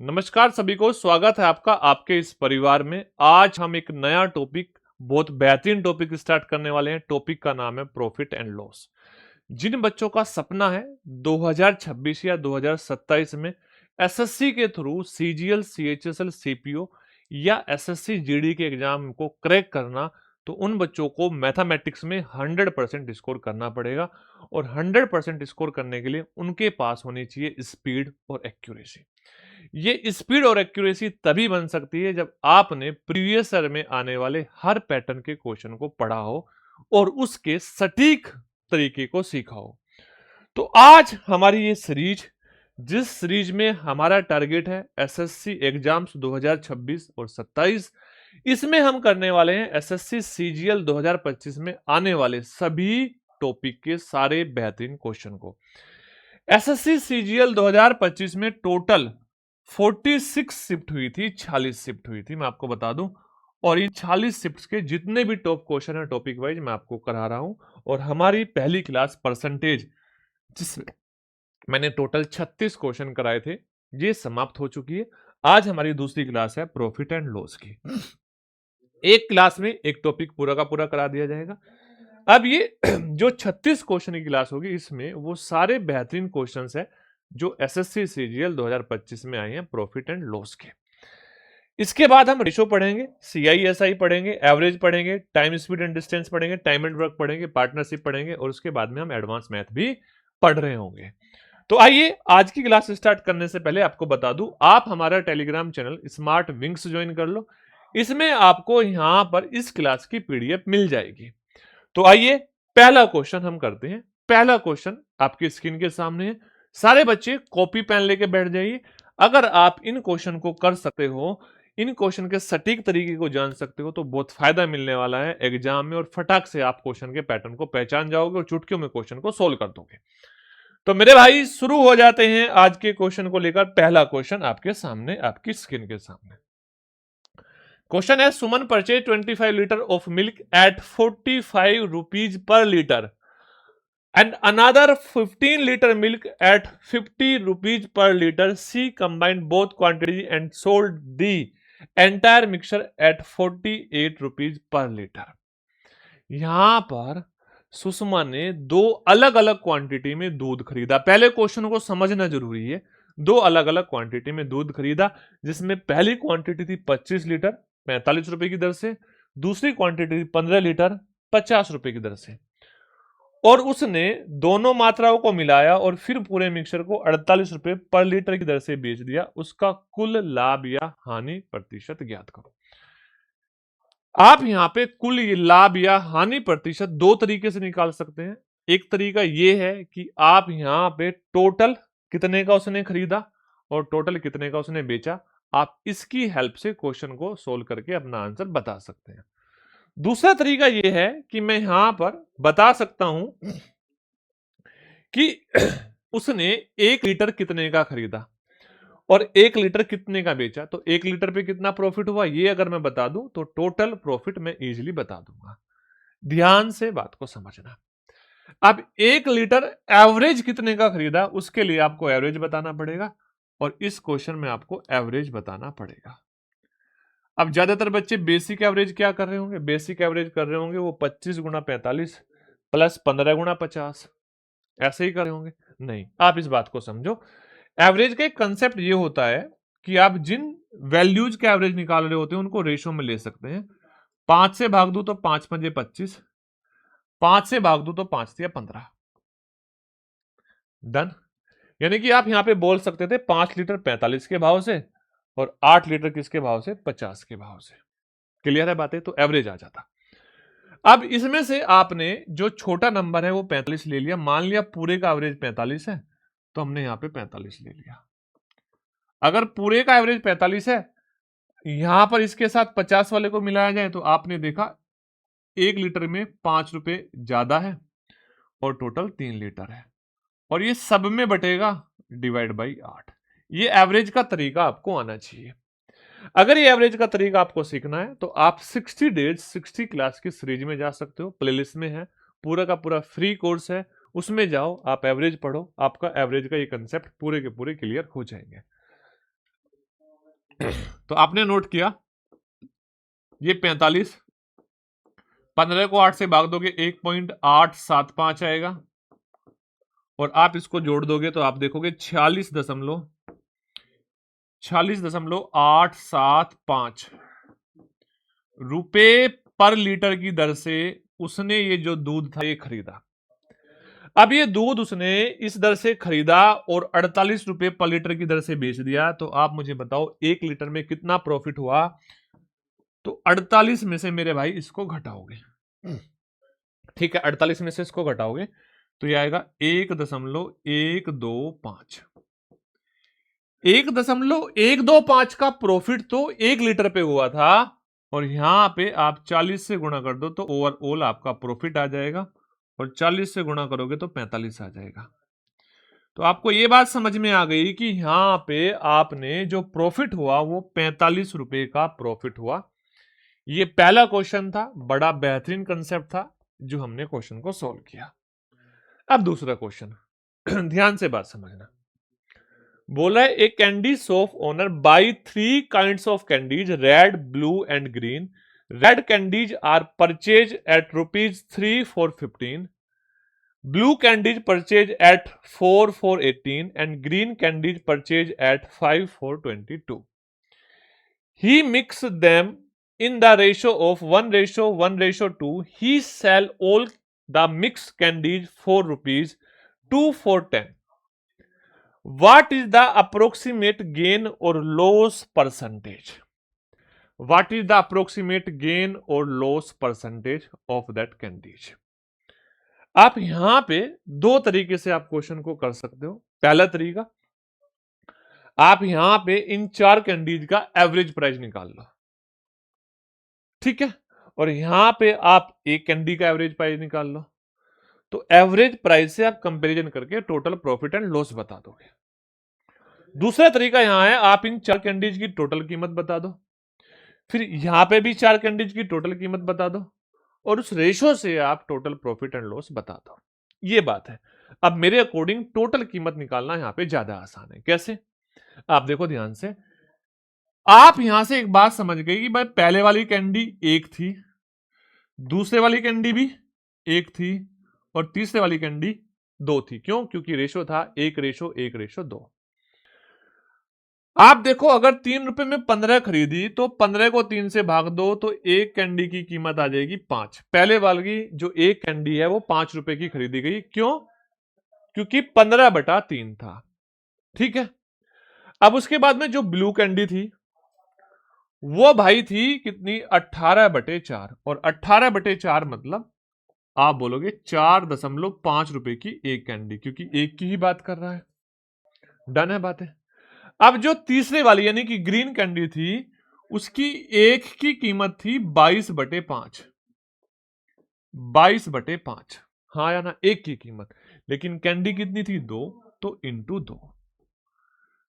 नमस्कार सभी को, स्वागत है आपका आपके इस परिवार में। आज हम एक नया टॉपिक, बहुत बेहतरीन टॉपिक स्टार्ट करने वाले हैं। टॉपिक का नाम है प्रॉफिट एंड लॉस। जिन बच्चों का सपना है 2026 या 2027 में एसएससी के थ्रू सीजीएल, सीएचएसएल, सीपीओ या एसएससी जीडी के एग्जाम को क्रैक करना, तो उन बच्चों को मैथमेटिक्स में 100% स्कोर करना पड़ेगा। और 100% स्कोर करने के लिए उनके पास होनी चाहिए स्पीड और एक्यूरेसी। ये स्पीड और एक्यूरेसी तभी बन सकती है जब आपने प्रीवियस ईयर में आने वाले हर पैटर्न के क्वेश्चन को पढ़ा हो और उसके सटीक तरीके को सीखा हो। तो आज हमारी ये सीरीज, जिस सीरीज में हमारा टारगेट है एसएससी एग्जाम्स 2026 और 27, इसमें हम करने वाले हैं एसएससी सीजीएल 2025 में आने वाले सभी टॉपिक के सारे बेहतरीन क्वेश्चन को। एसएससी सीजीएल 2025 में टोटल 46 शिफ्ट हुई थी, 46 शिफ्ट हुई थी, मैं आपको बता दूं। और इन 46 शिफ्ट्स के जितने भी टॉप क्वेश्चन है टॉपिक वाइज मैं आपको करा रहा हूं। और हमारी पहली क्लास परसेंटेज, जिसमें मैंने टोटल 36 क्वेश्चन कराए थे, ये समाप्त हो चुकी है। आज हमारी दूसरी क्लास है प्रॉफिट एंड लॉस की। एक क्लास में एक टॉपिक पूरा का पूरा करा दिया जाएगा। अब ये जो 36 क्वेश्चन की क्लास होगी, इसमें वो सारे बेहतरीन क्वेश्चंस हैं जो एसएससी सीजीएल 2025 में आए हैं प्रॉफिट एंड लॉस के। इसके बाद हम रेशो पढ़ेंगे, सीआईएसआई पढ़ेंगे, एवरेज पढ़ेंगे, टाइम स्पीड एंड डिस्टेंस पढ़ेंगे, टाइम एंड वर्क पढ़ेंगे, पार्टनरशिप पढ़ेंगे और उसके बाद में हम एडवांस मैथ भी पढ़ रहे होंगे। तो आइए आज की क्लास स्टार्ट करने से पहले आपको बता दूं, आप हमारा Telegram channel smart wings join कर लो। इसमें आपको यहां पर इस क्लास की पीडीएफ मिल जाएगी। तो आइए पहला क्वेश्चन हम करते हैं। पहला क्वेश्चन आपकी स्क्रीन के सामने है। सारे बच्चे कॉपी पेन लेके बैठ जाइए। अगर आप इन क्वेश्चन को कर सकते हो, इन क्वेश्चन के सटीक तरीके को जान सकते हो, तो बहुत फायदा मिलने वाला है एग्जाम में और फटाक से आप क्वेश्चन के पैटर्न को पहचान जाओगे और चुटकियों में क्वेश्चन को सोल्व कर दोगे। तो मेरे भाई शुरू हो जाते हैं आज के क्वेश्चन को लेकर। पहला क्वेश्चन आपके सामने, आपकी स्क्रीन के सामने क्वेश्चन है, Suman purchase 25 litre of milk at 45 rupees per litre and another 15 liter milk at 50 rupees per liter. She combined both quantities and sold the entire mixture at 48 rupees per liter. यहां पर सुषमा ने दो अलग अलग quantity में दूध खरीदा। पहले क्वेश्चन को समझना जरूरी है। दो अलग अलग क्वांटिटी में दूध खरीदा, जिसमें पहली क्वांटिटी थी 25 लीटर 45 रुपए की दर से, दूसरी क्वांटिटी थी 15 लीटर 50 रुपए की दर से। और उसने दोनों मात्राओं को मिलाया और फिर पूरे मिक्सचर को 48 रुपए पर लीटर की दर से बेच दिया। उसका कुल लाभ या हानि प्रतिशत ज्ञात करो। आप यहां पे कुल लाभ या हानि प्रतिशत दो तरीके से निकाल सकते हैं। एक तरीका यह है कि आप यहां पे टोटल कितने का उसने खरीदा और टोटल कितने का उसने बेचा, आप इसकी हेल्प से क्वेश्चन को सोल्व करके अपना आंसर बता सकते हैं। दूसरा तरीका यह है कि मैं यहां पर बता सकता हूं कि उसने 1 लीटर कितने का खरीदा और 1 लीटर कितने का बेचा। तो 1 लीटर पे कितना प्रॉफिट हुआ, ये अगर मैं बता दूं तो टोटल प्रॉफिट मैं इजीली बता दूंगा। ध्यान से बात को समझना। अब 1 लीटर एवरेज कितने का खरीदा, उसके लिए आपको एवरेज बताना पड़ेगा और इस क्वेश्चन में आपको एवरेज बताना पड़ेगा। अब ज्यादातर बच्चे बेसिक एवरेज क्या कर रहे होंगे, बेसिक एवरेज कर रहे होंगे वो 25 गुणा 45 प्लस 15 गुणा 50, ऐसे ही कर रहे होंगे। नहीं, आप इस बात को समझो। एवरेज का एक कंसेप्ट ये होता है कि आप जिन वैल्यूज के एवरेज निकाल रहे होते हैं उनको रेशो में ले सकते हैं। 5 से भाग दो तो 5 पंजे 25, 5 से भाग दो तो 5 या 15, डन। यानी कि आप यहां पे बोल सकते थे 5 लीटर 45 के भाव से और 8 लीटर किसके भाव से, 50 के भाव से। क्लियर है बातें, तो एवरेज आ जाता। अब इसमें से आपने जो छोटा नंबर है वो 45 ले लिया। मान लिया पूरे का एवरेज 45 है, तो हमने यहां पे 45 ले लिया। अगर पूरे का एवरेज 45 है, यहां पर इसके साथ 50 वाले को मिलाया जाए तो आपने देखा 1 लीटर में 5 रुपए ज्यादा है और टोटल 3 लीटर है और ये सब में बटेगा डिवाइड बाई 8। ये एवरेज का तरीका आपको आना चाहिए। अगर ये एवरेज का तरीका आपको सीखना है तो आप 60 डेज 60 क्लास की सीरीज में जा सकते हो। प्लेलिस्ट में है, पूरा का पूरा फ्री कोर्स है, उसमें जाओ, आप एवरेज पढ़ो, आपका एवरेज का ये कंसेप्ट पूरे के पूरे क्लियर हो जाएंगे। तो आपने नोट किया ये 45, 15 को 8 से भाग दोगे 1.875 आएगा, और आप इसको जोड़ दोगे तो आप देखोगे 46.875 रुपए पर लीटर की दर से उसने ये जो दूध था ये खरीदा। अब ये दूध उसने इस दर से खरीदा और 48 रुपए पर लीटर की दर से बेच दिया, तो आप मुझे बताओ 1 लीटर में कितना प्रॉफिट हुआ। तो 48 में से मेरे भाई इसको घटाओगे, ठीक है, 48 में से इसको घटाओगे तो ये आएगा 1.125। 1.125 का प्रॉफिट तो 1 लीटर पे हुआ था, और यहां पे आप 40 से गुणा कर दो तो ओवरऑल आपका प्रॉफिट आ जाएगा, और 40 से गुणा करोगे तो 45 आ जाएगा। तो आपको ये बात समझ में आ गई कि यहां पे आपने जो प्रॉफिट हुआ वो 45 रुपए का प्रॉफिट हुआ। ये पहला क्वेश्चन था, बड़ा बेहतरीन कंसेप्ट था जो हमने क्वेश्चन को सॉल्व किया। अब दूसरा क्वेश्चन ध्यान से बात समझना। बोला है a candy shop owner buy 3 kinds of candies, red, blue and green. Red candies are purchase at ₹3 for 15, blue candies purchase at 4 for 18, and green candies purchase at 5 for 22. He mixed them in the ratio of 1:1:2. He sell all the mixed candies for ₹2 for 10. What is the approximate gain or loss percentage? What is the approximate gain or loss percentage of that candies? आप यहां पे दो तरीके से आप question को कर सकते हो। पहला तरीका, आप यहां पे इन 4 कैंडीज का एवरेज प्राइस निकाल लो, ठीक है, और यहां पे आप एक कैंडी का एवरेज प्राइस निकाल लो, तो एवरेज प्राइस से आप कंपैरिजन करके टोटल प्रॉफिट एंड लॉस बता दोगे। दूसरा तरीका यहां है, आप इन 4 कैंडीज की टोटल कीमत बता दो, फिर यहां पे भी 4 कैंडीज की टोटल कीमत बता दो, और उस रेशो से आप टोटल प्रॉफिट एंड लॉस बता दो। ये बात है। अब मेरे अकॉर्डिंग टोटल कीमत निकालना यहां पे ज्यादा आसान है। कैसे? आप देखो ध्यान से, आप यहां से एक बात समझ गए कि भाई पहले वाली कैंडी 1 थी, दूसरे वाली कैंडी भी 1 थी, और तीसरे वाली कैंडी 2 थी। क्यों? क्योंकि रेशो था 1:1:2। आप देखो, अगर 3 रुपए में 15 खरीदी तो 15 को 3 से भाग दो तो एक कैंडी की कीमत आ जाएगी 5। पहले वाली जो एक कैंडी है वो 5 रुपए की खरीदी गई। क्यों? क्योंकि 15/3 था, ठीक है। अब उसके बाद में जो ब्लू कैंडी थी वो भाई थी कितनी, 18/4, और 18/4 मतलब आप बोलोगे 4.5 रुपए की एक कैंडी, क्योंकि एक की ही बात कर रहा है। डन है बात है। अब जो तीसरे वाली यानी कि ग्रीन कैंडी थी उसकी एक की कीमत थी 22/5। 22/5, हाँ या ना, एक की कीमत, लेकिन कैंडी कितनी थी 2, तो इंटू 2,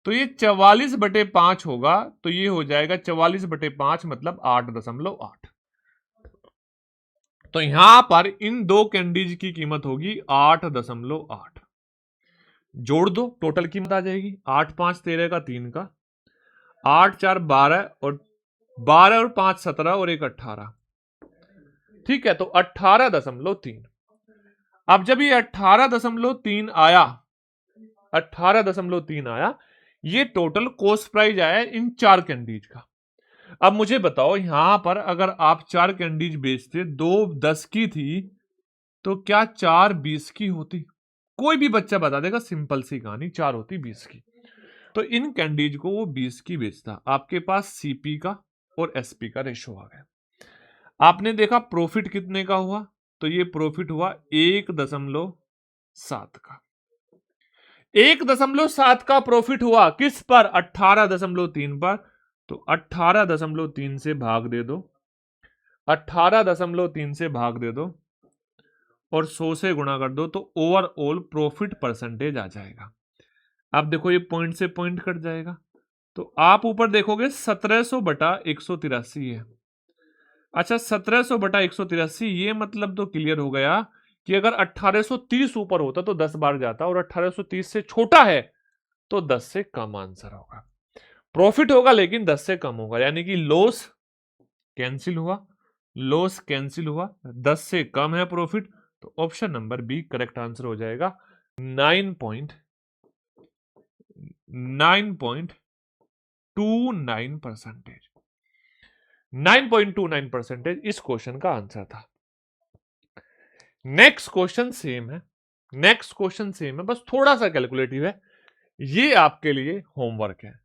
तो ये 44/5 होगा। तो ये हो जाएगा 44/5 मतलब 8.8। तो यहां पर इन दो कैंडीज की कीमत होगी 8.8। जोड़ दो, टोटल कीमत आ जाएगी 8 5 13 का 3 का, 8 4 12, और 12 और 5 17, और 1 18, ठीक है। तो 18.3। अब जब ये 18.3 आया, 18.3 आया, ये टोटल कॉस्ट प्राइस आया इन 4 कैंडीज का। अब मुझे बताओ, यहां पर अगर आप 4 कैंडीज बेचते, 2 10 की थी, तो क्या 4 20 की होती? कोई भी बच्चा बता देगा, सिंपल सी कहानी, 4 होती 20 की। तो इन कैंडीज को वो 20 की बेचता। आपके पास सीपी का और एसपी का रेशो आ गया। आपने देखा प्रॉफिट कितने का हुआ, तो ये प्रॉफिट हुआ 1.7 का। 1.7 का प्रॉफिट हुआ किस पर? 18.3 पर। तो 18.3 से भाग दे दो, 18.3 से भाग दे दो, और 100 से गुणा कर दो, तो ओवरऑल प्रॉफिट परसेंटेज आ जाएगा। अब देखो ये पॉइंट से पॉइंट कट जाएगा, तो आप ऊपर देखोगे 1700/183 है। अच्छा, 1700/183, ये मतलब तो क्लियर हो गया कि अगर 1830 ऊपर होता तो 10 बार जाता, और 1830 से छोटा है तो 10 से कम आंसर होगा। प्रॉफिट होगा लेकिन 10 से कम होगा, यानी कि लॉस कैंसिल हुआ, लॉस कैंसिल हुआ, 10 से कम है प्रॉफिट, तो option number B correct answer हो जाएगा। 9.29%। 9.29% इस क्वेश्चन का आंसर था। नेक्स्ट क्वेश्चन सेम है, नेक्स्ट क्वेश्चन सेम है, बस थोड़ा सा कैलकुलेटिव है। ये आपके लिए होमवर्क है,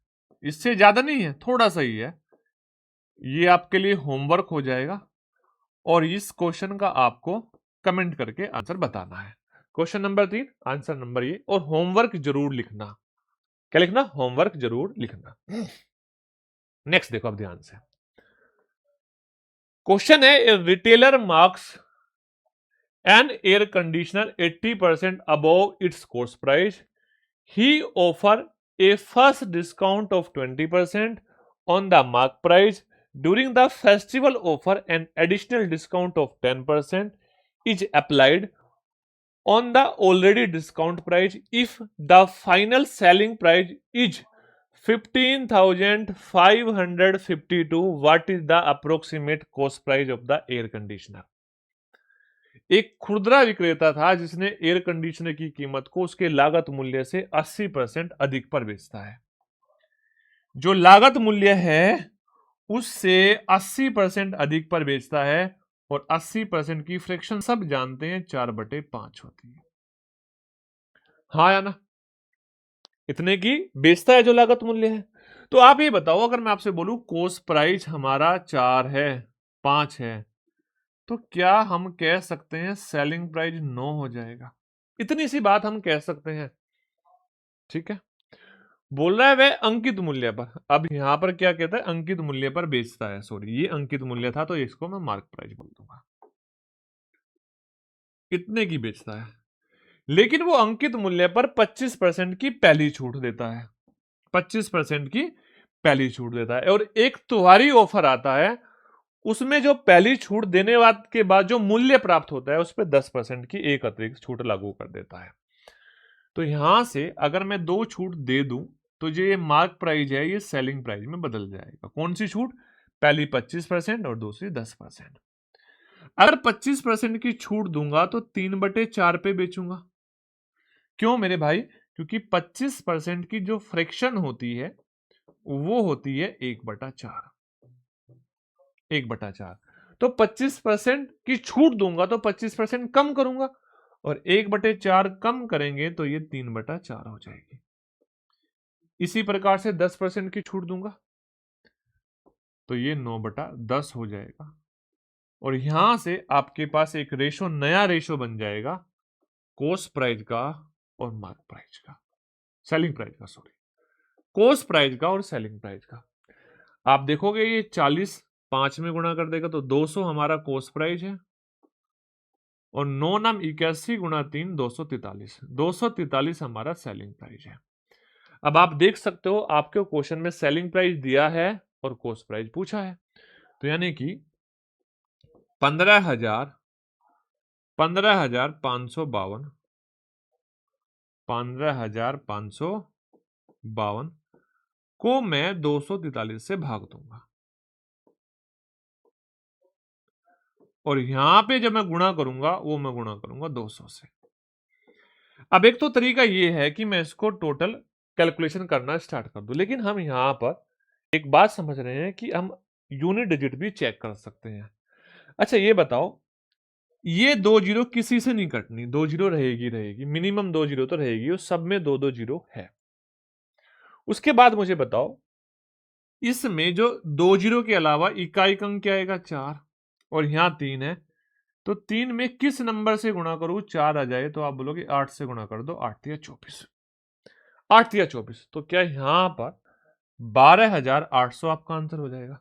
इससे ज्यादा नहीं है, थोड़ा सा ही है। ये आपके लिए होमवर्क हो जाएगा और इस क्वेश्चन का आपको कमेंट करके आंसर बताना है। क्वेश्चन नंबर 3 आंसर नंबर ये, और होमवर्क जरूर लिखना। क्या लिखना? होमवर्क जरूर लिखना। नेक्स्ट देखो अब ध्यान से, क्वेश्चन है retailer marks an air conditioner 80% above its cost price, he offer a first discount of 20% on the mark price. During the festival offer, an additional discount of 10% is applied on the already discount price if the final selling price is 15,552. What is the approximate cost price of the air conditioner? एक खुदरा विक्रेता था जिसने air conditioner की कीमत को उसके लागत मूल्य से 80% अधिक पर बेचता है। जो लागत मूल्य है उससे 80% अधिक पर बेचता है, और 80% की फ्रैक्शन सब जानते हैं 4/5 होती है। हाँ या ना? इतने की बेचता है जो लागत मूल्य है। तो आप ये बताओ, अगर मैं आपसे बोलूं कोस्ट प्राइस हमारा 4 है, 5 है, तो क्या हम कह सकते हैं सेलिंग प्राइस 9 हो जाएगा? इतनी सी बात हम कह सकते हैं, ठीक है। बोल रहा है वह अंकित मूल्य पर, अब यहां पर क्या कहता है? अंकित मूल्य पर बेचता है। सॉरी, ये अंकित मूल्य था तो इसको मैं मार्क प्राइस बोल दूंगा। इतने की बेचता है, लेकिन वो अंकित मूल्य पर 25% की पहली छूट देता है, 25% की पहली छूट देता है। और एक त्योहारी ऑफर आता है, उसमें जो पहली छूट देने के बाद जो मूल्य प्राप्त होता है उस पर 10% की एक अतिरिक्त छूट लागू कर देता है। तो यहां से अगर मैं 2 छूट दे दूं तो जो ये मार्क प्राइस है ये सेलिंग प्राइस में बदल जाएगा। कौन सी छूट? पहली 25% और दूसरी 10%। अगर 25% की छूट दूंगा तो 3/4 पे बेचूंगा। क्यों मेरे भाई? क्योंकि 25% की जो फ्रैक्शन होती है वो होती है 1/4। 1/4 तो 25% की छूट दूंगा तो 25% कम करूंगा, और 1/4 कम करेंगे तो ये 3/4 हो जाएगी। इसी प्रकार से 10% की छूट दूंगा तो ये 9/10 हो जाएगा, और यहां से आपके पास एक रेशो, नया रेशो बन जाएगा कोस्ट प्राइस का और मार्क प्राइस का, सेलिंग प्राइस का, सॉरी, कोस्ट प्राइस का और सेलिंग प्राइस का। आप देखोगे ये 40 5 में गुणा कर देगा तो 200 हमारा कोस्ट प्राइस है, और 9 नाम 81 गुणा 3 243, 243 हमारा सेलिंग प्राइस है। अब आप देख सकते हो आपके क्वेश्चन में सेलिंग प्राइस दिया है और कोस्ट प्राइस पूछा है, तो यानी कि 15,552 15,552 को मैं 243 से भाग दूंगा, और यहां पे जब मैं गुणा करूंगा वो मैं गुणा करूंगा 200 से। अब एक तो तरीका ये है कि मैं इसको टोटल कैलकुलेशन करना स्टार्ट कर दूं, लेकिन हम यहां पर एक बात समझ रहे हैं कि हम यूनिट डिजिट भी चेक कर सकते हैं। अच्छा ये बताओ, ये 2 जीरो किसी से नहीं कटनी, 2 जीरो रहेगी रहेगी, मिनिमम 2 जीरो तो रहेगी, उस सब में 2 2 जीरो है। उसके बाद मुझे बताओ, इसमें जो 2 जीरो के अलावा इकाई अंक क्या आएगा? 4, और यहां 3 है, तो 3 में किस नंबर से गुणा करूं 4 आ जाए? तो आप बोलोगे 8 से गुणा कर दो, 8 या 24, 8 या 24। तो क्या यहां पर 12,800 आपका आंसर हो जाएगा?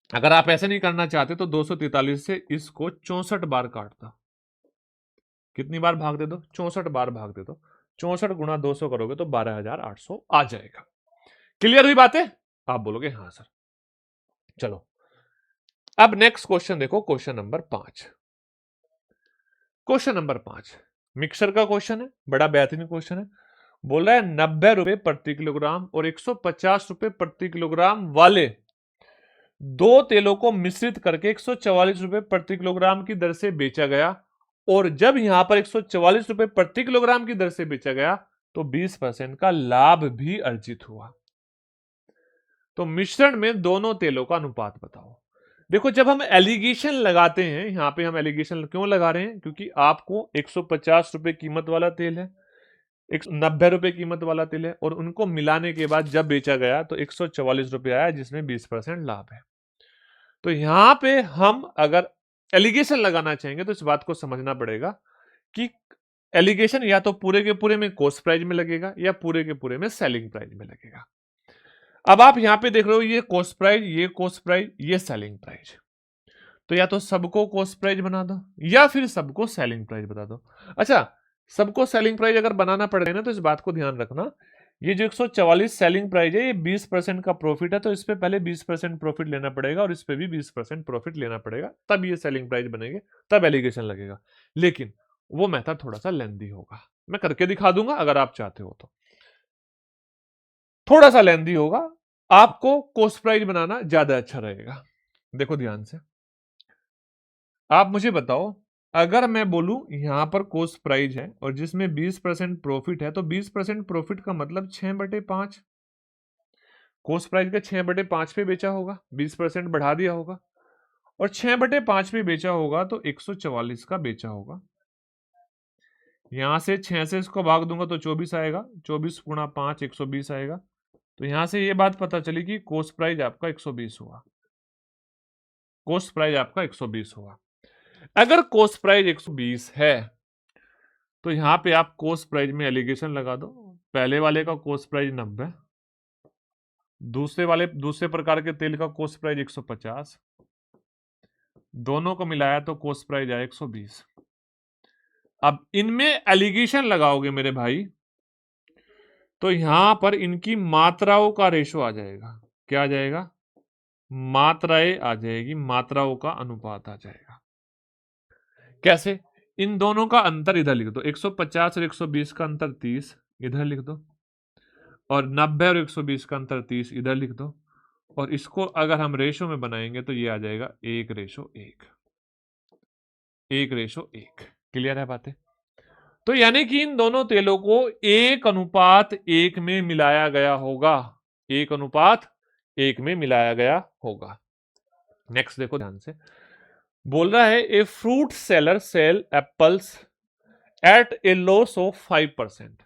अगर आप ऐसे नहीं करना चाहते तो 243 से इसको 64 बार काट दो। कितनी बार भाग दे दो? 64 बार भाग दे दो। 64 गुणा 200 करोगे तो 12,800 आ जाएगा। क्लियर हुई बातें? आप बोलोगे हाँ सर। चलो अब नेक्स्ट क्वेश्चन देखो, question number 5। Question number 5 mixer का क्वेश्चन है, बड़ा बेहतरीन क्वेश्चन है। बोल रहा है 90 रुपए प्रति किलोग्राम और 150 रुपए प्रति किलोग्राम वाले दो तेलों को मिश्रित करके 144 रुपए प्रति किलोग्राम की दर से बेचा गया। और जब यहां पर 144 रुपए प्रति किलोग्राम की दर से बेचा गया तो 20% का लाभ भी अर्जित हुआ। तो मिश्रण में दोनों तेलों का अनुपात बताओ। देखो, जब हम एलिगेशन लगाते हैं, यहां पे हम एलिगेशन क्यों लगा रहे हैं, क्योंकि आपको 150 रुपए कीमत वाला तेल है, 190 रुपए कीमत वाला तेल है, और उनको मिलाने के बाद जब बेचा गया तो 144 रुपए आया, जिसमें 20% लाभ है। तो यहां पे हम अगर एलिगेशन लगाना चाहेंगे तो इस बात को समझना पड़ेगा कि एलिगेशन या तो पूरे के पूरे में कॉस्ट प्राइस में लगेगा या पूरे के पूरे में सेलिंग प्राइस में लगेगा। अब आप यहां पे देख रहे हो, ये कॉस्ट प्राइस, ये कॉस्ट प्राइस, ये सेलिंग प्राइस। तो या तो सबको कॉस्ट प्राइस बना दो या फिर सबको सेलिंग प्राइस बता दो। अच्छा, सबको सेलिंग प्राइस अगर बनाना पड़ेगा ना तो इस बात को ध्यान रखना, ये जो 144 सेलिंग प्राइस है, ये 20% का प्रॉफिट है, तो इस पे पहले 20% प्रॉफिट लेना पड़ेगा और इस पे भी 20% प्रॉफिट लेना पड़ेगा, तब ये सेलिंग प्राइस बनेंगे, तब एलिगेशन लगेगा। लेकिन वो मेथड थोड़ा सा लेंदी होगा, मैं करके दिखा दूंगा अगर आप चाहते हो तो। थोड़ा सा लेंदी होगा, आपको कॉस्ट प्राइस बनाना ज्यादा अच्छा रहेगा। देखो ध्यान से, आप मुझे बताओ, अगर मैं बोलूं यहां पर कॉस्ट प्राइस है और जिसमें 20% प्रॉफिट है, तो 20% प्रॉफिट का मतलब 6/5, कॉस्ट प्राइस के 6/5 पे बेचा होगा, 20% बढ़ा दिया होगा, और 6/5 पे बेचा होगा तो 144 का बेचा होगा। यहां से 6 से इसको भाग दूंगा तो 24 आएगा, 24 गुणा 5 120 आएगा। तो यहां से ये बात पता चली कि कॉस्ट प्राइस आपका 120 हुआ, कॉस्ट प्राइस आपका 120 हुआ। अगर कॉस्ट प्राइस 120 है तो यहां पे आप कॉस्ट प्राइस में एलिगेशन लगा दो। पहले वाले का कॉस्ट प्राइस 90, दूसरे प्रकार के तेल का कॉस्ट प्राइस 150, दोनों को मिलाया तो कॉस्ट प्राइस आया 120। अब इनमें एलिगेशन लगाओगे मेरे भाई तो यहां पर इनकी मात्राओं का रेशो आ जाएगा। क्या आ जाएगा? मात्राएं आ जाएगी, मात्राओं का अनुपात आ जाएगा। कैसे? इन दोनों का अंतर इधर लिख दो, 150 और 120 का अंतर 30 इधर लिख दो, और 90 और 120 का अंतर 30 इधर लिख दो, और इसको अगर हम रेशो में बनाएंगे तो ये आ जाएगा 1:1, 1:1। क्लियर है बातें? तो यानी कि इन दोनों तेलों को 1:1 में मिलाया गया होगा, 1:1 में मिलाया गया होगा। नेक्स्ट देखो ध्यान से, बोल रहा है a fruit seller sell apples at a loss of 5%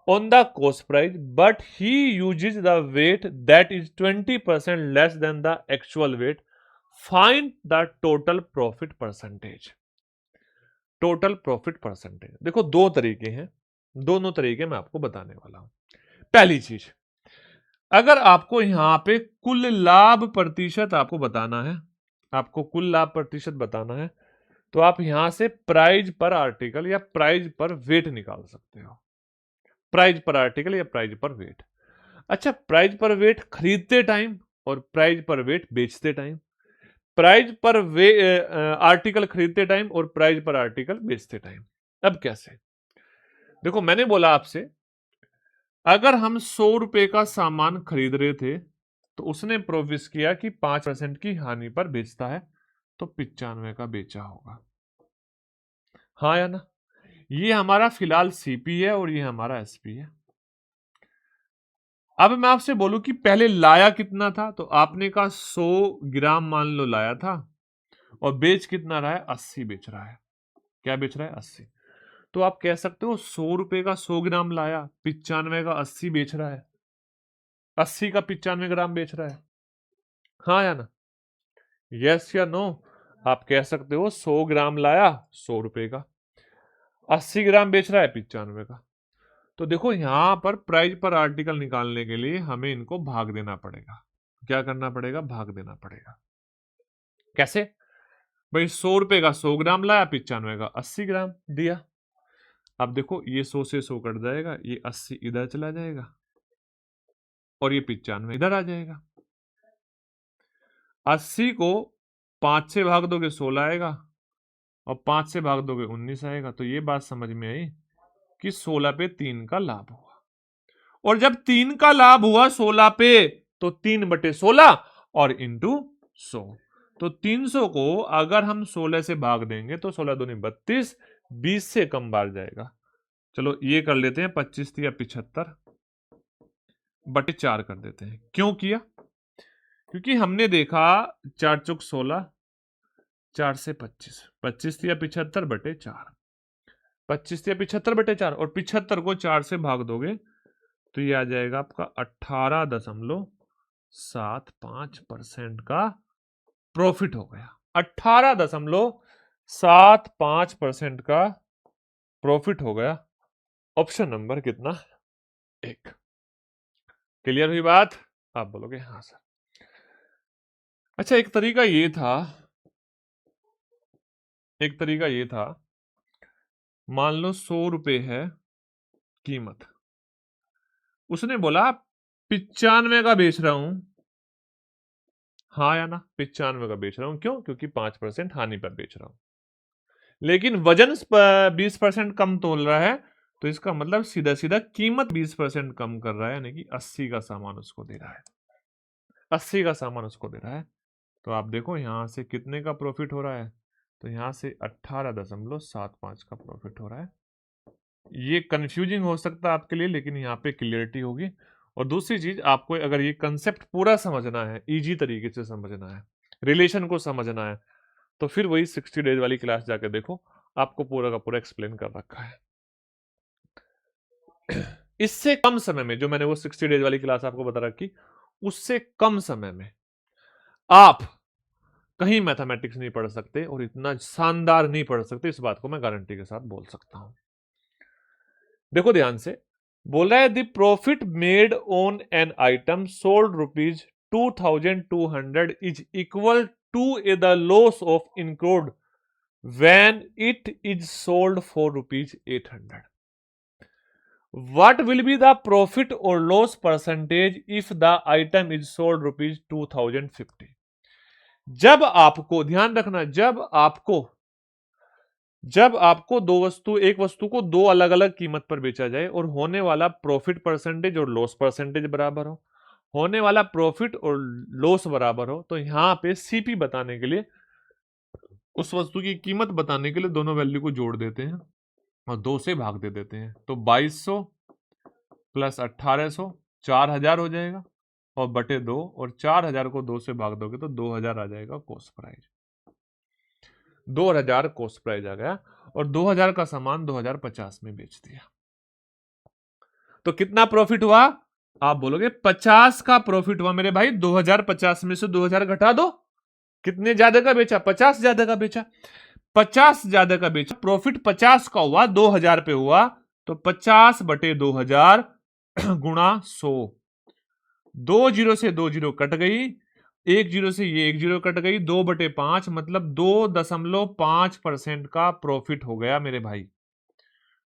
on the cost price, but he uses the weight that is 20% less than the actual weight. Find the total profit percentage. Total profit percentage. देखो दो तरीके हैं, दोनों तरीके मैं आपको बताने वाला हूं। पहली चीज, अगर आपको यहां पे कुल लाभ प्रतिशत आपको बताना है, आपको कुल लाभ प्रतिशत बताना है, तो आप यहां से प्राइस पर आर्टिकल या प्राइस पर वेट निकाल सकते हो। प्राइस पर आर्टिकल या प्राइस पर वेट। अच्छा, प्राइस पर वेट खरीदते टाइम और प्राइस पर वेट बेचते टाइम, प्राइस पर आर्टिकल खरीदते टाइम और प्राइस पर आर्टिकल बेचते टाइम। अब कैसे? देखो, मैंने बोला आपसे, अगर हम 100 रुपए का सामान खरीद रहे थे तो उसने प्रोमिस किया कि 5% की हानि पर बेचता है, तो 95 का बेचा होगा। हाँ या ना? ये हमारा फिलहाल सीपी है और ये हमारा एसपी है। अब मैं आपसे बोलूं कि पहले लाया कितना था, तो आपने कहा 100 ग्राम मान लो लाया था, और बेच कितना रहा है? 80 बेच रहा है। क्या बेच रहा है? 80। तो आप कह सकते हो 100 रुपए का 100 ग्राम लाया, 95 का 80 बेच रहा है, 80 का 95 ग्राम बेच रहा है। हाँ या ना? यस या नो? आप कह सकते हो 100 ग्राम लाया 100 रुपए का, 80 ग्राम बेच रहा है 95 का। तो देखो, यहां पर प्राइस पर आर्टिकल निकालने के लिए हमें इनको भाग देना पड़ेगा। क्या करना पड़ेगा? भाग देना पड़ेगा। कैसे? भाई 100 रुपए का 100 ग्राम लाया, 95 का 80 ग्राम दिया। अब देखो, ये 100 से 100 कट जाएगा, ये 80 इधर चला जाएगा और ये 95 इधर आ जाएगा। 80 को 5 से भाग दोगे 16 आएगा, और 5 से भाग दोगे 19 आएगा। तो ये बात समझ में आई कि 16 पे 3 का लाभ हुआ। और जब 3 का लाभ हुआ 16 पे तो 3/16 और इंटू 100। तो 300 को अगर हम 16 से भाग देंगे तो 16 दूनी 32, 20 से कम बार जाएगा। चलो ये कर लेते हैं, 25 या 75/4 कर देते हैं। क्यों किया? क्योंकि हमने देखा 4 चौक 16, 4 से 25, 25 या 75/4, 25 या 75/4 और 75 को 4 से भाग दोगे तो ये आ जाएगा आपका 18.75% का प्रॉफिट हो गया। 18.75% का प्रॉफिट हो गया। ऑप्शन नंबर कितना? 1। क्लियर हुई बात? आप बोलोगे हाँ सर। अच्छा, एक तरीका ये था, मान लो 100 रुपए है कीमत, उसने बोला 95 का बेच रहा हूं। हाँ या ना? 95 का बेच रहा हूं। क्यों? क्योंकि 5% हानि पर बेच रहा हूं। लेकिन वजन 20% कम तोल रहा है, तो इसका मतलब सीधा सीधा कीमत 20% कम कर रहा है, यानी कि 80 का सामान उसको दे रहा है। 80 का सामान उसको दे रहा है। तो आप देखो यहां से कितने का प्रॉफिट हो रहा है, तो यहां से 18.75 का प्रॉफिट हो रहा है। ये कंफ्यूजिंग हो सकता है आपके लिए, लेकिन यहाँ पे क्लियरिटी होगी। और दूसरी चीज, आपको अगर ये कंसेप्ट पूरा समझना है, इजी तरीके से समझना है, रिलेशन को समझना है, तो फिर वही 60 डेज वाली क्लास जाके देखो, आपको पूरा का पूरा एक्सप्लेन कर रखा है। इससे कम समय में, जो मैंने वो 60 डेज वाली क्लास आपको बता रखी, उससे कम समय में आप कहीं मैथमेटिक्स नहीं पढ़ सकते और इतना शानदार नहीं पढ़ सकते, इस बात को मैं गारंटी के साथ बोल सकता हूं। देखो ध्यान से, बोल रहा है the profit made on an item sold ₹2200 is equal to the loss of include when it is sold for ₹800. What will be the profit or loss percentage if the item is sold ₹2050? जब आपको ध्यान रखना, जब आपको एक वस्तु को दो अलग अलग कीमत पर बेचा जाए और होने वाला प्रॉफिट परसेंटेज और लॉस परसेंटेज बराबर हो, होने वाला प्रॉफिट और लॉस बराबर हो, तो यहां पे सीपी बताने के लिए, उस वस्तु की कीमत बताने के लिए दोनों वैल्यू को जोड़ देते हैं और 2 से भाग दे देते हैं। तो 2200 प्लस 1800 4000 हो जाएगा, और बटे 2, और 4000 को 2 से भाग दोगे तो 2000 आ जाएगा कॉस्ट प्राइस। 2000 कॉस्ट प्राइस आ गया, और 2000 का सामान 2050 में बेच दिया। तो कितना प्रॉफिट हुआ? आप बोलोगे 50 का प्रॉफिट हुआ मेरे भाई। 2050 में से 2000 घटा दो, कितने ज्यादा का बेचा? 50 ज्यादा का बेचा। 50 ज्यादा का बेचा, प्रॉफिट 50 का हुआ, 2000 पे हुआ, तो 50/2000 गुणा 100। 2 जीरो से 2 जीरो कट गई, 1 जीरो से ये 1 जीरो कट गई, 2/5 मतलब 2.5% का प्रॉफिट हो गया मेरे भाई।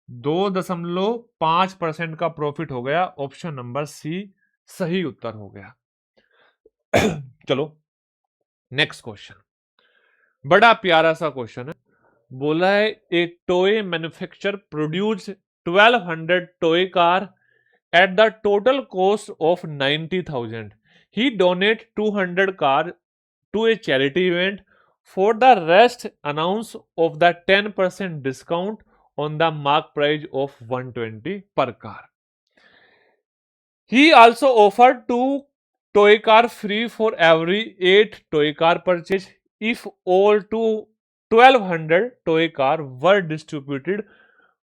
2.5% का प्रॉफिट हो गया। ऑप्शन नंबर सी सही उत्तर हो गया। चलो नेक्स्ट क्वेश्चन, बड़ा प्यारा सा क्वेश्चन है। बोला है ए toy manufacture produce 1200 toy car at the total cost of 90,000. He donate 200 car to a charity event. For the rest, announce of the 10% discount on the mark price of 120 per car. He also offered 2 toy car free for every 8 toy car purchase if all 1200 toy car were distributed.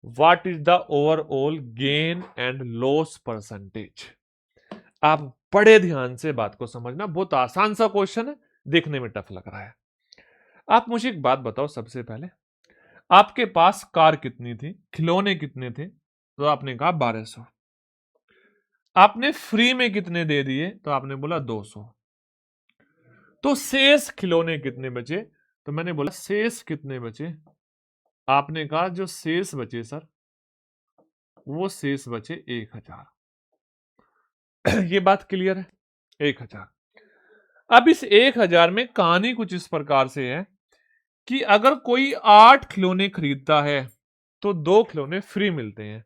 What is the overall gain and loss percentage? आप बड़े ध्यान से बात को समझना, बहुत आसान सा क्वेश्चन है, देखने में टफ लग रहा है। आप मुझे एक बात बताओ, सबसे पहले आपके पास कार कितनी थी, खिलौने कितने थे? तो आपने कहा 1200। आपने फ्री में कितने दे दिए? तो आपने बोला 200। तो शेष खिलौने कितने बचे? तो मैंने बोला शेष कितने बचे? आपने कहा जो शेष बचे सर, वो शेष बचे 1000। ये बात क्लियर है? 1000। अब इस 1000 में कहानी कुछ इस प्रकार से है कि अगर कोई 8 खिलौने खरीदता है तो 2 खिलौने फ्री मिलते हैं।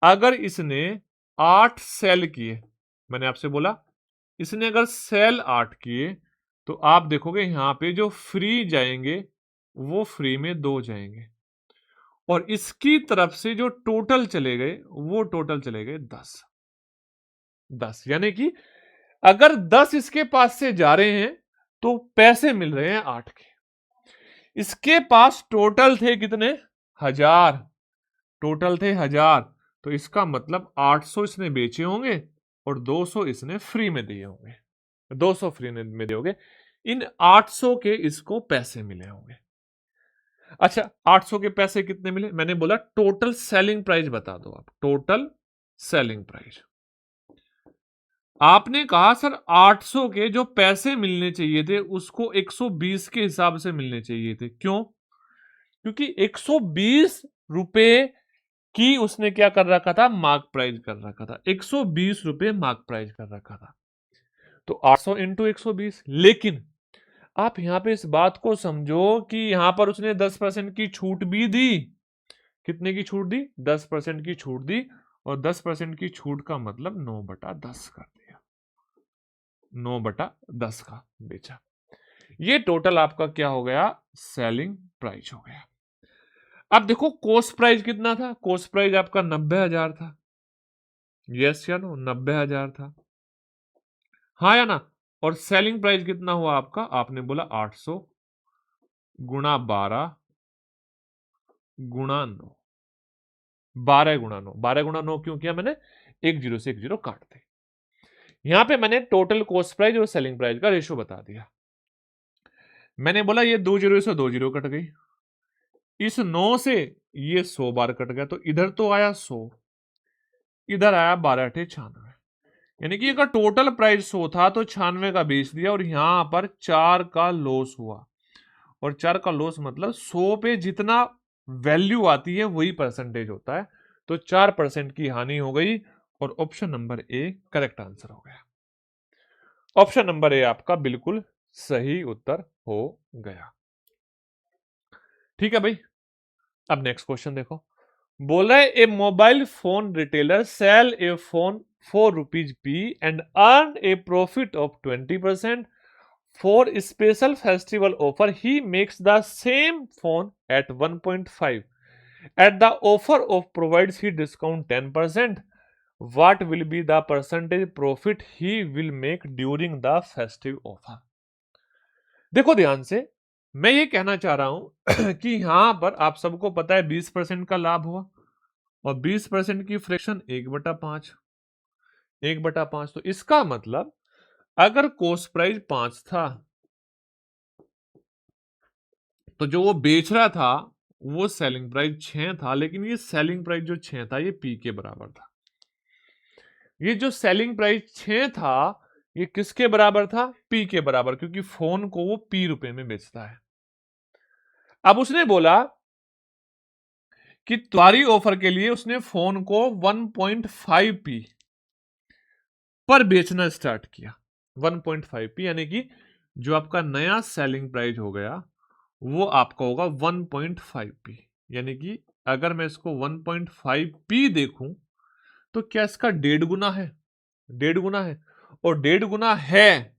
अगर इसने 8 सेल किए, मैंने आपसे बोला इसने अगर सेल 8 किए तो आप देखोगे यहां पे जो फ्री जाएंगे वो फ्री में 2 जाएंगे, और इसकी तरफ से जो टोटल चले गए वो टोटल चले गए 10। यानी कि अगर 10 इसके पास से जा रहे हैं तो पैसे मिल रहे हैं 8 के। इसके पास टोटल थे कितने? 1000, टोटल थे 1000, तो इसका मतलब 800 इसने बेचे होंगे और 200 इसने फ्री में दिए होंगे, 200 फ्री में दिए होंगे। इन 800 के इसको पैसे मिले होंगे। अच्छा, 800 के पैसे कितने मिले? मैंने बोला टोटल सेलिंग प्राइस बता दो आप, टोटल सेलिंग प्राइस। आपने कहा सर 800 के जो पैसे मिलने चाहिए थे उसको 120 के हिसाब से मिलने चाहिए थे। क्यों? क्योंकि 120 रुपए की उसने क्या कर रखा था? मार्क प्राइस कर रखा था, 120 रुपए मार्क प्राइस कर रखा था। तो 800 इंटू 120। लेकिन आप यहां पे इस बात को समझो कि यहां पर उसने 10% की छूट भी दी। कितने की छूट दी? 10% की छूट दी, और 10% की छूट का मतलब 9/10 कर दिया, 9/10 का बेचा। ये टोटल आपका क्या हो गया? सेलिंग प्राइस हो गया। अब देखो कॉस्ट प्राइस कितना था? कॉस्ट प्राइस आपका 90,000 था। यस या नो? 90,000 था, हाँ या ना? और सेलिंग प्राइस कितना हुआ आपका? आपने बोला 800 गुणा 12 गुणा 9, 12 गुणा 9। 12 गुणा 9 क्यों किया मैंने? एक जीरो से एक जीरो काट दे। यहां पे मैंने टोटल कॉस्ट प्राइस और सेलिंग प्राइस का रेशो बता दिया। मैंने बोला ये 2 जीरो से 2 जीरो कट गई, इस 9 से ये 100 बार कट गया, तो इधर तो आया 100, इधर आया 12 अठे 96। यानी कि अगर टोटल प्राइस 100 था तो 96 का बेच दिया, और यहां पर 4 का लॉस हुआ। और 4 का लॉस मतलब 100 पे जितना वैल्यू आती है वही परसेंटेज होता है, तो 4% की हानि हो गई, और option number A correct answer हो गया। ऑप्शन नंबर ए आपका बिल्कुल सही उत्तर हो गया। ठीक है भाई, अब नेक्स्ट क्वेश्चन देखो। बोला है a mobile phone retailer sell a phone ₹4 and earn a profit of 20%. For special festival offer, he makes the same phone at 1.5. At the offer of provides he discount 10%. What will be the percentage profit he will make during the festive offer? देखो ध्यान से, मैं ये कहना चाह रहा हूं कि यहां पर आप सबको पता है 20% का लाभ हुआ, और 20% की फ्रैक्शन 1/5, 1/5। तो इसका मतलब अगर कॉस्ट प्राइस 5 था तो जो वो बेच रहा था वो सेलिंग प्राइस 6 था, लेकिन ये सेलिंग प्राइस जो 6 था ये पी के बराबर था। ये जो सेलिंग प्राइस 6 था ये किसके बराबर था? पी के बराबर, क्योंकि फोन को वो पी रुपए में बेचता है। अब उसने बोला कि तुम्हारी ऑफर के लिए उसने फोन को 1.5 पी पर बेचना स्टार्ट किया। 1.5 पी यानी कि जो आपका नया सेलिंग प्राइस हो गया वो आपका होगा 1.5 पी। यानी कि अगर मैं इसको 1.5 पी देखूं तो क्या इसका 1.5 गुना है? 1.5 गुना है, और 1.5 गुना है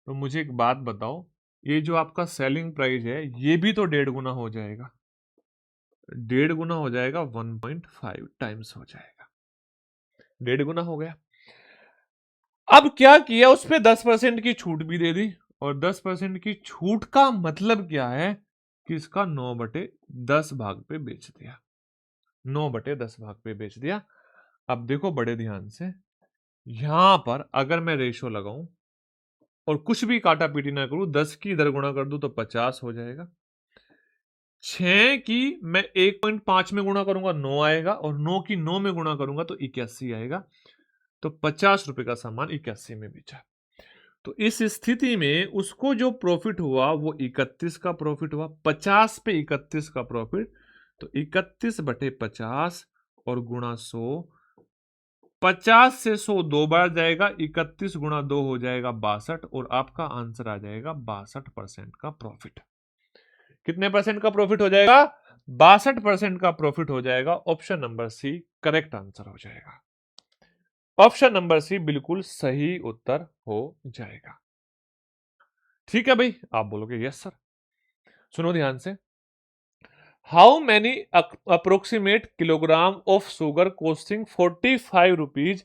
तो मुझे एक बात बताओ, ये जो आपका सेलिंग प्राइस है ये भी तो 1.5 गुना हो जाएगा। 1.5 गुना हो जाएगा, 1.5 टाइम्स हो जाएगा, 1.5 गुना हो गया। अब क्या किया, उस पर 10% की छूट भी दे दी, और 10% की छूट का मतलब क्या है कि इसका 9/10 भाग पे बेच दिया, 9/10 भाग पे बेच दिया। अब देखो बड़े ध्यान से, यहां पर अगर मैं रेशो लगाऊं और कुछ भी काटा पीटी ना करूं, 10 की इधर गुणा कर दूं तो 50 हो जाएगा, 6 की मैं 1.5 में गुणा करूंगा 9 आएगा, और 9 की 9 में गुणा करूंगा तो 81 आएगा। तो 50 रुपए का सामान 81 में बेचा। तो इस स्थिति में उसको जो प्रॉफिट हुआ वो 31 का प्रॉफिट हुआ, 50 पे 31 का प्रॉफिट, तो 31/50 और गुणा 100, 50 से 100 दो बार जाएगा, 31 गुणा 2 हो जाएगा 62, और आपका आंसर आ जाएगा 62% का प्रॉफिट। कितने परसेंट का प्रॉफिट हो जाएगा? 62% का प्रॉफिट हो जाएगा। Option number C correct answer हो जाएगा। ऑप्शन नंबर सी बिल्कुल सही उत्तर हो जाएगा। ठीक है भाई, आप बोलोगे यस सर। सुनो ध्यान से। How many approximate kilogram of sugar costing 45 rupees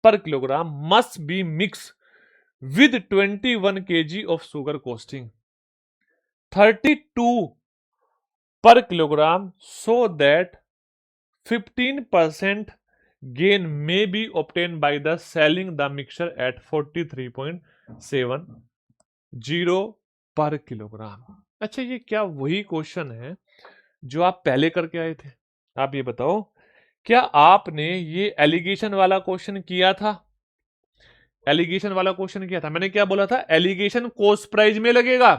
पर kilogram must be mix with 21 kg of sugar costing 32 per kilogram so that 15% gain may be obtained by the selling the mixture at 43.70 पर kilogram. अच्छा, ये क्या वही question है जो आप पहले करके आए थे? आप ये बताओ, क्या आपने ये एलिगेशन वाला क्वेश्चन किया था? एलिगेशन वाला क्वेश्चन किया था, मैंने क्या बोला था? एलिगेशन कॉस्ट प्राइस में लगेगा,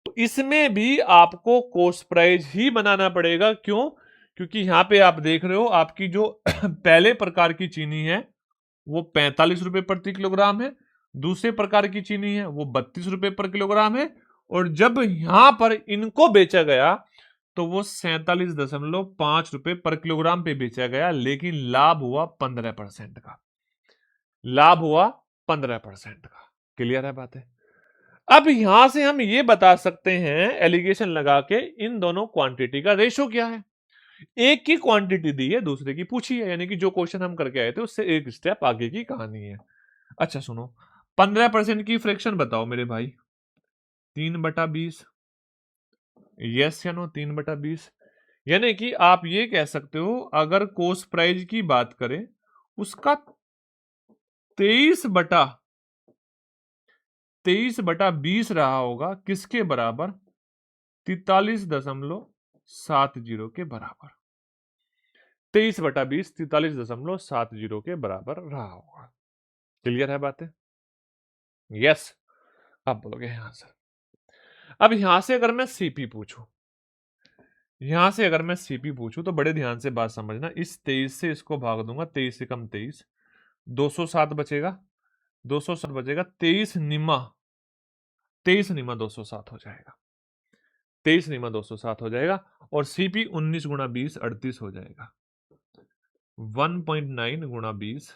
तो इसमें भी आपको कॉस्ट प्राइस ही बनाना पड़ेगा। क्यों? क्योंकि यहां पे आप देख रहे हो आपकी जो पहले प्रकार की चीनी है वो 45 रुपए प्रति किलोग्राम है, दूसरे प्रकार की चीनी है वो 32 रुपए पर किलोग्राम है, और जब यहां पर इनको बेचा गया तो वो 47.5 रुपए पर किलोग्राम पे बेचा गया, लेकिन लाभ हुआ 15% का। लाभ हुआ 15% का। क्लियर है बात है? अब यहां से हम ये बता सकते हैं एलिगेशन लगा के इन दोनों क्वांटिटी का रेशो क्या है। एक की क्वांटिटी दी है, दूसरे की पूछी है, यानी कि जो क्वेश्चन हम करके आए थे उससे एक स्टेप आगे की कहानी है। अच्छा सुनो, 15% की फ्रैक्शन बताओ मेरे भाई। 3/20। यस या नो? 3/20। यानी कि आप ये कह सकते हो अगर कॉस्ट प्राइस की बात करें उसका 23/20 रहा होगा, किसके बराबर? 43.70 के बराबर। 23/20 43.70 के बराबर रहा होगा। क्लियर है बातें? यस। आप बोलोगे हाँ सर। अब यहां से अगर मैं सीपी पूछूं, तो बड़े ध्यान से बात समझना। इस 23 से इसको भाग दूंगा, 23 से कम 23, 207 बचेगा। 207 बचेगा, 23 निमा 207 हो जाएगा। 23 निमा 207 हो जाएगा, और सीपी 19 गुणा 20 38 हो जाएगा। 1.9 गुणा 20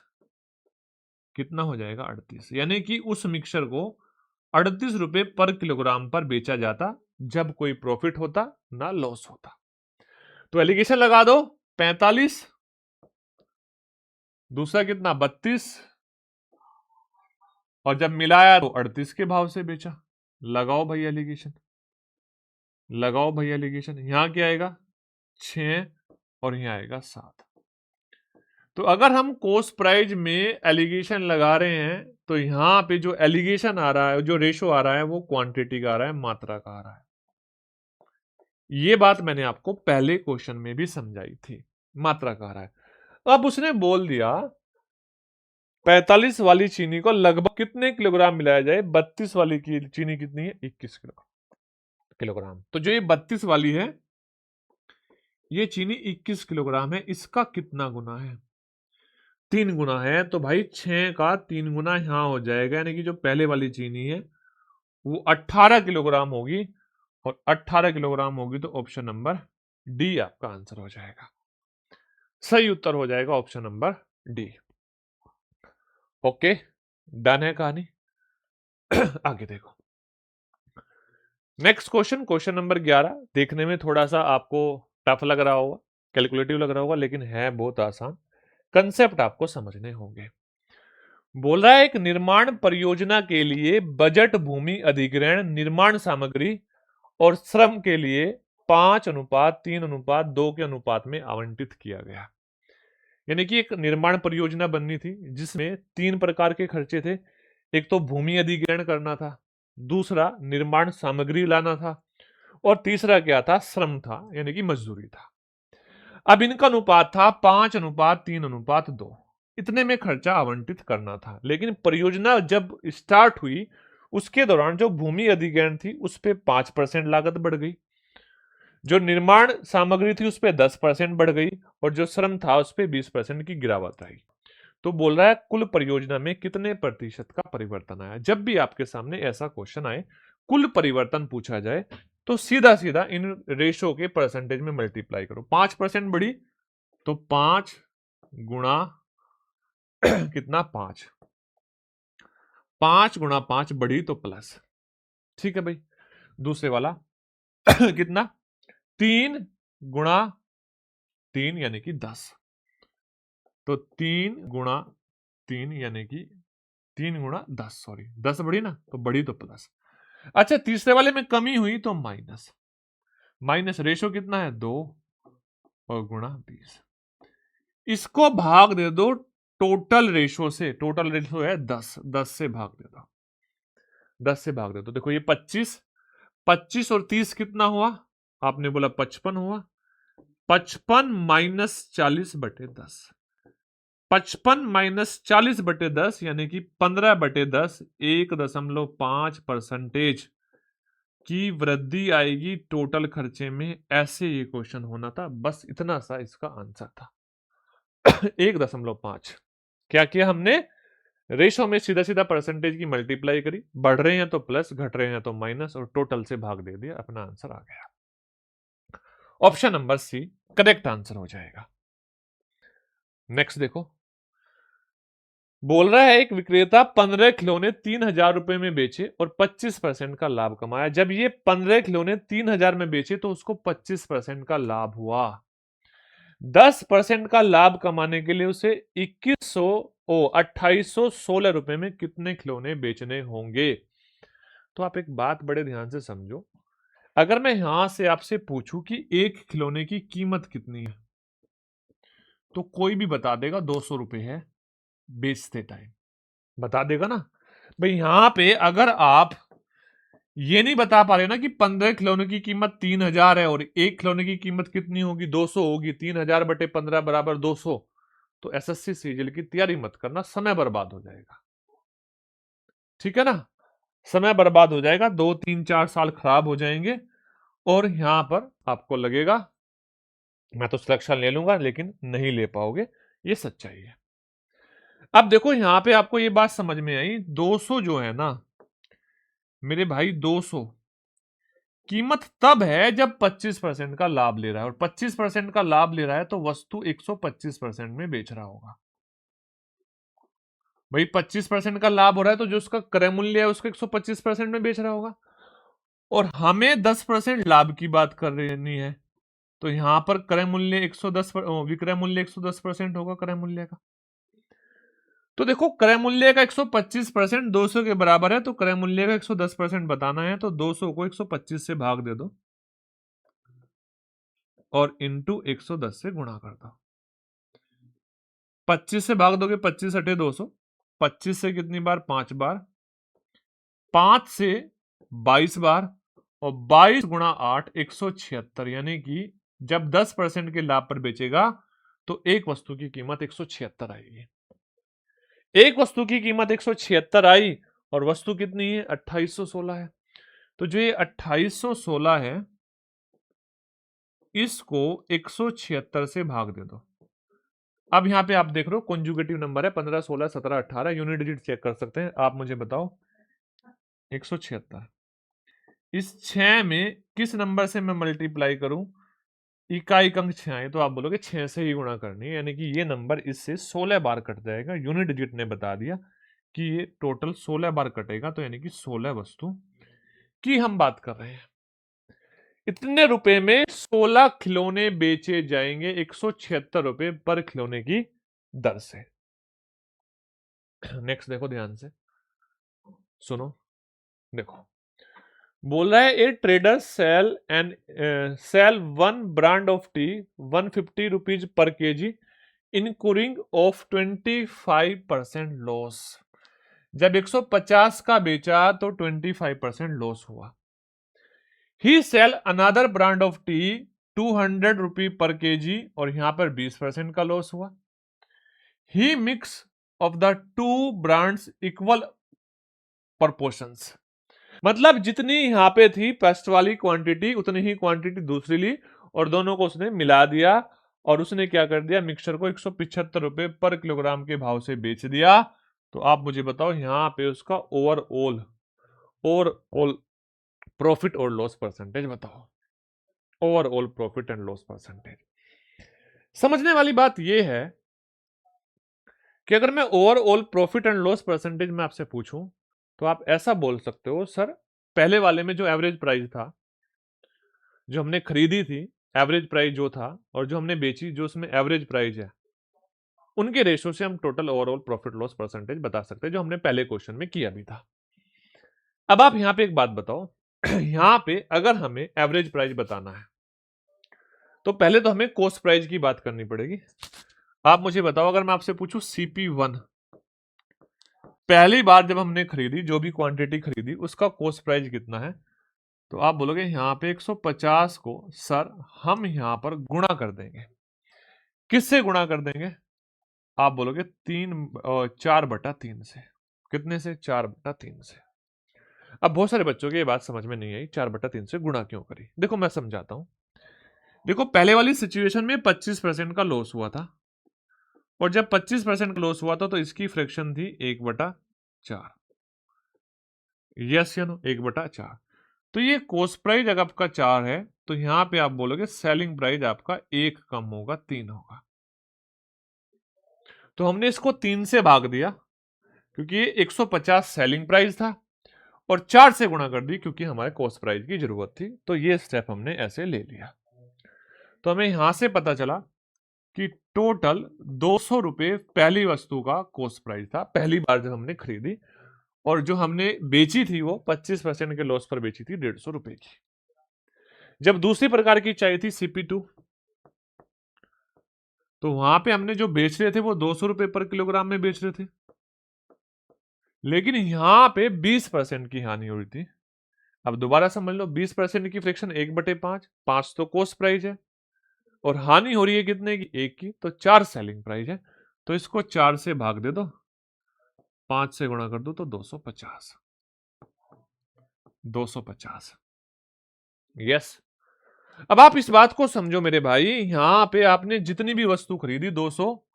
कितना हो जाएगा? 38। यानी कि उस मिक्सचर को 38 रुपए पर किलोग्राम पर बेचा जाता, जब कोई प्रॉफिट होता ना लॉस होता। तो एलिगेशन लगा दो 45, दूसरा कितना? 32, और जब मिलाया तो 38 के भाव से बेचा। लगाओ भाई एलिगेशन, लगाओ भाई एलिगेशन। यहां क्या आएगा? 6, और यहां आएगा 7। तो अगर हम कॉस्ट प्राइस में एलिगेशन लगा रहे हैं तो यहां पे जो एलिगेशन आ रहा है, जो रेशो आ रहा है, वो क्वांटिटी का आ रहा है, मात्रा का आ रहा है। ये बात मैंने आपको पहले क्वेश्चन में भी समझाई थी, मात्रा का आ रहा है। अब उसने बोल दिया 45 वाली चीनी को लगभग कितने किलोग्राम मिलाया जाए? 32 वाली की चीनी कितनी है? 21 किलोग्राम। तो जो ये 32 वाली है, ये चीनी 21 किलोग्राम है, इसका कितना गुना है? 3 गुना है। तो भाई 6 का 3 गुना यहां हो जाएगा, यानी कि जो पहले वाली चीनी है वो 18 किलोग्राम होगी, और 18 किलोग्राम होगी तो ऑप्शन नंबर डी आपका आंसर हो जाएगा। सही उत्तर हो जाएगा option number D. Okay, done है कहानी। आगे देखो नेक्स्ट क्वेश्चन, क्वेश्चन नंबर 11। देखने में थोड़ा सा आपको टफ लग रहा होगा, कैलकुलेटिव लग रहा होगा, लेकिन है बहुत आसान। कंसेप्ट आपको समझने होंगे। बोल रहा है एक निर्माण परियोजना के लिए बजट भूमि अधिग्रहण, निर्माण सामग्री और श्रम के लिए 5:3:2 के अनुपात में आवंटित किया गया। यानी कि एक निर्माण परियोजना बननी थी जिसमें 3 प्रकार के खर्चे थे। एक तो भूमि अधिग्रहण करना था, दूसरा निर्माण सामग्री लाना था, और तीसरा क्या था? श्रम था, यानी कि मजदूरी था। अब इनका अनुपात था 5:3:2। इतने में खर्चा आवंटित करना था, लेकिन परियोजना जब स्टार्ट हुई उसके दौरान जो भूमि अधिग्रहण थी उस पे 5% लागत बढ़ गई, जो निर्माण सामग्री थी उस पे 10% बढ़ गई, और जो श्रम था उस पे 20% की गिरावट आई। तो बोल रहा है कुल परियोजना में कितने प्रतिशत का परिवर्तन आया। जब भी आपके सामने ऐसा क्वेश्चन आए, कुल परिवर्तन पूछा जाए, तो सीधा सीधा इन रेशो के परसेंटेज में मल्टीप्लाई करो। 5% बढ़ी तो 5 गुणा कितना 5, 5 गुणा 5 बढ़ी तो प्लस, ठीक है भाई। दूसरे वाला कितना 3 गुणा 3 यानी कि 10, तो 3 गुणा 3 यानी कि 3 गुणा 10, सॉरी 10 बढ़ी ना, तो बढ़ी तो प्लस। अच्छा तीसरे वाले में कमी हुई तो माइनस, माइनस रेशो कितना है 2 और गुणा 20, इसको भाग दे दो टोटल रेशो से, टोटल रेशो है 10, 10 से भाग दे दो, 10 से भाग दे दो। देखो ये 25, 25 और 30 कितना हुआ, आपने बोला 55 हुआ, 55 माइनस 40/10, 55 माइनस 40/10 यानी कि 15/10, 1.5% की वृद्धि आएगी टोटल खर्चे में। ऐसे ये क्वेश्चन होना था, बस इतना सा इसका आंसर था। 1.5, क्या किया हमने, रेशो में सीधा सीधा परसेंटेज की मल्टीप्लाई करी, बढ़ रहे हैं तो प्लस, घट रहे हैं तो माइनस, और टोटल से भाग दे दिया, अपना आंसर आ गया। Option number C correct answer हो जाएगा। नेक्स्ट देखो, बोल रहा है एक विक्रेता 15 खिलौने 3,000 रुपए में बेचे और 25% का लाभ कमाया। जब ये 15 खिलौने 3,000 में बेचे तो उसको 25% का लाभ हुआ। 10% का लाभ कमाने के लिए उसे 2816 रुपए में कितने खिलौने बेचने होंगे। तो आप एक बात बड़े ध्यान से समझो, अगर मैं यहां से आपसे पूछूं कि एक खिलौने की कीमत कितनी है, तो कोई भी बता देगा 200 रुपए है, बेचते टाइम बता देगा ना। भाई यहां पे अगर आप ये नहीं बता पा रहे ना कि 15 खिलौने की कीमत 3,000 है और एक खिलौने की कीमत कितनी होगी 200 होगी, 3,000/15 बराबर 200, तो एसएससी सीजीएल की तैयारी मत करना, समय बर्बाद हो जाएगा, ठीक है ना। समय बर्बाद हो जाएगा, 2 3 4 साल खराब हो जाएंगे, और यहां पर आपको लगेगा मैं तो सिलेक्शन ले लूंगा, लेकिन नहीं ले पाओगे, ये सच्चाई है। अब देखो यहां पे आपको ये बात समझ में आई, 200 जो है ना मेरे भाई, 200 कीमत तब है जब 25% का लाभ ले रहा है, और 25% का लाभ ले रहा है तो वस्तु 125% में बेच रहा होगा। भाई 25% का लाभ हो रहा है तो जो उसका क्रय मूल्य है उसको 125% में बेच रहा होगा, और हमें 10% लाभ की बात कर रही है, तो यहां पर क्रय मूल्य 110, विक्रय मूल्य 110% होगा क्रय मूल्य का। तो देखो क्रय मूल्य का 125% 200 के बराबर है, तो क्रय मूल्य का 110% बताना है, तो 200 को 125 से भाग दे दो और इंटू 110 से गुणा कर दो। 25 से भाग दोगे, 25 अठे 200, 25 से कितनी बार 5 बार, 5 से 22 बार, और 22 गुणा 8 176, यानी कि जब 10% के लाभ पर बेचेगा तो एक वस्तु की कीमत 176 आएगी। एक वस्तु की कीमत 176 आई और वस्तु कितनी है 2816 है, तो जो ये 2816 है इसको 176 से भाग दे दो। अब यहां पे आप देख रहे हो कॉन्जुगेटिव नंबर है, 15 16 17 18, यूनिट डिजिट चेक कर सकते हैं। आप मुझे बताओ 176 इस 6 में किस नंबर से मैं मल्टीप्लाई करूं, इकाई अंक 6 आए तो आप बोलोगे 6 से ही गुणा करनी है, यानी कि ये नंबर इससे 16 बार कट जाएगा। यूनिट डिजिट ने बता दिया कि ये टोटल 16 बार कटेगा, तो यानी कि 16 वस्तु की हम बात कर रहे हैं। इतने रुपए में 16 खिलौने बेचे जाएंगे 176 रुपए पर खिलौने की दर से। नेक्स्ट देखो ध्यान से सुनो, देखो बोल रहा है a trader sell one brand of tea 150 rupees per kg including of 25% loss. जब 150 का बेचा तो 25% लॉस हुआ। He sell another brand of tea 200 rupee per kg, और यहां पर 20% का लॉस हुआ। He mix of the two brands equal proportions, मतलब जितनी यहां पे थी पेस्ट वाली क्वांटिटी उतनी ही क्वांटिटी दूसरी ली और दोनों को उसने मिला दिया, और उसने क्या कर दिया मिक्सचर को 175 रुपए पर किलोग्राम के भाव से बेच दिया। तो आप मुझे बताओ यहां पे उसका ओवरऑल ओवरऑल प्रॉफिट और लॉस परसेंटेज बताओ। Overall profit and loss percentage समझने वाली बात यह है कि अगर मैं overall profit and loss percentage में आपसे पूछूं तो आप ऐसा बोल सकते हो, सर पहले वाले में जो एवरेज प्राइस था, जो हमने खरीदी थी, एवरेज प्राइस जो था, और जो हमने बेची जो उसमें एवरेज प्राइस है, उनके रेशो से हम total overall profit loss percentage बता सकते हैं, जो हमने पहले क्वेश्चन में किया भी था। अब आप यहां पे एक बात बताओ, यहां पे अगर हमें एवरेज प्राइस बताना है तो पहले तो हमें कॉस्ट प्राइस की बात करनी पड़ेगी। आप मुझे बताओ, अगर मैं आपसे पूछूं CP1 पहली बार जब हमने खरीदी, जो भी क्वांटिटी खरीदी, उसका कॉस्ट प्राइस कितना है, तो आप बोलोगे यहां पे 150 को सर हम यहां पर गुणा कर देंगे। किससे गुणा कर देंगे? आप बोलोगे 4/3 से। कितने से? 4/3 से। अब बहुत सारे बच्चों की ये बात समझ में नहीं आई, 4/3 से गुणा क्यों करी। देखो मैं समझाता हूं। देखो पहले वाली सिचुएशन में 25% का लॉस हुआ था, और जब 25% का लॉस हुआ था तो इसकी फ्रैक्शन थी 1/4। यस या नो? 1/4। तो ये कॉस्ट प्राइस अगर आपका 4 है तो यहां पे आप बोलोगे सेलिंग प्राइस आपका 1 कम होगा, 3 होगा। तो हमने इसको 3 से भाग दिया क्योंकि ये 150 सेलिंग प्राइस था, और 4 से गुणा कर दी क्योंकि हमारे कॉस्ट प्राइस की जरूरत थी। तो ये स्टेप हमने ऐसे ले लिया। तो हमें यहां से पता चला कि टोटल 200 रुपए पहली वस्तु का कॉस्ट प्राइस था, पहली बार जब हमने खरीदी, और जो हमने बेची थी वो 25% के लॉस पर बेची थी, 150 रुपए की। जब दूसरी प्रकार की चाहिए थी CP2, तो वहां पे हमने जो बेच रहे थे वो 200 रुपए पर किलोग्राम में बेच रहे थे, लेकिन यहां पे 20% की हानि हुई थी। अब दोबारा समझ लो, 20% की फ्रैक्शन 1/5, 5 तो कॉस्ट प्राइस है, और हानि हो रही है कितने की? 1 की, तो 4 सेलिंग प्राइस है। तो इसको 4 से भाग दे दो, 5 से गुणा कर दो, तो 250। 250। यस। अब आप इस बात को समझो मेरे भाई, यहां पे आपने जितनी भी वस्तु खरीदी 200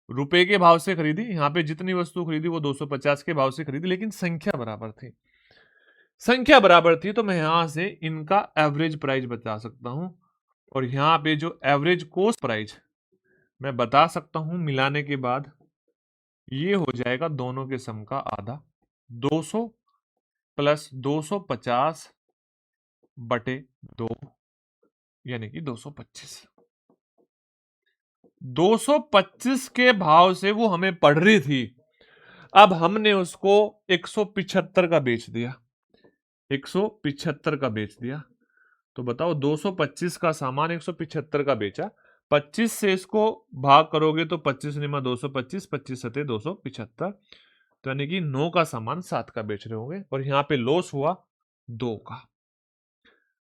रुपए के भाव से खरीदी, यहां पे जितनी वस्तु खरीदी वो 250 के भाव से खरीदी, लेकिन संख्या बराबर थी। संख्या बराबर थी तो मैं यहां से इनका एवरेज प्राइस बता सकता हूं, और यहां पे जो एवरेज कॉस्ट प्राइस मैं बता सकता हूं मिलाने के बाद, ये हो जाएगा दोनों के सम का आधा, 200 प्लस 250 बटे 2, यानी कि 225। 225 के भाव से वो हमें पड़ रही थी, अब हमने उसको 175 का बेच दिया। 175 का बेच दिया, तो बताओ 225 का सामान 175 का बेचा, 25 से इसको भाग करोगे तो 25 निमा 225, 25 सते 275, तो यानी कि 9 का सामान 7 का बेच रहे होंगे, और यहां पे लॉस हुआ 2 का।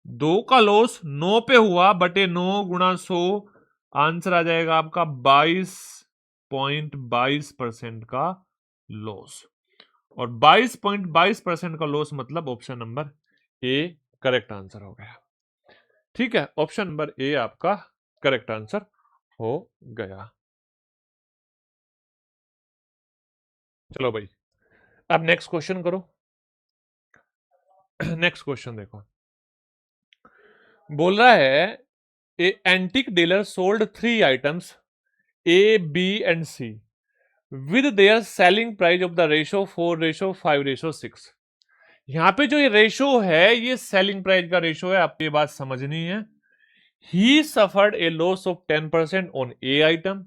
2 का लॉस 9 पे हुआ, बटे 9 गुणा 100, आंसर आ जाएगा आपका 22.22% का लॉस। और 22.22% का लॉस मतलब option number A correct answer हो गया। ठीक है, ऑप्शन नंबर ए आपका करेक्ट आंसर हो गया। चलो भाई, अब नेक्स्ट क्वेश्चन करो। नेक्स्ट क्वेश्चन देखो, बोल रहा है a antique dealer sold 3 items A B and C with their selling price of the ratio 4:5:6। यहां पे जो ये रेशो है ये सेलिंग प्राइस का रेशो है, आपको ये बात समझनी है। ही suffered A loss of 10% on A item,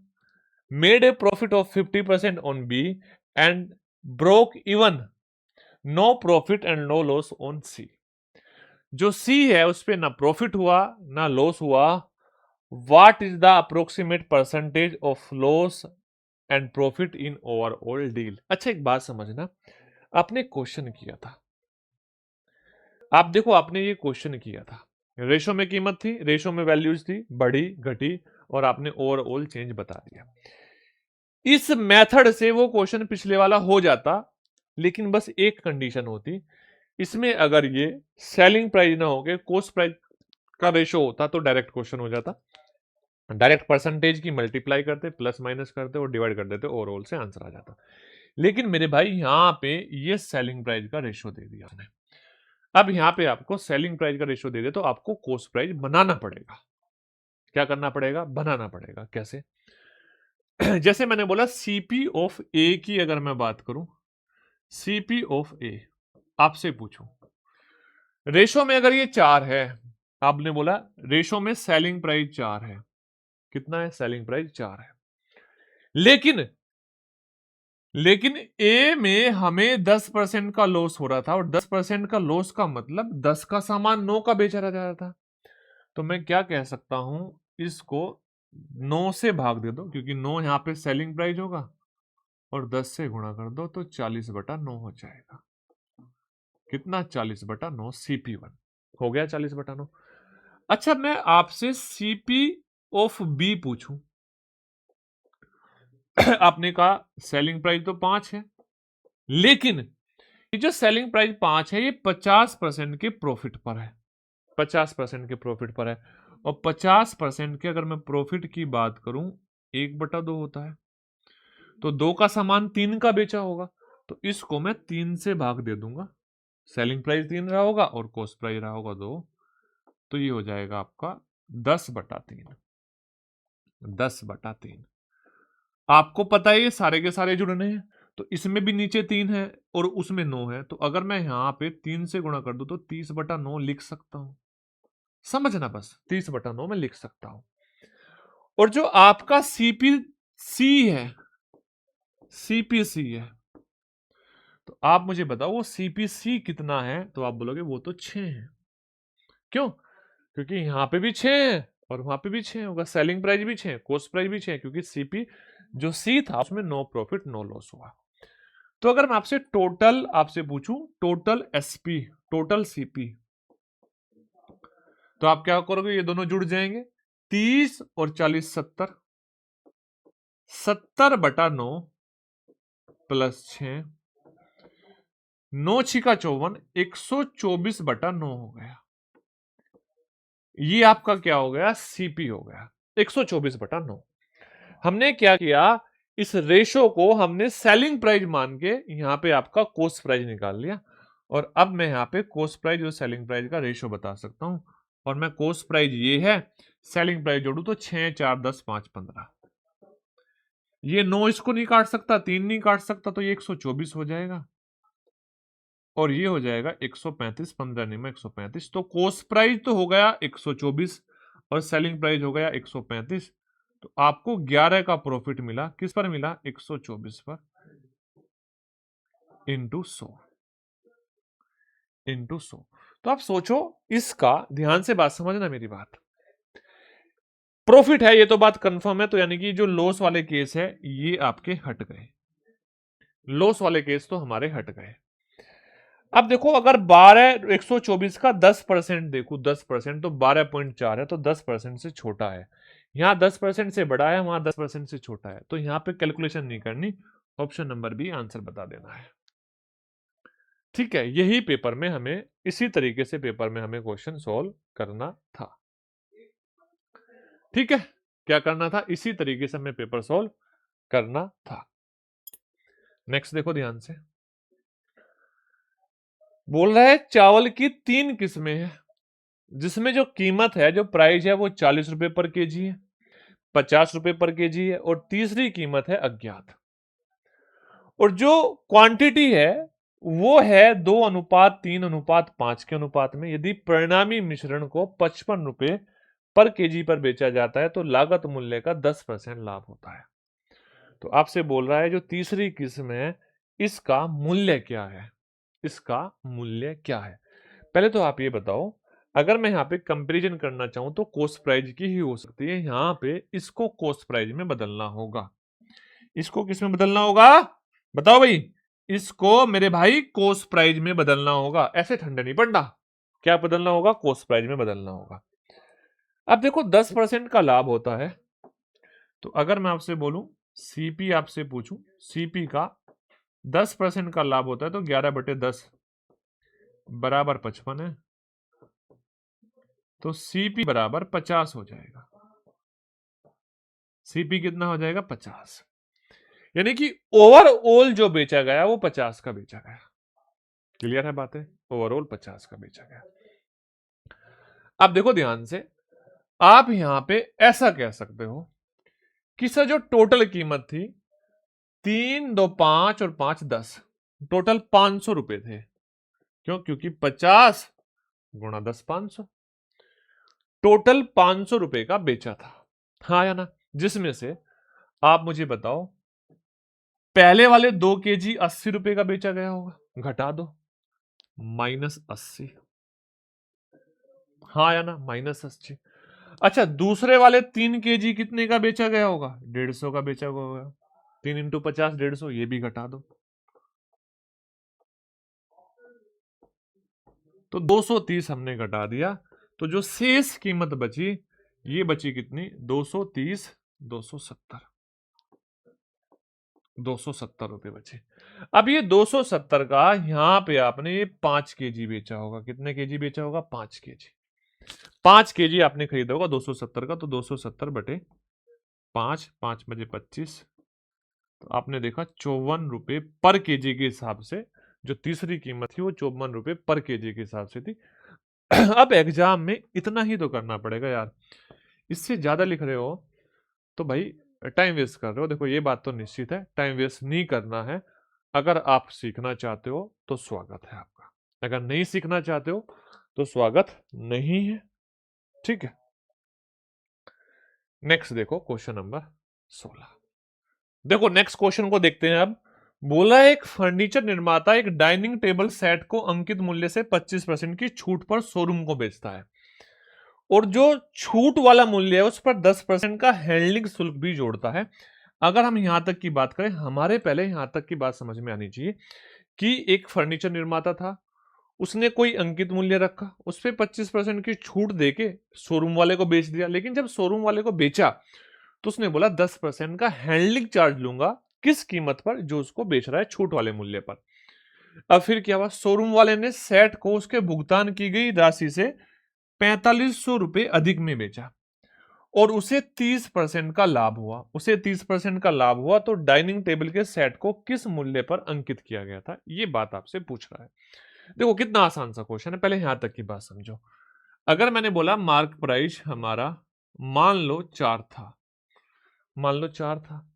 made a profit of 50% on B, and broke even, no profit and no loss on C। जो C है उस पे ना प्रॉफिट हुआ ना लॉस हुआ। What is the approximate percentage of loss and profit in overall deal? अच्छा एक बात समझना, आपने क्वेश्चन किया था, आप देखो आपने ये क्वेश्चन किया था, रेशो में कीमत थी, रेशो में वैल्यूज थी, बढ़ी घटी, और आपने ओवरऑल चेंज बता दिया। इस मेथड से वो क्वेश्चन पिछले वाला हो जाता, लेकिन बस एक कंडीशन होती, इसमें अगर ये सेलिंग प्राइस ना होके कॉस्ट प्राइस का रेशो होता तो डायरेक्ट क्वेश्चन हो जाता। डायरेक्ट परसेंटेज की मल्टीप्लाई करते, प्लस माइनस करते और डिवाइड कर देते, ओवरऑल से आंसर आ जाता। लेकिन मेरे भाई यहां पे ये सेलिंग प्राइस का रेशो दे दिया उसने। अब यहां पे आपको सेलिंग प्राइस का रेशो दे दे तो आपको कॉस्ट प्राइस बनाना पड़ेगा। क्या करना पड़ेगा? बनाना पड़ेगा। कैसे? जैसे मैंने बोला सीपी ऑफ ए की अगर मैं बात करूं, सीपी ऑफ ए आपसे पूछूं, रेशो में अगर ये 4 है, आपने बोला रेशो में सेलिंग प्राइस 4 है, कितना है सेलिंग प्राइस 4 है, लेकिन ए में हमें 10% का लॉस हो रहा था, और 10% का लॉस का मतलब 10 का सामान 9 का बेचा जा रहा था। तो मैं क्या कह सकता हूं, इसको 9 से भाग दे दो, क्योंकि 9 यहां पे सेलिंग प्राइस होगा, और 10 से गुणा कर दो तो 40/9 हो जाएगा। कितना 40/9 CP1 हो गया 40/9। अच्छा मैं आपसे CP ऑफ बी पूछूं। आपने कहा सेलिंग प्राइस तो 5 है, लेकिन ये जो सेलिंग प्राइस 5 है ये 50% के प्रॉफिट पर है, 50% के प्रॉफिट पर है, और 50% के अगर मैं प्रॉफिट की बात करूं 1/2 होता है, तो 2 का सामान 3 का बेचा होगा, तो इसको मैं 3 से भाग दे दूंगा, सेलिंग प्राइस 3 रहा होगा और कॉस्ट प्राइस रहा होगा 2, तो ये हो जाएगा आपका 10/3, 10/3। आपको पता है ये सारे के सारे जुड़ने हैं, तो इसमें भी नीचे 3 है और उसमें 9 है, तो अगर मैं यहां पे 3 से गुणा कर दूं तो 30/9 लिख सकता हूं, समझना बस 30/9 में लिख सकता हूं। और जो आपका सीपीसी है, सीपीसी है, तो आप मुझे बताओ वो सीपीसी कितना है, तो आप बोलोगे वो तो 6 है। क्यों? क्योंकि यहां पे भी 6 है और वहां पे भी 6 होगा, सेलिंग प्राइस भी 6, कॉस्ट प्राइस भी 6, क्योंकि सीपी जो सी था उसमें नो प्रॉफिट नो लॉस हुआ। तो अगर मैं आपसे टोटल आपसे पूछूं, टोटल एसपी, टोटल सीपी, तो आप क्या करोगे, ये दोनों जुड़ जाएंगे, 30 और 40 70, 70/9 प्लस 6, 9 छिका 54, 124/9 हो गया। ये आपका क्या हो गया, सीपी हो गया 124/9। हमने क्या किया, इस रेशो को हमने सेलिंग प्राइस मान के यहां पे आपका कॉस्ट प्राइस निकाल लिया, और अब मैं यहां पे कॉस्ट प्राइस और सेलिंग प्राइस का रेशो बता सकता हूं, और मैं कॉस्ट प्राइस ये है, सेलिंग प्राइस जोड़ू तो 6 4 10 5 15, ये 9 इसको नहीं काट सकता, 3 नहीं काट सकता, तो ये 124 हो जाएगा, और ये हो जाएगा 135, 15 नहीं में 135, तो कॉस्ट प्राइस तो हो गया 124 और सेलिंग प्राइस हो गया 135, तो आपको 11 का प्रॉफिट मिला, किस पर मिला, 124 पर, इंटू 100। तो आप सोचो, इसका ध्यान से बात समझना मेरी बात, प्रॉफिट है ये तो बात कंफर्म है, तो यानी कि जो लॉस वाले केस है ये आपके हट गए, लॉस वाले केस तो हमारे हट गए। अब देखो अगर 124 का 10% देखो, 10% तो 12.4 है, तो 10% से छोटा है, यहां 10% से बड़ा है, वहां 10% से छोटा है, तो यहां पे कैलकुलेशन नहीं करनी, ऑप्शन नंबर बी आंसर बता देना है। ठीक है, यही पेपर में हमें इसी तरीके से पेपर में हमें क्वेश्चन सॉल्व करना था। ठीक है, क्या करना था, इसी तरीके से हमें पेपर सॉल्व करना था। नेक्स्ट देखो ध्यान से, बोल रहा है चावल की 3 किस्में हैं, जिसमें जो कीमत है, जो प्राइस है वो 40 रुपए पर केजी है, 50 रुपए पर केजी है, और तीसरी कीमत है अज्ञात, और जो क्वांटिटी है वो है 2:3:5 के अनुपात में। यदि परिणामी मिश्रण को 55 रुपए पर केजी पर बेचा जाता है तो लागत मूल्य का 10% लाभ होता है। तो आपसे बोल रहा है जो तीसरी किस्म है इसका मूल्य क्या है, इसका मूल्य क्या है। पहले तो आप ये बताओ, अगर मैं यहाँ पे कंपैरिजन करना चाहूं तो कॉस्ट प्राइस की ही हो सकती है, यहाँ पे इसको कॉस्ट प्राइस में बदलना होगा। इसको किस में बदलना होगा, बताओ भाई, इसको मेरे भाई कॉस्ट प्राइस में बदलना होगा, ऐसे ठंडे नहीं पड़ना, क्या बदलना होगा, कॉस्ट प्राइस में बदलना होगा। अब देखो 10% का लाभ होता है, तो अगर मैं आपसे बोलूं सीपी, आपसे पूछूं सीपी का 10% का लाभ होता है, तो 11/10 बराबर 55 है, तो सीपी बराबर 50 हो जाएगा। सीपी कितना हो जाएगा, 50, यानी कि ओवरऑल जो बेचा गया वो 50 का बेचा गया। क्लियर है बातें, ओवरऑल 50 का बेचा गया। अब देखो ध्यान से, आप यहां पे ऐसा कह सकते हो कि सर जो टोटल कीमत थी 3, 2, 5 और 5, 10, टोटल 500 रुपए थे। क्यों? क्योंकि 50 गुणा 10, 500, टोटल 500 रुपए का बेचा था। हाँ या ना? जिसमें से आप मुझे बताओ पहले वाले 2 kg 80 रुपए का बेचा गया होगा, घटा दो, -80। हाँ या ना? -80। अच्छा, दूसरे वाले 3 kg कितने का बेचा गया होगा? 150 का बेचा गया होगा। 3 इंटू 50, 150, ये भी घटा दो, तो 230 हमने घटा दिया। तो जो शेष कीमत बची, ये बची कितनी? 230, 270, 270 रुपए बचे। अब ये 270 का यहां पे आपने 5 kg बेचा होगा। कितने केजी बेचा होगा? 5 kg। 5 kg आपने खरीदा होगा 270 का, तो 270 बटे 5, 5 बजे 25, तो आपने देखा 54 रुपए पर केजी के हिसाब से जो तीसरी कीमत थी वो 54 रुपए पर केजी के हिसाब से थी। अब एग्जाम में इतना ही तो करना पड़ेगा यार, इससे ज्यादा लिख रहे हो तो भाई टाइम वेस्ट कर रहे हो। देखो ये बात तो निश्चित है, टाइम वेस्ट नहीं करना है। अगर आप सीखना चाहते हो तो स्वागत है आपका, अगर नहीं सीखना चाहते हो तो स्वागत नहीं है। ठीक है, नेक्स्ट देखो क्वेश्चन नंबर 16। देखो नेक्स्ट क्वेश्चन को देखते हैं अब। बोला एक फर्नीचर निर्माता एक डाइनिंग टेबल सेट को अंकित मूल्य से 25% की छूट पर शोरूम को बेचता है, और जो छूट वाला मूल्य है उस पर 10% का हैंडलिंग शुल्क भी जोड़ता है। अगर हम यहां तक की बात करें, हमारे पहले यहां तक की बात समझ में आनी चाहिए कि एक फर्नीचर निर्माता था, उसने कोई अंकित मूल्य रखा, उस पर 25% की छूट देके शोरूम वाले को बेच दिया। लेकिन जब शोरूम वाले को बेचा तो उसने बोला 10% का हैंडलिंग चार्ज लूंगा, किस कीमत पर? जो उसको बेच रहा है छूट वाले मूल्य पर। अब फिर क्या हुआ? शोरूम वाले ने सेट को उसके भुगतान की गई राशि से 4500 रुपए अधिक में बेचा, और उसे 30% का लाभ हुआ। उसे 30% का लाभ हुआ, तो डाइनिंग टेबल के सेट को किस मूल्य पर अंकित किया गया था? ये बात आपसे पूछ रहा है। देखो कितना आसान सा क्वेश्चन है, पहले यहां तक की बात समझो। अगर मैंने बोला मार्क प्राइस हमारा मान लो 4 था, मान लो 4 था,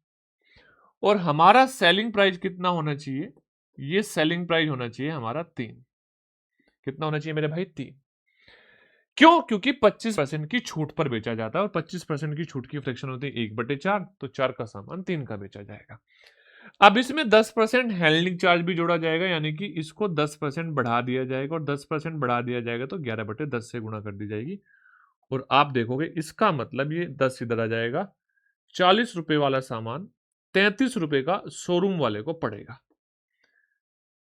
और हमारा सेलिंग प्राइस कितना होना चाहिए? ये सेलिंग प्राइस होना चाहिए हमारा 3। कितना होना चाहिए मेरे भाई? 3। क्यों? क्योंकि 25% की छूट पर बेचा जाता है, और 25% की छूट की फ्रैक्शन होती है 1/4, तो 4 का सामान 3 का बेचा जाएगा। अब इसमें 10% हैंडलिंग चार्ज भी जोड़ा जाएगा, यानी कि इसको 10% बढ़ा दिया जाएगा, और 10% बढ़ा दिया जाएगा तो 11/10 से गुणा कर दी जाएगी। और आप देखोगे इसका मतलब ये 10 इधर आ जाएगा, 40 रुपए वाला सामान 33 रुपए का शोरूम वाले को पड़ेगा।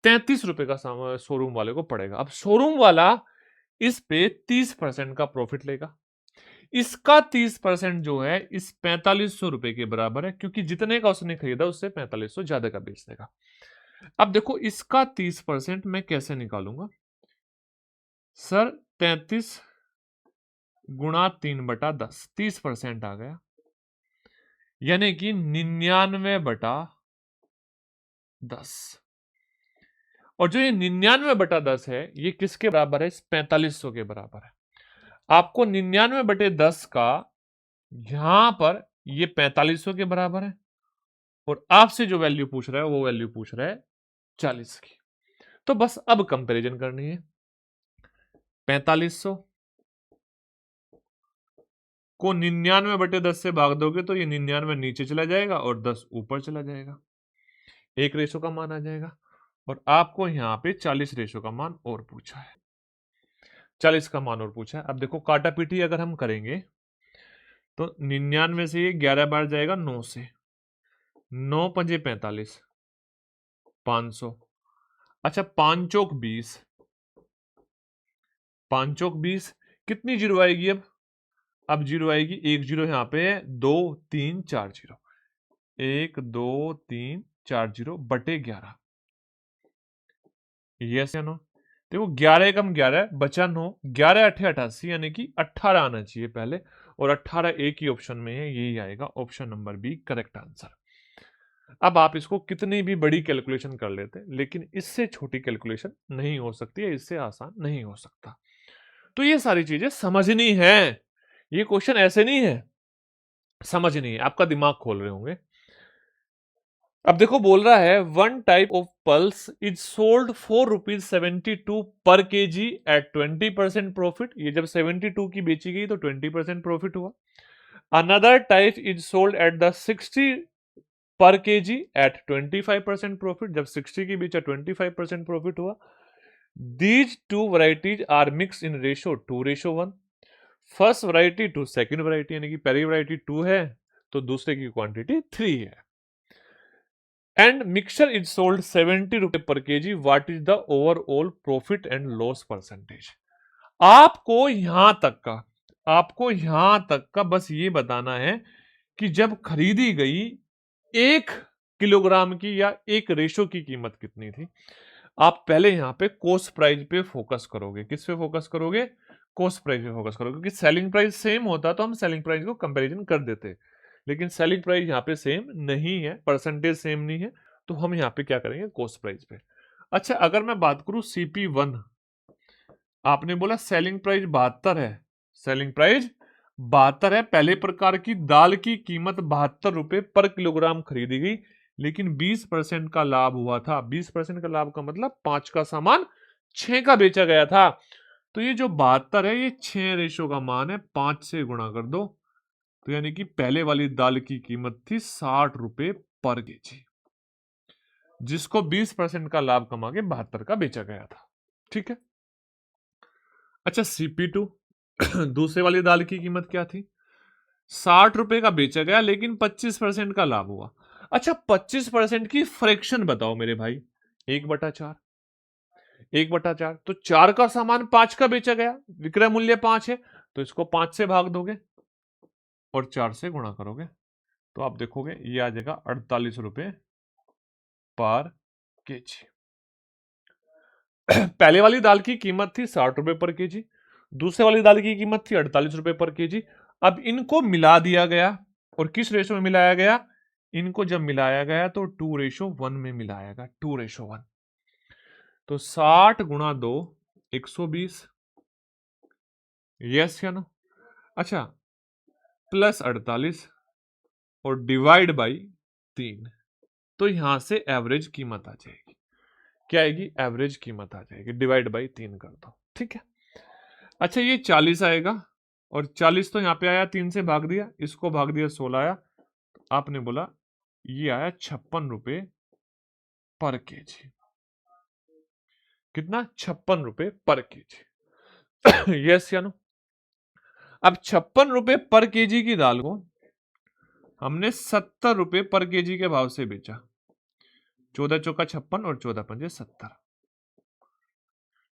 33 रुपए का सामान शोरूम वाले को पड़ेगा। अब शोरूम वाला इस पे 30% का प्रॉफिट लेगा। इसका 30% जो है इस 4500 रुपए के बराबर है, क्योंकि जितने का उसने खरीदा उससे 4500 ज्यादा का बेच देगा। अब देखो इसका 30% मैं कैसे निकालूंगा? सर 33 गुणा 3/10, 30% आ गया, यानी कि 99/10। और जो ये 99/10 है, ये किसके बराबर है? इस 4500 के बराबर है। आपको 99/10 का यहां पर ये 4500 के बराबर है, और आपसे जो वैल्यू पूछ रहा है वो वैल्यू पूछ रहा है 40 की। तो बस अब कंपैरिजन करनी है। 4500 को 99/10 से भाग दोगे तो ये 99 नीचे चला जाएगा और 10 ऊपर चला जाएगा, 1 रेशो का मान आ जाएगा। और आपको यहां पे 40 रेशो का मान और पूछा है, 40 का मान और पूछा है। अब देखो काटा पीटी अगर हम करेंगे तो 99 से ये 11 बार जाएगा 9 से, 9 पंजे 45, 500। अच्छा 5 चौक 20, 5 चौक 20, कितनी जीरो आएगी अब जीरो आएगी, एक जीरो यहाँ पे है, 2 3 4 जीरो, 1 2 3 4 जीरो बटे 11। यस या नो? देखो 11 कम 11 बचा 9, 11 8 88, यानी कि 18 आना चाहिए पहले, और 18 एक ही ऑप्शन में है, यही आएगा option number B correct answer. अब आप इसको कितनी भी बड़ी कैलकुलेशन कर लेते, लेकिन इससे छोटी कैलकुलेशन नहीं हो सकती है, इससे आसान नहीं हो सकता। तो ये सारी चीजें समझनी है, ये क्वेश्चन ऐसे नहीं है समझ नहीं है, आपका दिमाग खोल रहे होंगे। अब देखो बोल रहा है one type of pulse is sold ₹4.72 पर केजी एट 20% प्रॉफिट। ये जब 72 की बेची गई तो 20% प्रॉफिट हुआ। Another type is sold at the 60 पर केजी एट 25% प्रॉफिट। जब 60 की बेचा 25% प्रॉफिट हुआ। These two varieties are mix in ratio 2:1। First variety to second variety, यानी कि पहली वैरायटी 2 है तो दूसरे की क्वांटिटी 3 है। एंड मिक्सचर इज सोल्ड ₹70 पर KG. What is the overall profit and loss percentage. आपको यहां तक का बस ये बताना है कि जब खरीदी गई 1 किलोग्राम की या 1 रेशो की कीमत कितनी थी। आप पहले यहां पे कॉस्ट प्राइस पे फोकस करोगे। किस पे फोकस करोगे? कॉस्ट प्राइस पे फोकस करोगे, क्योंकि सेलिंग प्राइस सेम होता तो हम सेलिंग प्राइस को कंपैरिजन कर देते, लेकिन सेलिंग प्राइस यहाँ पे सेम नहीं है, परसेंटेज सेम नहीं है, तो हम यहाँ पे क्या करेंगे? कॉस्ट प्राइस पे। अच्छा, अगर मैं बात करूं CP1, आपने बोला सेलिंग प्राइस 72 है, सेलिंग प्राइस 72 है। पहले प्रकार की दाल की कीमत ₹72 पर किलोग्राम खरीदी गई, लेकिन 20% का लाभ हुआ था। 20% का लाभ का मतलब 5 का सामान 6 का बेचा गया था। तो ये जो 72 है, ये 6 रेशो का मान है, 5 से गुणा कर दो, तो यानी कि पहले वाली दाल की कीमत थी ₹60 पर केजी, जिसको 20% का लाभ कमा के 72 का बेचा गया था। ठीक है। अच्छा, CP2 दूसरे वाली दाल की कीमत क्या थी? ₹60 का बेचा गया, लेकिन 25% का लाभ हुआ। अच्छा, 25% की फ्रैक्शन बताओ मेरे भाई। 1/4, 1/4, तो 4 का सामान 5 का बेचा गया, विक्रय मूल्य 5 है, तो इसको 5 से भाग दोगे और 4 से गुणा करोगे, तो आप देखोगे ये आ जाएगा ₹48 पर केजी। पहले वाली दाल की कीमत थी ₹60 पर केजी, दूसरे वाली दाल की कीमत थी ₹48 पर केजी। अब इनको मिला दिया गया, और किस रेशो में मिलाया गया? इनको जब मिलाया गया तो 2:1 में मिलाया गया, 2:1। तो 60 गुणा 2 120, यस या नो? अच्छा, प्लस 48 और डिवाइड बाई 3, तो यहां से एवरेज कीमत आ जाएगी। क्या आएगी? एवरेज कीमत आ जाएगी, डिवाइड बाई 3 कर दो। ठीक है। अच्छा, ये 40 आएगा, और 40 तो यहाँ पे आया, 3 से भाग दिया, इसको भाग दिया, 16 आया, तो आपने बोला ये आया ₹56 पर केजी। कितना? ₹56 पर केजी। यस या नो? अब ₹56 पर केजी की दाल को हमने ₹70 पर केजी के भाव से बेचा। 14 चौका 56 और 14 पंजे 70।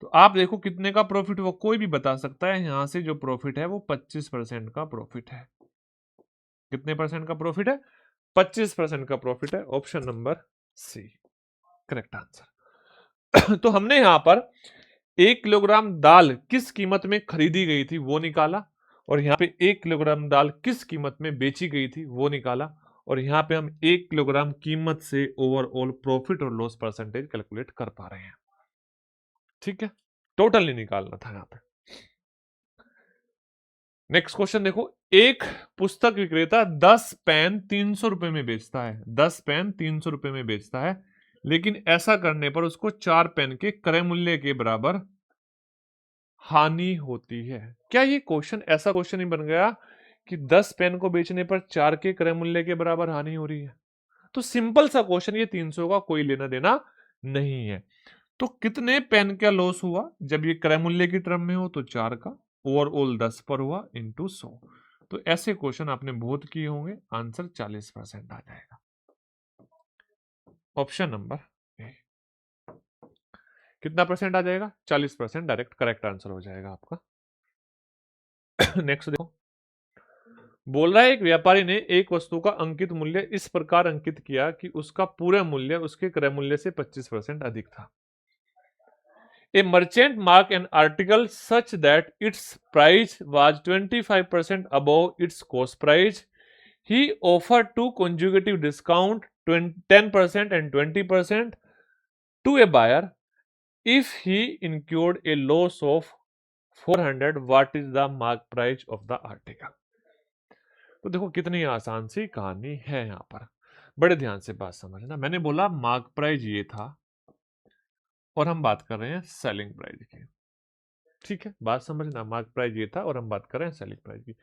तो आप देखो कितने का प्रॉफिट हुआ, कोई भी बता सकता है। यहां से जो प्रॉफिट है वो 25% का प्रॉफिट है। कितने परसेंट का प्रॉफिट है? 25% का प्रॉफिट है। Option number C correct answer. तो हमने यहां पर 1 किलोग्राम दाल किस कीमत में खरीदी गई थी वो निकाला, और यहाँ पे 1 किलोग्राम दाल किस कीमत में बेची गई थी वो निकाला, और यहाँ पे हम 1 किलोग्राम कीमत से ओवरऑल प्रॉफिट और लॉस परसेंटेज कैलकुलेट कर पा रहे हैं। ठीक है, टोटल नहीं निकालना था यहाँ पे। नेक्स्ट क्वेश्चन देखो, एक पुस्तक विक्रेता 10 पेन 300 रुपए में बेचता है। 10 पेन 300 रुपए में बेचता है, लेकिन ऐसा करने पर उसको 4 पेन के क्रय मूल्य के बराबर हानि होती है। क्या ये क्वेश्चन ऐसा क्वेश्चन ही बन गया कि 10 पेन को बेचने पर 4 के क्रय मूल्य के बराबर हानि हो रही है? तो सिंपल सा क्वेश्चन, ये 300 का कोई लेना देना नहीं है। तो कितने पेन का लॉस हुआ? जब ये क्रय मूल्य की टर्म में हो तो 4 का, ओवरऑल 10 पर हुआ इंटू 100। तो ऐसे क्वेश्चन आपने बहुत किए होंगे, आंसर 40% आ जाएगा। Option number A. कितना परसेंट आ जाएगा? 40% डायरेक्ट करेक्ट आंसर हो जाएगा आपका। नेक्स्ट देखो, बोल रहा है एक व्यापारी ने एक वस्तु का अंकित मूल्य इस प्रकार अंकित किया कि उसका पूरा मूल्य उसके क्रय मूल्य से 25% अधिक था। A merchant marked an article such that its price was 25% above its cost price. He offered two consecutive discount 10% and 20% to a buyer. If he incurred a loss of 400, what is the mark price of the article? तो देखो कितनी आसान सी कहानी है यहाँ पर। बड़े ध्यान से बात समझना। मैंने बोला मार्क प्राइस ये था और हम बात कर रहे हैं सेलिंग प्राइस की। ठीक है, बात समझना, मार्क प्राइस ये था और हम बात कर रहे हैं सेलिंग प्राइस की।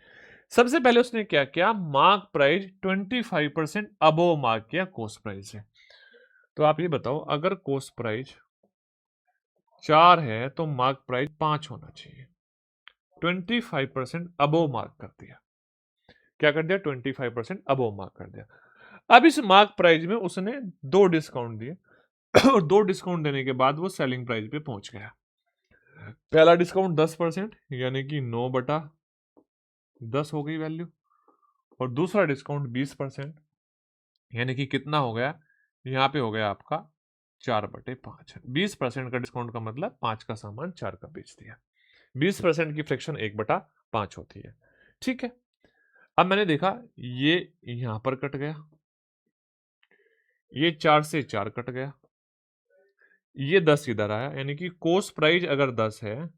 सबसे पहले उसने क्या किया, मार्क प्राइस 25% अबोव मार्क किया कॉस्ट प्राइस से। तो आप ये बताओ, अगर कॉस्ट प्राइस 4 है तो मार्क प्राइस 5 होना चाहिए। 25% अबोव मार्क कर दिया। क्या कर दिया, 25% अबोव मार्क कर दिया। अब इस मार्क प्राइस में उसने 2 डिस्काउंट दिए और 2 डिस्काउंट देने के बाद वो सेलिंग प्राइस पे पहुंच गया। पहला डिस्काउंट 10% यानी कि 9/10 हो गई वैल्यू, और दूसरा डिस्काउंट 20% यानी कि कितना हो गया, यहाँ पे हो गया आपका 4/5। 20% का डिस्काउंट का मतलब 5 का सामान 4 का बेच दिया। 20% की फ्रैक्शन 1/5 होती है। ठीक है, अब मैंने देखा ये यहां पर कट गया, ये 4 से 4 कट गया, ये 10 इधर आया, यानी कि कॉस्ट प्राइस अगर 10 है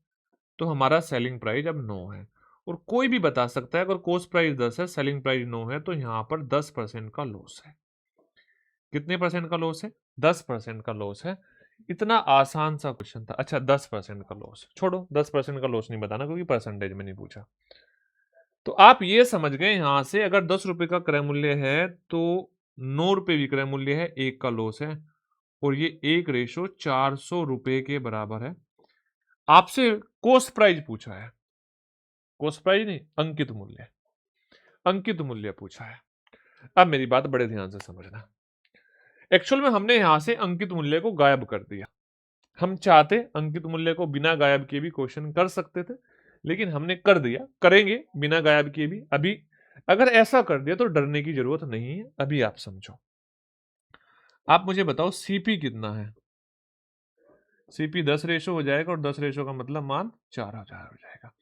तो हमारा सेलिंग प्राइस अब 9 है। और कोई भी बता सकता है अगर कॉस्ट प्राइस 10 है सेलिंग प्राइस 9 है तो यहां पर 10% का लॉस है। कितने परसेंट का लॉस है, 10% का लॉस है। इतना आसान सा क्वेश्चन था। अच्छा 10% का लॉस छोड़ो, 10% का लॉस नहीं बताना क्योंकि परसेंटेज में नहीं पूछा। तो आप ये समझ गए यहां से, अगर 10 रुपए का क्रय मूल्य है तो 9 रुपए विक्रय मूल्य है, 1 का लॉस है, और ये 1:400 रुपए के बराबर है। आपसे कॉस्ट प्राइस पूछा है, कॉस्ट प्राइस नहीं, अंकित मूल्य, अंकित मूल्य पूछा है। अब मेरी बात बड़े ध्यान से समझना। एक्चुअल में हमने यहां से अंकित मूल्य को गायब कर दिया। हम चाहते अंकित मूल्य को बिना गायब किए भी क्वेश्चन कर सकते थे, लेकिन हमने कर दिया, करेंगे बिना गायब किए भी। अभी अगर ऐसा कर दिया तो डरने की जरूरत नहीं है। अभी आप समझो, आप मुझे बताओ सीपी कितना है। सीपी 10 रेशो हो जाएगा, और 10 रेशो का मतलब मान 4000 हो जाएगा।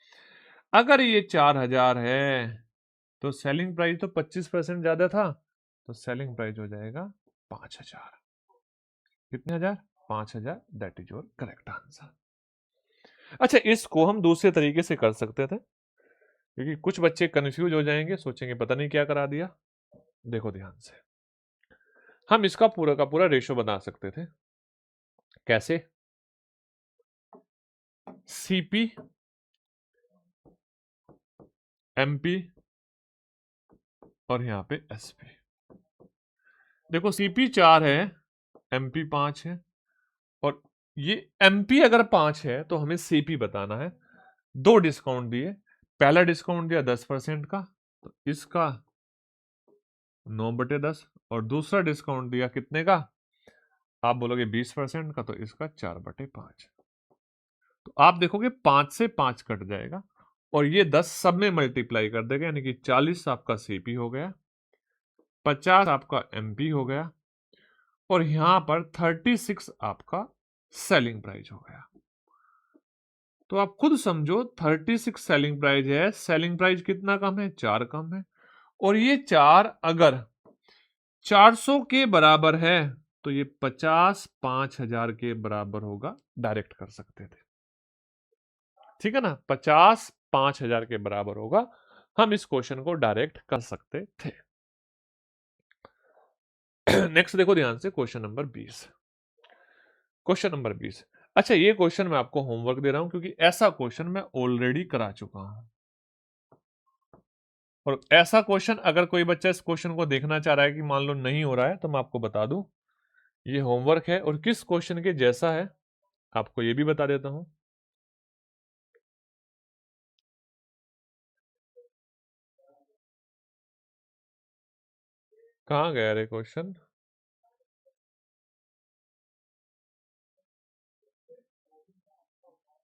अगर ये 4000 है तो सेलिंग प्राइस तो 25% ज्यादा था, तो सेलिंग प्राइस हो जाएगा 5000। कितने हजार, 5000। That is your correct answer. अच्छा, इसको हम दूसरे तरीके से कर सकते थे, क्योंकि कुछ बच्चे कंफ्यूज हो जाएंगे, सोचेंगे पता नहीं क्या करा दिया। देखो ध्यान से, हम इसका पूरा का पूरा रेशो बना सकते थे। कैसे, सीपी एमपी और यहां पे एसपी। देखो सीपी 4 है, एमपी 5 है, और ये एमपी अगर 5 है तो हमें सीपी बताना है। 2 डिस्काउंट दिए, पहला डिस्काउंट दिया 10% का, तो इसका 9/10, और दूसरा डिस्काउंट दिया कितने का, आप बोलोगे 20% का, तो इसका 4/5। तो आप देखोगे 5 से 5 कट जाएगा, और ये 10 सब में मल्टीप्लाई कर देगा, यानी कि 40 आपका सीपी हो गया, 50 आपका एमपी हो गया, और यहां पर 36 आपका सेलिंग प्राइस हो गया। तो आप खुद समझो, 36 सेलिंग प्राइस है, सेलिंग प्राइस कितना कम है, 4 कम है, और ये 4 अगर 400 के बराबर है तो ये 50 5000 के बराबर होगा। डायरेक्ट कर सकते थे, ठीक है ना, 50 5000 के बराबर होगा। हम इस क्वेश्चन को डायरेक्ट कर सकते थे। नेक्स्ट देखो ध्यान से, क्वेश्चन नंबर 20। क्वेश्चन नंबर 20, अच्छा ये क्वेश्चन मैं आपको होमवर्क दे रहा हूं क्योंकि ऐसा क्वेश्चन मैं ऑलरेडी करा चुका हूं। और ऐसा क्वेश्चन अगर कोई बच्चा इस क्वेश्चन को देखना चाह रहा है कि मान लो नहीं हो रहा है, तो मैं आपको बता दूं ये होमवर्क है, और किस क्वेश्चन के जैसा है आपको ये भी बता देता हूं। कहां गया रे क्वेश्चन,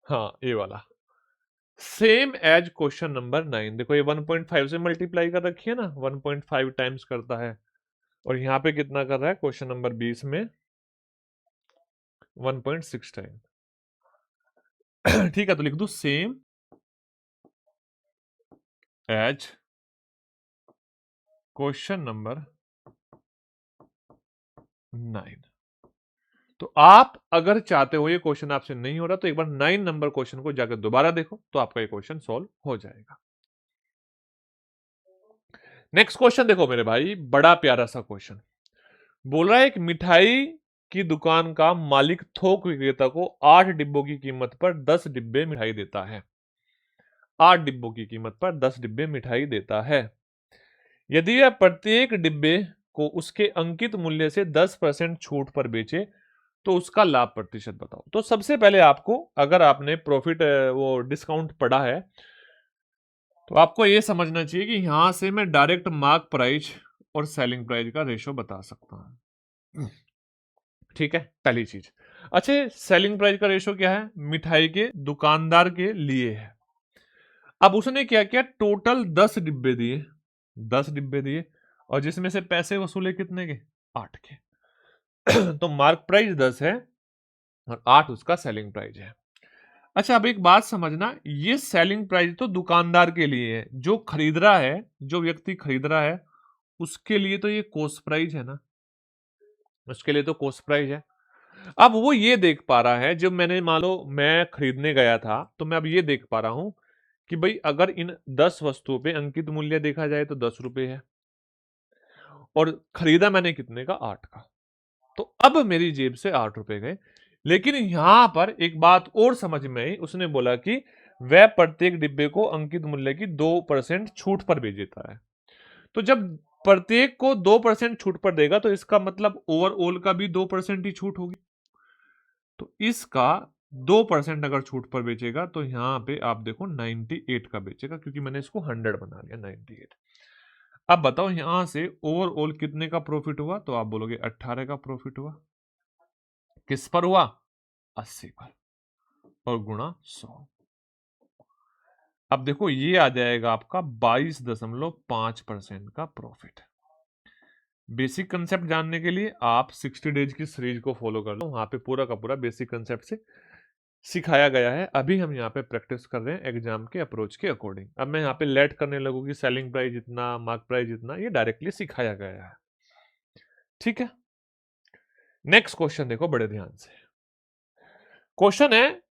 हाँ ये वाला, सेम एज क्वेश्चन नंबर 9। देखो ये 1.5 से मल्टीप्लाई कर रखी है ना, 1.5 टाइम्स करता है, और यहां पे कितना कर रहा है क्वेश्चन नंबर 20 में, 1.6 टाइम। ठीक है, तो लिख दू सेम एज क्वेश्चन नंबर 9। तो आप अगर चाहते हो ये क्वेश्चन आपसे नहीं हो रहा, तो एक बार 9 नंबर क्वेश्चन को जाकर दोबारा देखो, तो आपका ये क्वेश्चन सॉल्व हो जाएगा। नेक्स्ट क्वेश्चन देखो मेरे भाई, बड़ा प्यारा सा क्वेश्चन बोल रहा है, एक मिठाई की दुकान का मालिक थोक विक्रेता को 8 डिब्बों की कीमत पर 10 डिब्बे मिठाई देता है। 8 डिब्बों की कीमत पर 10 डिब्बे मिठाई देता है। यदि वह प्रत्येक डिब्बे को उसके अंकित मूल्य से 10% छूट पर बेचे तो उसका लाभ प्रतिशत बताओ। तो सबसे पहले आपको, अगर आपने प्रॉफिट वो डिस्काउंट पढ़ा है, तो आपको यह समझना चाहिए कि यहां से मैं डायरेक्ट मार्क प्राइस और सेलिंग प्राइस का रेशो बता सकता हूं। ठीक है, पहली चीज। अच्छा, सेलिंग प्राइस का रेशो क्या है? मिठाई के दुकानदार के लिए है। अब उसने क्या किया, टोटल 10 डिब्बे दिए, 10 डिब्बे दिए, और जिसमें से पैसे वसूले कितने के? 8 के। तो मार्क प्राइस 10 है और 8 उसका सेलिंग प्राइस है। अच्छा, अब एक बात समझना, ये सेलिंग प्राइस तो दुकानदार के लिए है, जो खरीद रहा है, जो व्यक्ति खरीद रहा है उसके लिए तो ये कॉस्ट प्राइस है ना, उसके लिए तो कॉस्ट प्राइस है। अब वो ये देख पा रहा है, जब मैंने, मान लो मैं खरीदने गया था, तो मैं अब ये देख पा रहा हूं कि भाई अगर इन 10 वस्तुओं पे अंकित मूल्य देखा जाए तो 10 रुपए है, और खरीदा मैंने कितने का? 8 का। तो अब मेरी जेब से 8 रुपए गए। लेकिन यहां पर एक बात और समझ में आई, उसने बोला कि वह प्रत्येक डिब्बे को अंकित मूल्य की 2% छूट पर भेज देता है। तो जब प्रत्येक को 2% छूट पर देगा तो इसका मतलब ओवरऑल का भी 2% ही छूट होगी। तो इसका 2% अगर छूट पर बेचेगा तो यहां पे आप देखो 98 का बेचेगा, क्योंकि मैंने इसको 100 बना लिया, 98। अब बताओ यहां से ओवरऑल कितने का प्रॉफिट हुआ? तो आप बोलोगे 18 का प्रॉफिट हुआ। किस पर हुआ? 80 पर, और गुणा 100। अब देखो ये आ जाएगा आपका 22.5% का प्रॉफिट। बेसिक कंसेप्ट जानने के लिए आप 60 डेज की सीरीज को फॉलो कर लो, वहां पे पूरा का पूरा बेसिक कंसेप्ट से सिखाया गया है। अभी हम यहाँ पे प्रैक्टिस कर रहे हैं एग्जाम के अप्रोच के अकॉर्डिंग। अब मैं यहाँ पे लेट करने लगूँ कि सेलिंग प्राइस इतना, मार्क प्राइस इतना, ये डायरेक्टली सिखाया गया है। ठीक है, नेक्स्ट क्वेश्चन देखो बड़े ध्यान से। क्वेश्चन है,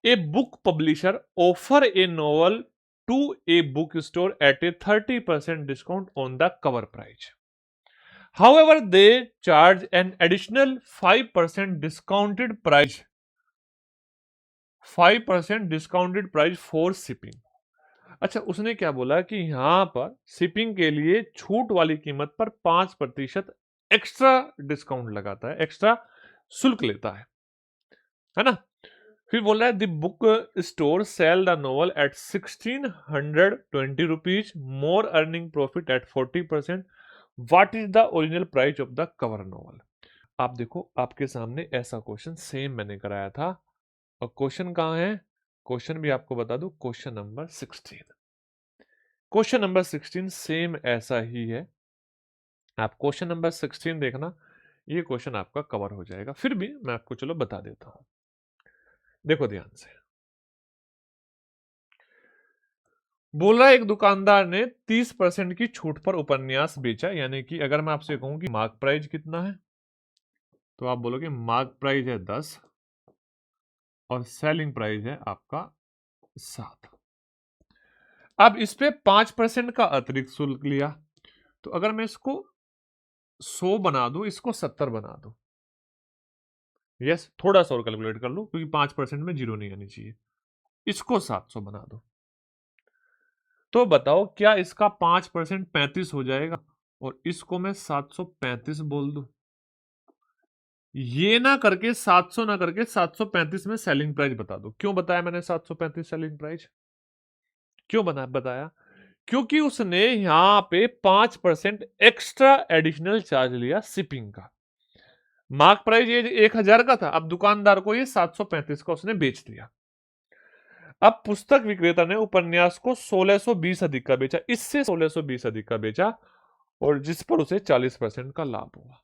a book publisher offer a novel to a book store at a 30% discount on the cover price. However, they charge an additional 5% discounted price, 5% discounted price for shipping. अच्छा, उसने क्या बोला कि यहां पर शिपिंग के लिए छूट वाली कीमत पर 5% एक्स्ट्रा डिस्काउंट लगाता है, एक्स्ट्रा शुल्क लेता है ना। फिर बोल रहा है, the book store sell the novel at 1620 rupees, more earning profit at 40%। What is the original price of the cover novel? आप देखो, आपके सामने ऐसा क्वेश्चन सेम मैंने कराया था, और क्वेश्चन कहां है? क्वेश्चन भी आपको बता दूं, question number 16। Question number 16 same ऐसा ही है। आप क्वेश्चन नंबर 16 देखना, ये क्वेश्चन आपका कवर हो जाएगा। फिर भी मैं आपको चलो बता देता हूं, देखो ध्यान से। बोल रहा है, एक दुकानदार ने 30% की छूट पर उपन्यास बेचा, यानी कि अगर मैं आपसे कहूं कि मार्क प्राइस कितना है, तो आप बोलोगे मार्क प्राइस है 10 और सेलिंग प्राइस है आपका 7। अब इस पे 5% का अतिरिक्त शुल्क लिया, तो अगर मैं इसको 100 बना दूं, इसको 70 बना दूं, यस, थोड़ा सा और कैलकुलेट कर लो, क्योंकि 5% में जीरो नहीं आनी चाहिए, इसको 700 बना दो, तो बताओ क्या इसका 5% 35 हो जाएगा, और इसको मैं 735 बोल दूं? ये ना करके 700 ना करके 735 में सेलिंग प्राइस बता दो। क्यों बताया मैंने 735 सेलिंग प्राइस? क्यों बताया? क्योंकि उसने यहां पे 5% एक्स्ट्रा एडिशनल चार्ज लिया शिपिंग का। मार्क प्राइस ये 1000 का था, अब दुकानदार को ये 735 का उसने बेच दिया। अब पुस्तक विक्रेता ने उपन्यास को 1620 अधिक का बेचा, इससे 1620 अधिक का बेचा, और जिस पर उसे 40% का लाभ हुआ।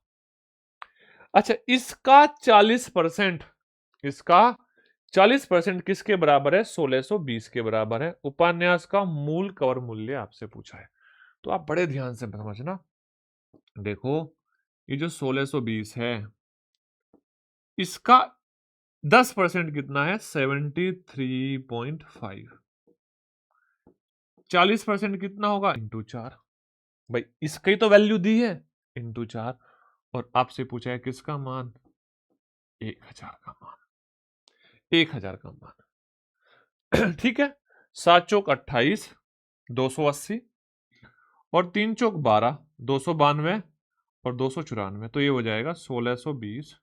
अच्छा, इसका 40%, इसका 40% किसके बराबर है? 1620 के बराबर है। उपन्यास का मूल कवर मूल्य आपसे पूछा है, तो आप बड़े ध्यान से समझना। देखो, ये जो 1620 है, इसका 10% कितना है? 73.5। 40% कितना होगा? इंटू 4। भाई इसका ही तो वैल्यू दी है, इंटू 4, और आपसे पूछा है किसका मान, 1000 का मान, 1000 का मान। ठीक है, 7 चौक 28, 280, और 3 चौक 12, 292, और 294, तो ये हो जाएगा 1620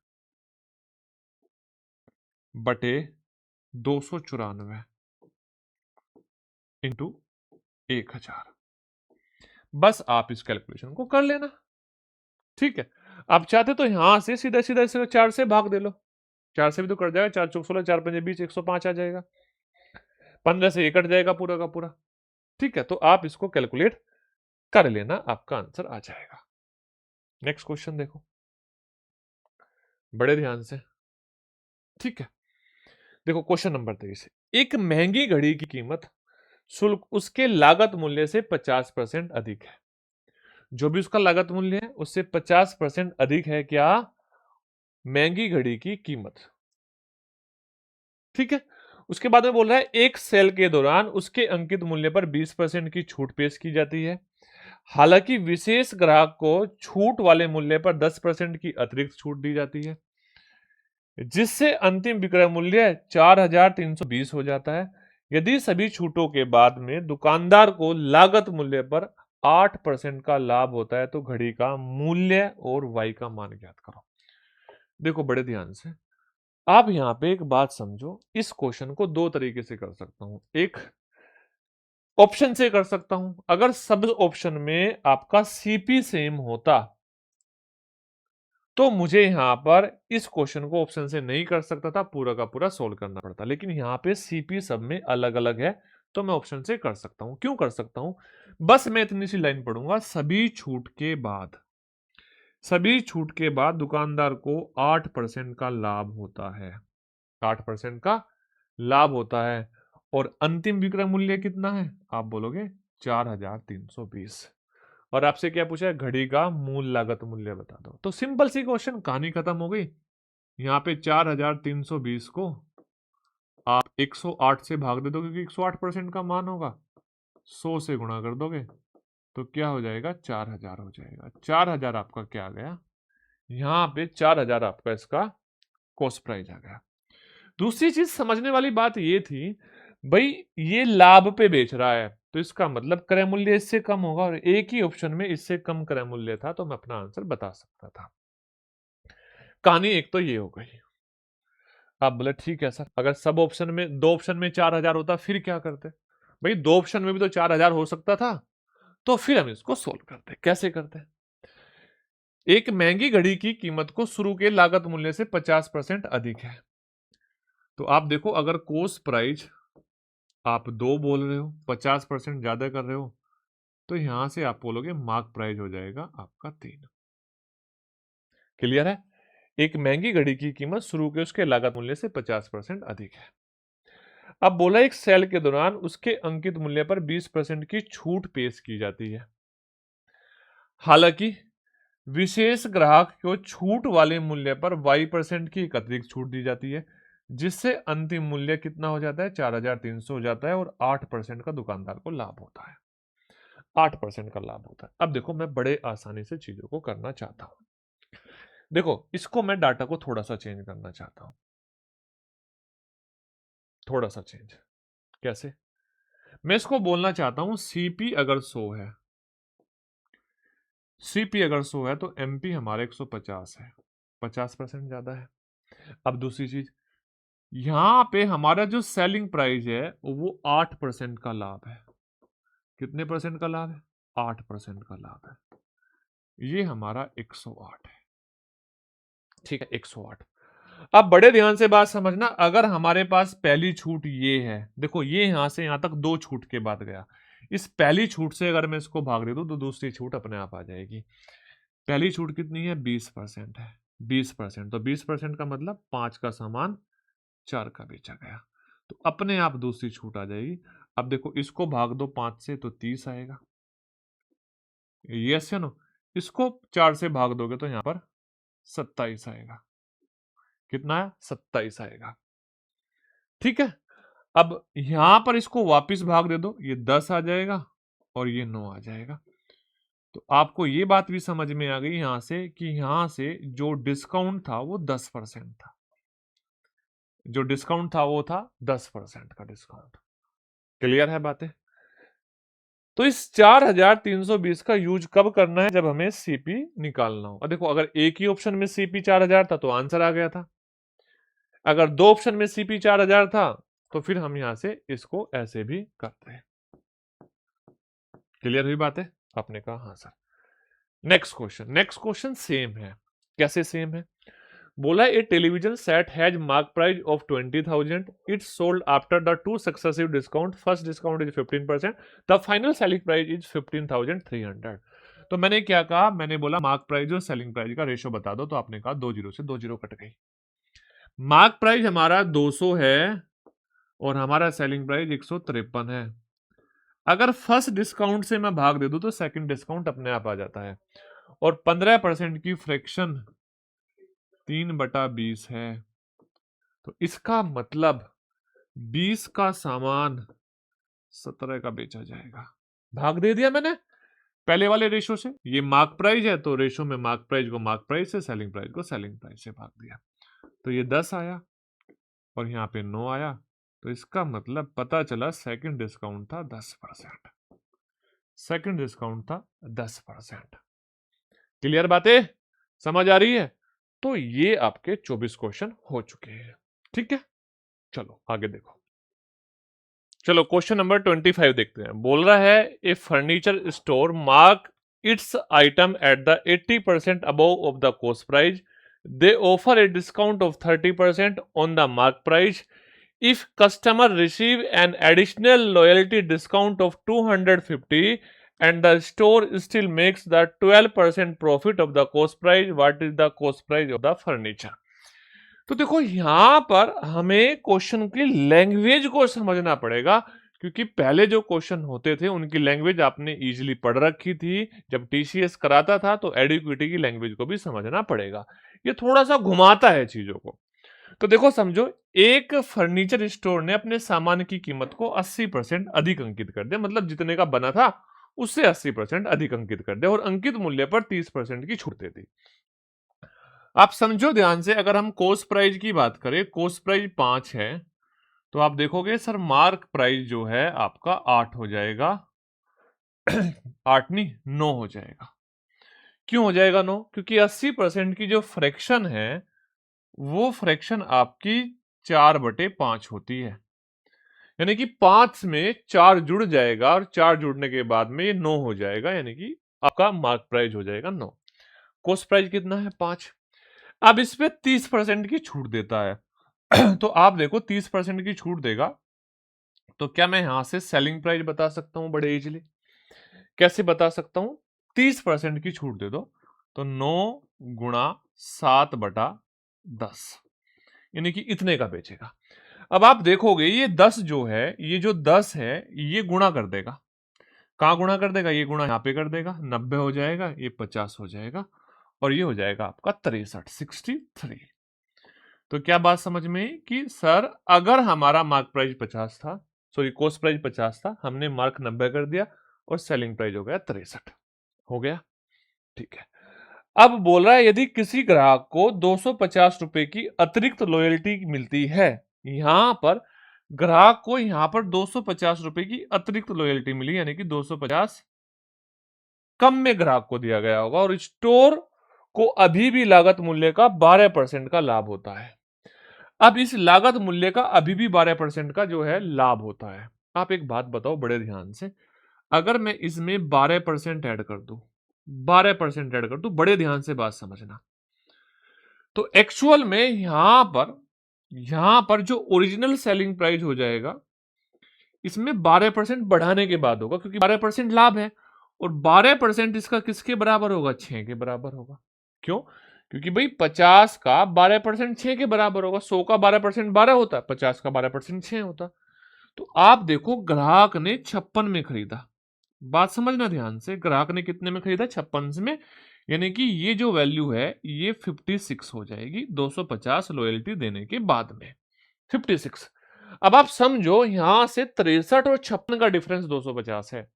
बटे 294 इंटू 1000। बस आप इस कैलकुलेशन को कर लेना। ठीक है, आप चाहते तो यहां से सीधा सीधा इसे 4 से भाग दे लो, 4 से भी तो कट जाएगा, 4 चौक 16, 4 पंजे 20, 105 आ जाएगा, 15 से ये कट जाएगा पूरा का पूरा। ठीक है, तो आप इसको कैलकुलेट कर लेना, आपका आंसर आ जाएगा। नेक्स्ट क्वेश्चन देखो बड़े ध्यान से। ठीक है, देखो क्वेश्चन नंबर 23, एक महंगी घड़ी की कीमत शुल्क उसके लागत मूल्य से 50% अधिक है। जो भी उसका लागत मूल्य है उससे 50% अधिक है क्या, महंगी घड़ी की कीमत। ठीक है, उसके बाद में बोल रहा है एक सेल के दौरान उसके अंकित मूल्य पर 20% की छूट पेश की जाती है। हालांकि विशेष ग्राहक को छूट वाले मूल्य पर 10% की अतिरिक्त छूट दी जाती है, जिससे अंतिम विक्रय मूल्य 4320 हो जाता है। यदि सभी छूटों के बाद में दुकानदार को लागत मूल्य पर 8% का लाभ होता है तो घड़ी का मूल्य और वाई का मान ज्ञात करो। देखो बड़े ध्यान से, आप यहां पे एक बात समझो, इस क्वेश्चन को दो तरीके से कर सकता हूं। एक ऑप्शन से कर सकता हूं, अगर सब ऑप्शन में आपका सीपी सेम होता तो मुझे यहां पर इस क्वेश्चन को ऑप्शन से नहीं कर सकता था, पूरा का पूरा सोल्व करना पड़ता। लेकिन यहां पे सीपी सब में अलग अलग है तो मैं ऑप्शन से कर सकता हूं। क्यों कर सकता हूं, बस मैं इतनी सी लाइन पढ़ूंगा, सभी छूट के बाद दुकानदार को 8% का लाभ होता है, 8% का लाभ होता है, और अंतिम विक्रय मूल्य कितना है, आप बोलोगे 4320, और आपसे क्या पूछा है, घड़ी का मूल लागत मूल्य बता दो। तो सिंपल सी क्वेश्चन, कहानी खत्म हो गई। यहाँ पे 4320 को आप 108 से भाग दे दो, क्योंकि 108% का मान होगा, 100 से गुणा कर दोगे तो क्या हो जाएगा, 4000 हो जाएगा। 4000 आपका क्या आ गया, यहाँ पे 4000 आपका इसका कॉस्ट प्राइस आ गया। दूसरी चीज समझने वाली बात ये थी, भाई ये लाभ पे बेच रहा है तो इसका मतलब क्रय मूल्य इससे कम होगा, और एक ही ऑप्शन में इससे कम क्रय मूल्य था तो मैं अपना आंसर बता सकता था। कहानी एक तो ये हो गई। आप बोले ठीक है सर, अगर सब ऑप्शन में, दो ऑप्शन में 4000 होता फिर क्या करते, भाई दो ऑप्शन में भी तो 4000 हो सकता था, तो फिर हम इसको सोल्व करते। कैसे करते, एक महंगी घड़ी की कीमत को शुरू के लागत मूल्य से 50% अधिक है, तो आप देखो अगर कॉस्ट प्राइस आप 2 बोल रहे हो, 50% ज्यादा कर रहे हो, तो यहां से आप बोलोगे मार्क प्राइस हो जाएगा आपका 3। क्लियर है, एक महंगी घड़ी की कीमत शुरू के उसके लागत मूल्य से 50% अधिक है। अब बोला एक सेल के दौरान उसके अंकित मूल्य पर 20% की छूट पेश की जाती है। हालांकि विशेष ग्राहक को छूट वाले मूल्य पर y% की एक अतिरिक्त छूट दी जाती है, जिससे अंतिम मूल्य कितना हो जाता है, 4300 हो जाता है, और 8% का दुकानदार को लाभ होता है, 8% का लाभ होता है। अब देखो मैं बड़े आसानी से चीजों को करना चाहता हूं। देखो इसको मैं डाटा को थोड़ा सा चेंज करना चाहता हूं, थोड़ा सा चेंज। कैसे, मैं इसको बोलना चाहता हूं सीपी अगर 100 है, सीपी अगर 100 है तो एमपी हमारा 150 है, 50% ज्यादा है। अब दूसरी चीज, यहां पे हमारा जो सेलिंग प्राइस है वो 8% का लाभ है। कितने परसेंट का लाभ है, 8% का लाभ है। ये हमारा 108 है। ठीक है, 108। अब बड़े ध्यान से बात समझना, अगर हमारे पास पहली छूट ये है, देखो ये यहां से यहां तक 2 छूट के बाद गया, इस पहली छूट से अगर मैं इसको भाग दे दूं तो दूसरी छूट अपने आप आ जाएगी। पहली छूट कितनी है, 20% है, 20%, तो 20% का मतलब 5 का सामान 4 का बेचा गया, तो अपने आप दूसरी छूट आ जाएगी। अब देखो इसको भाग दो 5 से तो 30 आएगा, यस या नो, इसको 4 से भाग दोगे तो यहां पर 27 आएगा। कितना है, 27 आएगा। ठीक है, अब यहां पर इसको वापस भाग दे दो, ये 10 आ जाएगा और ये 9 आ जाएगा, तो आपको ये बात भी समझ में आ गई यहां से कि यहां से जो डिस्काउंट था वो 10% था, जो डिस्काउंट था वो था 10% का डिस्काउंट। क्लियर है बातें? तो इस 4320 का यूज कब करना है? जब हमें सीपी निकालना हो। और देखो, अगर एक ही ऑप्शन में सीपी 4000 था तो आंसर आ गया था, अगर दो ऑप्शन में सीपी 4000 था तो फिर हम यहां से इसको ऐसे भी करते हैं। क्लियर हुई बात है? आपने कहा हाँ सर। नेक्स्ट क्वेश्चन सेम है। कैसे सेम है? बोला ए television set has mark price of 20,000, it's sold after the two successive discount, first discount is 15%, the final selling price is 15,300। तो मैंने क्या कहा? मैंने बोला मार्क प्राइस और सेलिंग प्राइस का रेशो बता दो, तो आपने कहा 2 जीरो से 2 जीरो कट गई। मार्क प्राइस हमारा 200 है और हमारा सेलिंग प्राइस 153 है। अगर फर्स्ट डिस्काउंट से मैं भाग दे दूं तो सेकंड डिस्काउंट अपने आप आ जाता है, और 15% की फ्रैक्शन 3/20 है। तो इसका मतलब 20 का सामान 17 का बेचा जाएगा। भाग दे दिया मैंने पहले वाले रेशो से। ये मार्क प्राइस है तो रेशो में मार्क प्राइस को मार्क प्राइस से, सेलिंग प्राइस को सेलिंग प्राइस से भाग दिया। तो ये 10 आया और यहाँ पे 9 आया। तो इसका मतलब पता चला सेकंड डिस्काउंट था 10%। सेकंड डिस्काउंट था 10%। क्लियर बातें समझ आ रही है? तो ये आपके 24 क्वेश्चन हो चुके हैं। ठीक है, चलो आगे देखो। चलो क्वेश्चन नंबर 25 देखते हैं। बोल रहा है a furniture store mark its item at the 80% above of the cost price, they offer a discount of 30% on the mark price if customer receive an additional loyalty discount of 250 and the store still makes the 12% profit of the cost price, what is the cost price of the furniture? तो देखो यहां पर हमें question की language को समझना पड़ेगा, क्योंकि पहले जो क्वेश्चन होते थे उनकी लैंग्वेज आपने इजीली पढ़ रखी थी जब टीसीएस कराता था, तो एडिक्विटी की लैंग्वेज को भी समझना पड़ेगा। ये थोड़ा सा घुमाता है चीजों को। तो देखो समझो, एक फर्नीचर स्टोर ने अपने सामान की कीमत को 80% अधिक अंकित कर दिया, मतलब जितने का बना था उससे 80% अधिक अंकित कर दिया, और अंकित मूल्य पर 30% की छूट दे दी। आप समझो ध्यान से, अगर हम कॉस्ट प्राइस की बात करें, कॉस्ट प्राइस 5 है, तो आप देखोगे सर मार्क प्राइस जो है आपका 8 हो जाएगा 8 नहीं 9 हो जाएगा। क्यों हो जाएगा 9? क्योंकि 80% की जो फ्रैक्शन है वो फ्रैक्शन आपकी 4/5 होती है, यानी कि 5 में 4 जुड़ जाएगा और 4 जुड़ने के बाद में ये 9 हो जाएगा, यानी कि आपका मार्क प्राइस हो जाएगा 9। कॉस्ट प्राइस कितना है? 5। अब इस पे 30% की छूट देता है तो आप देखो 30% की छूट देगा तो क्या मैं यहां से सेलिंग प्राइस बता सकता हूं बड़े इजीली? कैसे बता सकता हूं? 30% की छूट दे दो तो 9 गुणा 7/10, यानी कि इतने का बेचेगा। अब आप देखोगे ये 10 जो है, ये जो 10 है ये गुणा कर देगा। कहां गुणा कर देगा? ये गुणा यहां पे कर देगा, 90 हो जाएगा, ये 50 हो जाएगा, और ये हो जाएगा आपका 63। तो क्या बात समझ में आई कि सर अगर हमारा मार्क प्राइस 50 था, सॉरी कॉस्ट प्राइस 50 था, हमने मार्क 90 कर दिया और सेलिंग प्राइस हो गया 63। हो गया? ठीक है। अब बोल रहा है यदि किसी ग्राहक को 250 रुपए की अतिरिक्त लॉयल्टी मिलती है, यहां पर ग्राहक को यहां पर 250 रुपए की अतिरिक्त लॉयल्टी मिली, यानी कि 250 कम में ग्राहक को दिया गया होगा, और स्टोर को अभी भी लागत मूल्य का 12% का लाभ होता है। अब इस लागत मूल्य का अभी भी 12% का जो है लाभ होता है। आप एक बात बताओ बड़े ध्यान से, अगर मैं इसमें 12% ऐड कर दूं, 12% ऐड कर दूं, बड़े ध्यान से बात समझना, तो एक्चुअल में यहां पर जो ओरिजिनल सेलिंग प्राइस हो जाएगा इसमें 12% बढ़ाने के बाद होगा, क्योंकि 12% लाभ है, और 12% इसका किसके बराबर होगा? 6 के बराबर होगा। क्यों? क्योंकि भाई 50 का 12% 6 के बराबर होगा। 100 का 12% 12 होता है, 50 का 12% 6 होता। तो आप देखो ग्राहक ने 56 में खरीदा, बात समझना ध्यान से, ग्राहक ने कितने में खरीदा? 56 में, यानी कि ये जो वैल्यू है ये 56 हो जाएगी 250 लॉयल्टी देने के बाद में, 56। अब आप समझो यहां से 63 और 56 का डिफरेंस 250 है।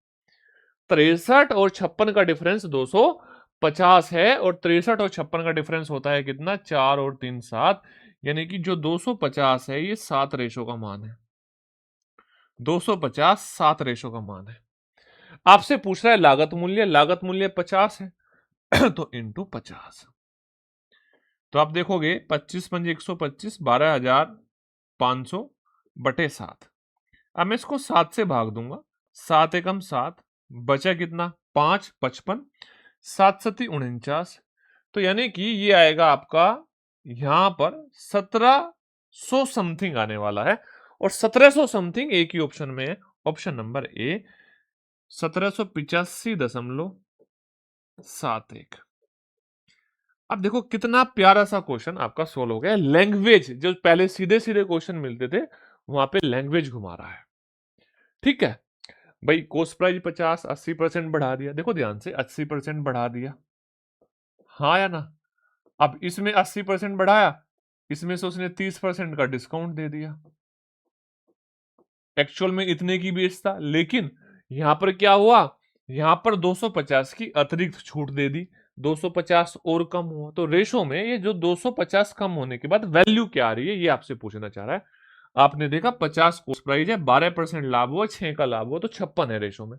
63 और 56 का डिफरेंस 250 है, और 63 और 56 का डिफरेंस होता है कितना, 4 और 3 7, यानी कि जो 250 है ये 7 रेशो का मान है। 250 7 रेशो का मान है। आपसे पूछ रहा है लागत मूल्य 50 है तो इंटू 50। तो आप देखोगे 25 पंजे 125, 12,500 बटे 7। अब मैं इसको 7 से भाग दूंगा, 7 एकम 7, बचा कितना 5, 55, 7 सती 49। तो यानी कि ये आएगा आपका यहां पर 1700 समथिंग आने वाला है, और 1700 समथिंग एक ही ऑप्शन में है, ऑप्शन नंबर ए 1785.71। अब देखो कितना प्यारा सा क्वेश्चन आपका सोल्व हो गया। लैंग्वेज, जो पहले सीधे सीधे क्वेश्चन मिलते थे वहां पे लैंग्वेज घुमा रहा है। ठीक है भाई, कॉस्ट प्राइस 50, 80% बढ़ा दिया। देखो ध्यान से, 80% बढ़ा दिया, हाँ या ना। अब इसमें 80% बढ़ाया, इसमें से उसने 30% का डिस्काउंट दे दिया। एक्चुअल में इतने की बेच था, लेकिन यहां पर क्या हुआ, यहां पर 250 की अतिरिक्त छूट दे दी, 250 और कम हुआ। तो रेशो में ये जो 250 कम होने के बाद वैल्यू क्या आ रही है, ये आपसे पूछना चाह रहा है। आपने देखा 50 कॉस्ट प्राइस है, 12% लाभ हुआ, 6 का लाभ हुआ, तो 56 है रेशो में।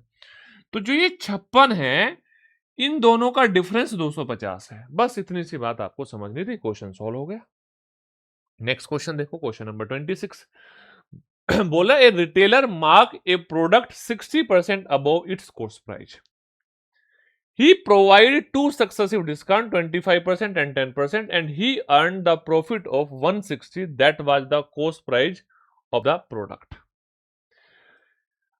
तो जो ये 56 है, इन दोनों का डिफरेंस 250 है। बस इतनी सी बात आपको समझनी थी, क्वेश्चन सॉल्व हो गया। नेक्स्ट क्वेश्चन देखो, क्वेश्चन नंबर 26। बोला a retailer mark a product 60% above its cost price. He provided two successive discount, 25% and 10%, and he earned the profit of 160. That was the cost price of the product.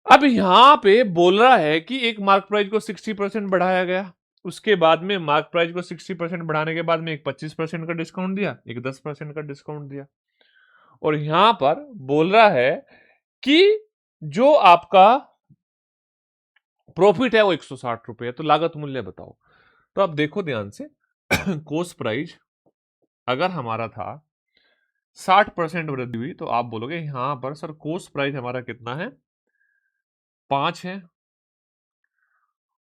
अब यहां पे बोल रहा है कि एक mark price को 60% बढ़ाया गया, उसके बाद में मार्क प्राइस को 60% बढ़ाने के बाद में एक 25% का डिस्काउंट दिया, एक 10% का डिस्काउंट दिया, और यहां पर बोल रहा है कि जो आपका प्रॉफिट है वो 160 रुपए है। तो लागत मूल्य बताओ। तो आप देखो ध्यान से, कोस्ट प्राइस अगर हमारा था 60% वृद्धि हुई, तो आप बोलोगे यहां पर सर कोस्ट प्राइस हमारा कितना है, 5 है,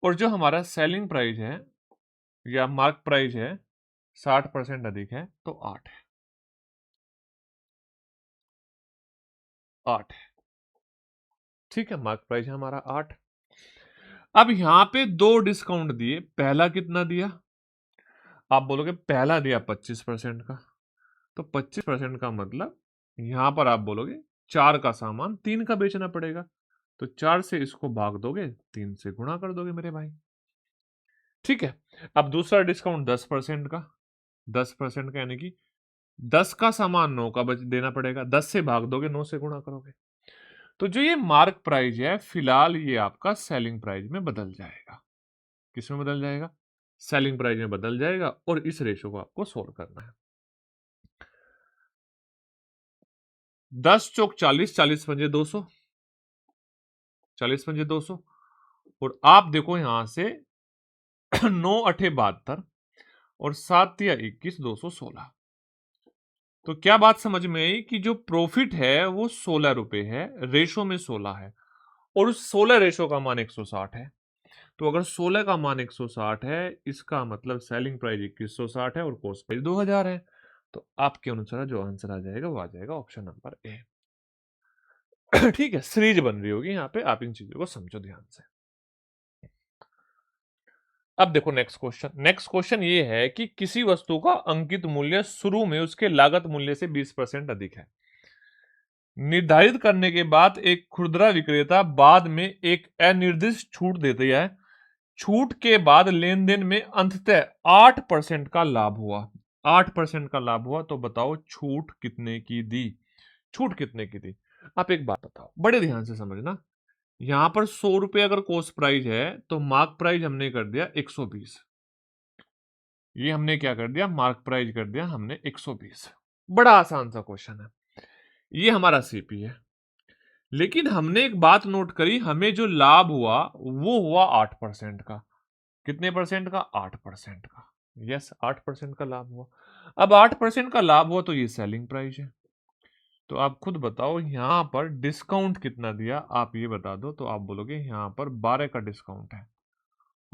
और जो हमारा सेलिंग प्राइस है या मार्क प्राइस है 60% अधिक है, तो 8 है, 8 है। ठीक है, मार्क प्राइस है हमारा 8। अब यहां पे दो डिस्काउंट दिए, पहला कितना दिया, आप बोलोगे पहला दिया 25% का, तो 25% का मतलब यहां पर आप बोलोगे 4 का सामान 3 का बेचना पड़ेगा, तो 4 से इसको भाग दोगे, 3 से गुणा कर दोगे मेरे भाई। ठीक है, अब दूसरा डिस्काउंट 10% का, 10% का यानी कि 10 का सामान 9 का देना पड़ेगा, 10 से भाग दोगे, 9 से गुणा करोगे। तो जो ये मार्क प्राइस है फिलहाल ये आपका सेलिंग प्राइस में बदल जाएगा। किस में बदल जाएगा, सेलिंग प्राइस में बदल जाएगा, और इस रेशो को आपको सोल्व करना है। 10 चौक 40, 40 पंजे 200, 40 पंजे 200, और आप देखो यहां से 9 अठे 72, और 7 या 21, 216। तो क्या बात समझ में आई कि जो प्रॉफिट है वो 16 रुपए है, रेशो में 16 है, और उस 16 रेशो का मान 160 है। तो अगर 16 का मान 160 है, इसका मतलब सेलिंग प्राइस 2160 है और कॉस्ट प्राइस 2000 है। तो आपके अनुसार जो आंसर आ जाएगा वो आ जाएगा ऑप्शन नंबर ए। ठीक है, सीरीज बन रही होगी यहाँ पे, आप इन चीजों को समझो ध्यान से। अब देखो नेक्स्ट क्वेश्चन ये है कि किसी वस्तु का अंकित मूल्य शुरू में उसके लागत मूल्य से 20% अधिक है। निर्धारित करने के बाद एक खुदरा विक्रेता बाद में एक अनिर्दिष्ट छूट देती है। छूट के बाद लेन देन में अंततः 8% का लाभ हुआ। 8% का लाभ हुआ, तो बताओ छूट कितने की दी, छूट कितने की दी। आप एक बात बताओ, बड़े ध्यान से समझना। यहां पर 100 रुपए अगर कॉस्ट प्राइस है, तो मार्क प्राइस हमने कर दिया 120। ये हमने क्या कर दिया, मार्क प्राइस कर दिया हमने 120। बड़ा आसान सा क्वेश्चन है, ये हमारा सीपी है। लेकिन हमने एक बात नोट करी, हमें जो लाभ हुआ वो हुआ 8% का। कितने परसेंट का, 8% का। यस, 8% का लाभ हुआ। अब 8% का लाभ हुआ तो ये सेलिंग प्राइस है। तो आप खुद बताओ यहां पर डिस्काउंट कितना दिया, आप ये बता दो। तो आप बोलोगे यहां पर 12 का डिस्काउंट है।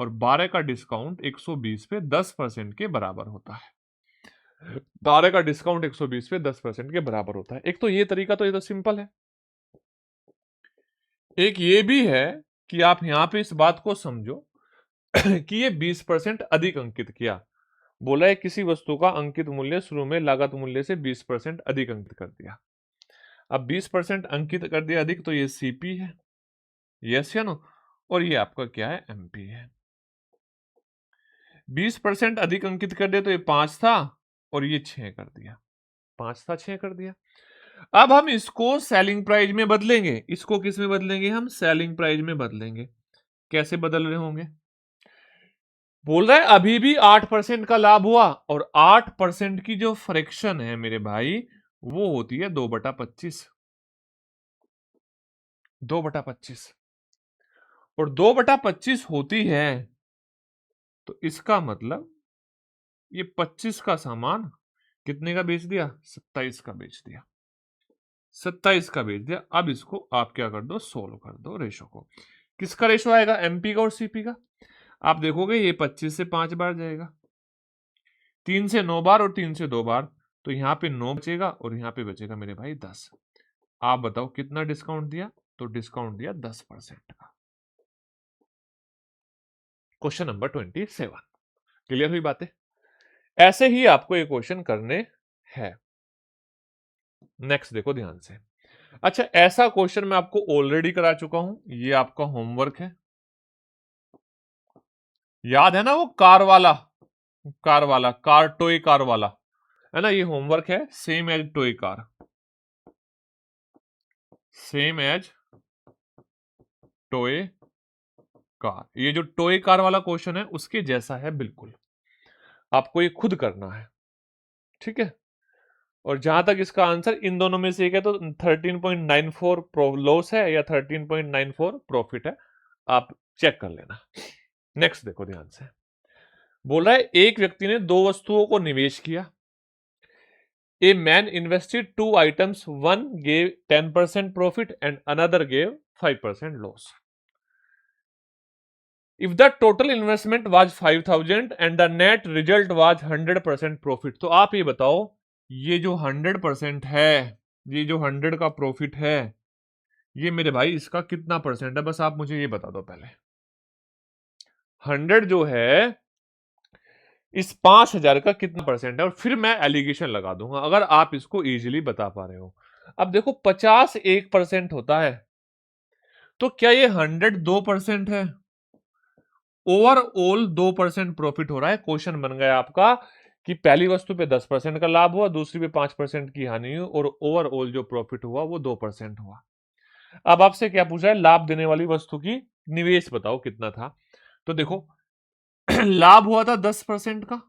और 12 का डिस्काउंट 120 पे 10% के बराबर होता है। 12 का डिस्काउंट 120 पे 10% के बराबर होता है। एक तो ये तरीका, तो ये तो सिंपल है। एक ये भी है कि आप यहां पे इस बात को समझो कि ये 20% अधिक अंकित किया। बोला है किसी वस्तु का अंकित मूल्य शुरू में लागत मूल्य से 20% अधिक अंकित कर दिया। अब 20% अंकित कर दिया अधिक, तो ये सीपी है, यस या नो, और ये आपका क्या है, एमपी है। 20% अधिक अंकित कर दिया तो ये 5 था और ये 6 कर दिया, 5 था 6 कर दिया। अब हम इसको सेलिंग प्राइस में बदलेंगे। इसको किस में बदलेंगे, हम सेलिंग प्राइस में बदलेंगे। कैसे बदल रहे होंगे, बोल रहा है अभी भी 8% का लाभ हुआ, और 8% की जो फ्रैक्शन है मेरे भाई, वो होती है 2/25। 2/25, और 2/25 होती है, तो इसका मतलब ये 25 का सामान कितने का बेच दिया, 27 का बेच दिया। 27 का बेच दिया। अब इसको आप क्या कर दो, सोल्व कर दो रेशो को। किसका रेशो आएगा, एमपी का और सीपी का। आप देखोगे ये 25 से 5 बार जाएगा, 3 से 9 बार और 3 से 2 बार, तो यहां पे 9 बचेगा और यहां पे बचेगा मेरे भाई 10। आप बताओ कितना डिस्काउंट दिया, तो डिस्काउंट दिया 10% का। Question number 27। क्लियर हुई बातें। ऐसे ही आपको ये क्वेश्चन करने हैं। नेक्स्ट देखो ध्यान से। अच्छा, ऐसा क्वेश्चन मैं आपको ऑलरेडी करा चुका हूं, ये आपका होमवर्क है। याद है ना वो कार वाला, कार टॉय कार वाला, है ना, ये होमवर्क है। Same as toy car, same as toy car. ये जो टॉय कार वाला क्वेश्चन है उसके जैसा है बिल्कुल, आपको ये खुद करना है, ठीक है। और जहां तक इसका आंसर इन दोनों में से एक है, तो 13.94 लॉस है या 13.94 प्रॉफिट है, आप चेक कर लेना। नेक्स्ट देखो ध्यान से। बोल रहा है एक व्यक्ति ने दो वस्तुओं को निवेश किया। A man invested two items, one gave 10% profit and another gave 5% loss. If the total investment was 5,000 and the net result was 100% profit, तो आप ये बताओ, ये जो 100% है, ये जो 100 का प्रॉफिट है, ये मेरे भाई इसका कितना परसेंट है, बस आप मुझे ये बता दो पहले। 100 जो है इस 5,000 का कितना परसेंट है, और फिर मैं एलिगेशन लगा दूंगा अगर आप इसको इजीली बता पा रहे हो। अब देखो 50 1% होता है, तो क्या ये 100 2% है? ओवरऑल 2% प्रॉफिट हो रहा है। क्वेश्चन बन गया आपका कि पहली वस्तु पे 10% का लाभ हुआ, दूसरी पे 5% की हानि हुई, और ओवरऑल जो प्रॉफिट हुआ वो 2% हुआ। अब आपसे क्या पूछा है, लाभ देने वाली वस्तु की निवेश बताओ कितना था। तो देखो लाभ हुआ था 10% का,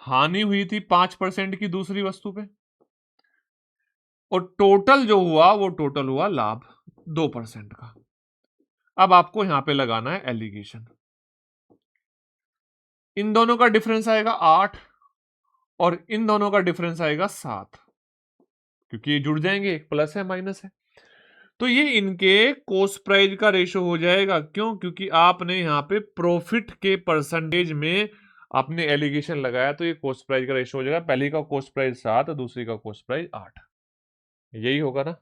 हानि हुई थी 5% की दूसरी वस्तु पे, और टोटल जो हुआ वो टोटल हुआ लाभ 2% का। अब आपको यहां पे लगाना है एलिगेशन। इन दोनों का डिफरेंस आएगा 8 और इन दोनों का डिफरेंस आएगा 7, क्योंकि ये जुड़ जाएंगे, एक प्लस है माइनस है, तो ये इनके कॉस्ट प्राइस का रेशो हो जाएगा। क्यों? क्योंकि आपने यहां पे प्रॉफिट के परसेंटेज में आपने एलिगेशन लगाया, तो ये कॉस्ट प्राइस का रेशो हो जाएगा। पहली का कॉस्ट प्राइस 7, दूसरी का कॉस्ट प्राइस 8, यही होगा ना।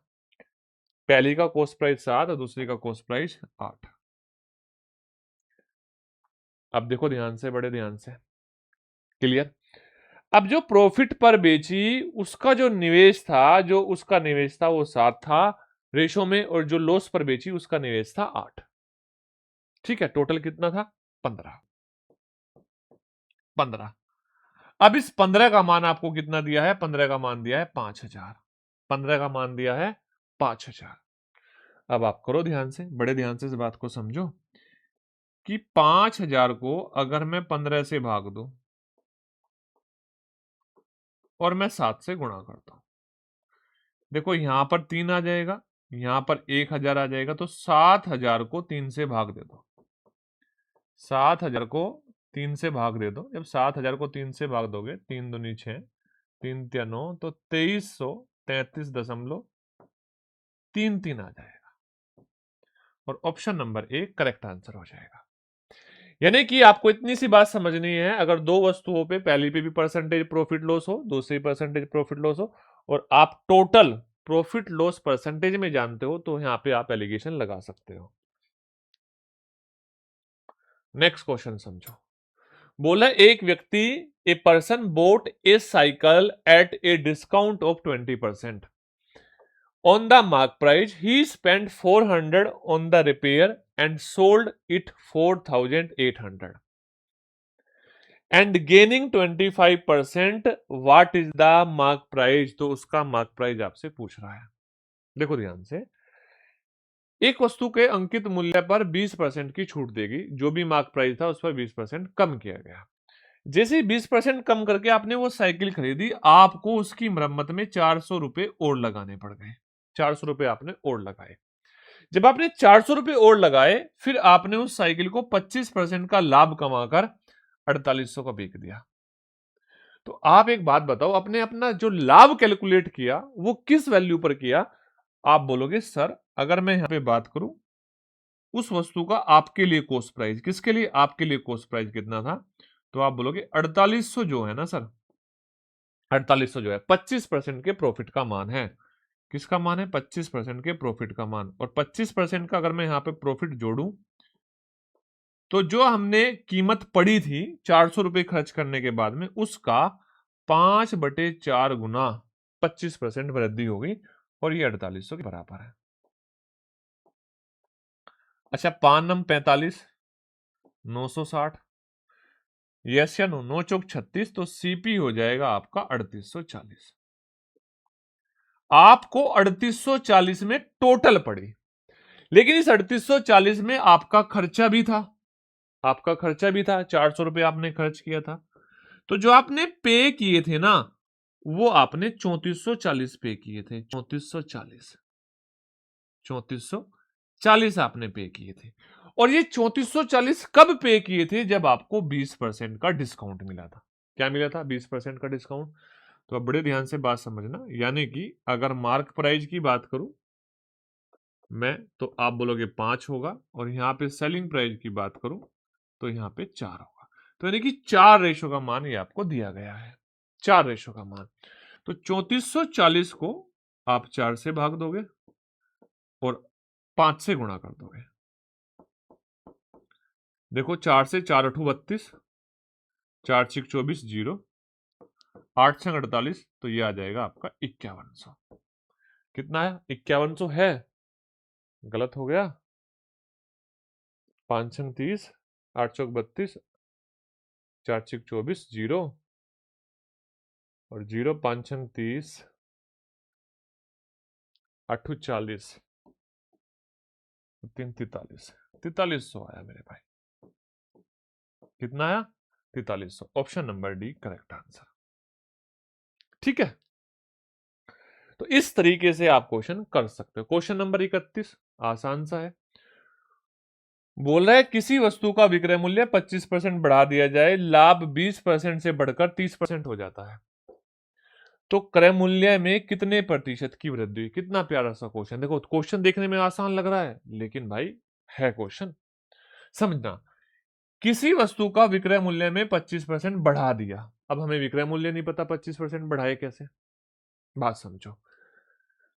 पहली का कॉस्ट प्राइस 7 और दूसरी का कॉस्ट प्राइस 8। अब देखो ध्यान से, बड़े ध्यान से, क्लियर। अब जो प्रॉफिट पर बेची उसका जो निवेश था, जो उसका निवेश था वो 7 था रेशो में, और जो लॉस पर बेची उसका निवेश था 8। ठीक है, टोटल कितना था, 15। 15। अब इस 15 का मान आपको कितना दिया है, 15 का मान दिया है 5,000। 15 का मान दिया है 5,000। अब आप करो ध्यान से, बड़े ध्यान से इस बात को समझो कि 5,000 को अगर मैं 15 से भाग दूं और मैं 7 से गुणा करता हूं, देखो यहां पर 3 आ जाएगा, यहां पर 1,000 आ जाएगा, तो 7,000 को 3 से भाग दे दो। 7,000 को 3 से भाग दे दो। जब 7,000 को 3 से भाग दोगे, 3 दूनी 6, 3 तिया 9, तो 2333.33 आ जाएगा। और option number A correct answer हो जाएगा। यानी कि आपको इतनी सी बात समझनी है, अगर दो वस्तुओं पे पहली पे भी परसेंटेज प्रॉफिट लॉस हो, दूसरी परसेंटेज प्रॉफिट लॉस हो, और आप टोटल प्रॉफिट लॉस परसेंटेज में जानते हो, तो यहां पे आप एलिगेशन लगा सकते हो। नेक्स्ट क्वेश्चन समझो। बोला एक व्यक्ति, a person bought a cycle at a discount of 20%। On the mark price, he spent 400 on the repair and sold it 4,800. And gaining 25%, what is the mark price? तो उसका mark price आपसे पूछ रहा है। देखो ध्यान से, एक वस्तु के अंकित मूल्य पर 20% की छूट देगी, जो भी मार्क प्राइस था उस पर 20% कम किया गया। जैसे ही 20% कम करके आपने वो साइकिल खरीदी, आपको उसकी मरम्मत में 400 रुपए और लगाने पड़ गए। 400 रुपए आपने और लगाए। जब आपने 400 रुपए और लगाए, फिर आपने उस साइकिल को 25% का लाभ कमाकर 4800 का बेच दिया। तो आप एक बात बताओ, आपने अपना जो लाभ कैलकुलेट किया वो किस वैल्यू पर किया? आप बोलोगे सर, अगर मैं यहां पे बात करूं, उस वस्तु का आपके लिए कॉस्ट प्राइस, किसके लिए? आपके लिए कॉस्ट प्राइस कितना था? तो आप बोलोगे 4800 जो है ना सर, 4800 जो है 25% के प्रॉफिट का मान है। किसका मान है? 25% के प्रॉफिट का मान। और 25% का अगर मैं यहां पे प्रॉफिट जोड़ूं, तो जो हमने कीमत पड़ी थी 400 रुपए खर्च करने के बाद में, उसका 5/4 गुना 25% वृद्धि होगी, और ये 4800 के बराबर है। अच्छा, 5 नम 45, 960, यस या नो? 9 चौक 36, तो सीपी हो जाएगा आपका 3840। आपको 3840 में टोटल पड़ी, लेकिन इस 3840 में आपका खर्चा भी था। आपका खर्चा भी था, 400 रुपए आपने खर्च किया था। तो जो आपने पे किए थे ना, वो आपने 3440 पे किए थे। 3440, 3440 आपने पे किए थे। और ये 3440 कब पे किए थे? जब आपको 20% का डिस्काउंट मिला था। क्या मिला था? 20% का डिस्काउंट। तो अब बड़े ध्यान से बात समझना, यानी कि अगर मार्क प्राइस की बात करूं मैं, तो आप बोलोगे 5 होगा, और यहां पे सेलिंग प्राइस की बात करूं तो यहां पे 4 होगा। तो यानी कि 4 रेशो का मान ये आपको दिया गया है, 4 रेशो का मान। तो 3440 को आप 4 से भाग दोगे और 5 से गुणा कर दोगे। देखो, 4 से 4 8 32, 4 6 24, 0, 8 से 48, तो ये आ जाएगा आपका 5100। कितना है? 5100 है। गलत हो गया। 5 6 30, 8 चौक 32, 4 6 24, 0, और 0, 5 6 30, 8 40, 3 43, 4300 आया मेरे भाई। कितना आया? 4300। Option number D correct answer. ठीक है, तो इस तरीके से आप क्वेश्चन कर सकते हो। क्वेश्चन नंबर 31 आसान सा है। बोल रहा है किसी वस्तु का विक्रय मूल्य 25% बढ़ा दिया जाए, लाभ 20% से बढ़कर 30% हो जाता है, तो क्रय मूल्य में कितने प्रतिशत की वृद्धि हुई? कितना प्यारा सा क्वेश्चन। देखो, क्वेश्चन देखने में आसान लग रहा है, लेकिन भाई है क्वेश्चन। समझना, किसी वस्तु का विक्रय मूल्य में 25% बढ़ा दिया। अब हमें विक्रय मूल्य नहीं पता, 25% बढ़ाए कैसे? बात समझो।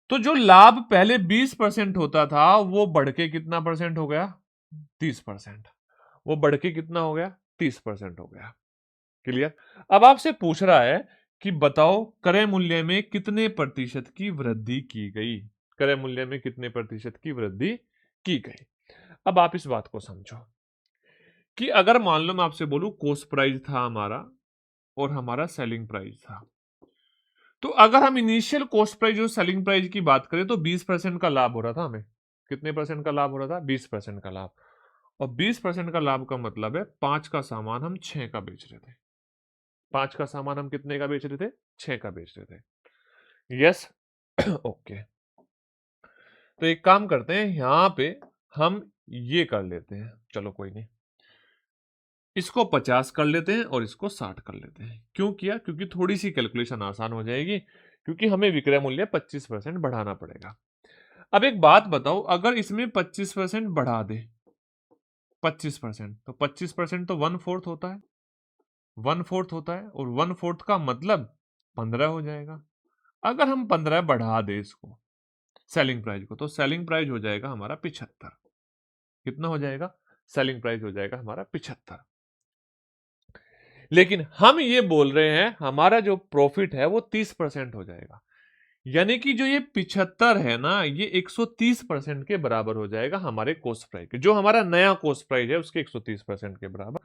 तो जो लाभ पहले 20% होता था, वो बढ़ के कितना परसेंट हो गया? 30%। वो बढ़ के कितना हो गया? 30% हो गया। क्लियर? अब आपसे पूछ रहा है कि बताओ क्रय मूल्य में कितने प्रतिशत की वृद्धि की गई? क्रय मूल्य में कितने प्रतिशत की वृद्धि की गई? अब आप इस बात को समझो कि अगर मान लो मैं आपसे बोलूं कॉस्ट प्राइस था हमारा और हमारा सेलिंग प्राइस था, तो अगर हम इनिशियल कॉस्ट प्राइस और सेलिंग प्राइस की बात करें तो 20% का लाभ हो रहा था हमें। कितने परसेंट का लाभ हो रहा था? 20% का लाभ। और 20% का लाभ का मतलब है 5 का सामान हम 6 का बेच रहे थे। 5 का सामान हम कितने का बेच रहे थे? 6 का बेच रहे थे। यस? ओके। तो एक काम करते हैं, यहां पे हम ये कर लेते हैं, चलो कोई नहीं, इसको 50 कर लेते हैं और इसको 60 कर लेते हैं। क्यों किया? क्योंकि थोड़ी सी कैलकुलेशन आसान हो जाएगी, क्योंकि हमें विक्रय मूल्य 25% बढ़ाना पड़ेगा। अब एक बात बताओ, अगर इसमें 25% बढ़ा दे, 25%, तो 25% तो 1/4 होता है, 1/4 होता है, और 1/4 का मतलब 15 हो जाएगा। अगर हम 15 बढ़ा दे इसको सेलिंग प्राइस को, तो सेलिंग प्राइस हो जाएगा हमारा 75। कितना हो जाएगा? सेलिंग प्राइस हो जाएगा हमारा 75। लेकिन हम ये बोल रहे हैं हमारा जो प्रॉफिट है वो 30% हो जाएगा, यानी कि जो ये 75 है ना, ये 130% के बराबर हो जाएगा हमारे कॉस्ट प्राइस के, जो हमारा नया कॉस्ट प्राइस है उसके 130% के बराबर।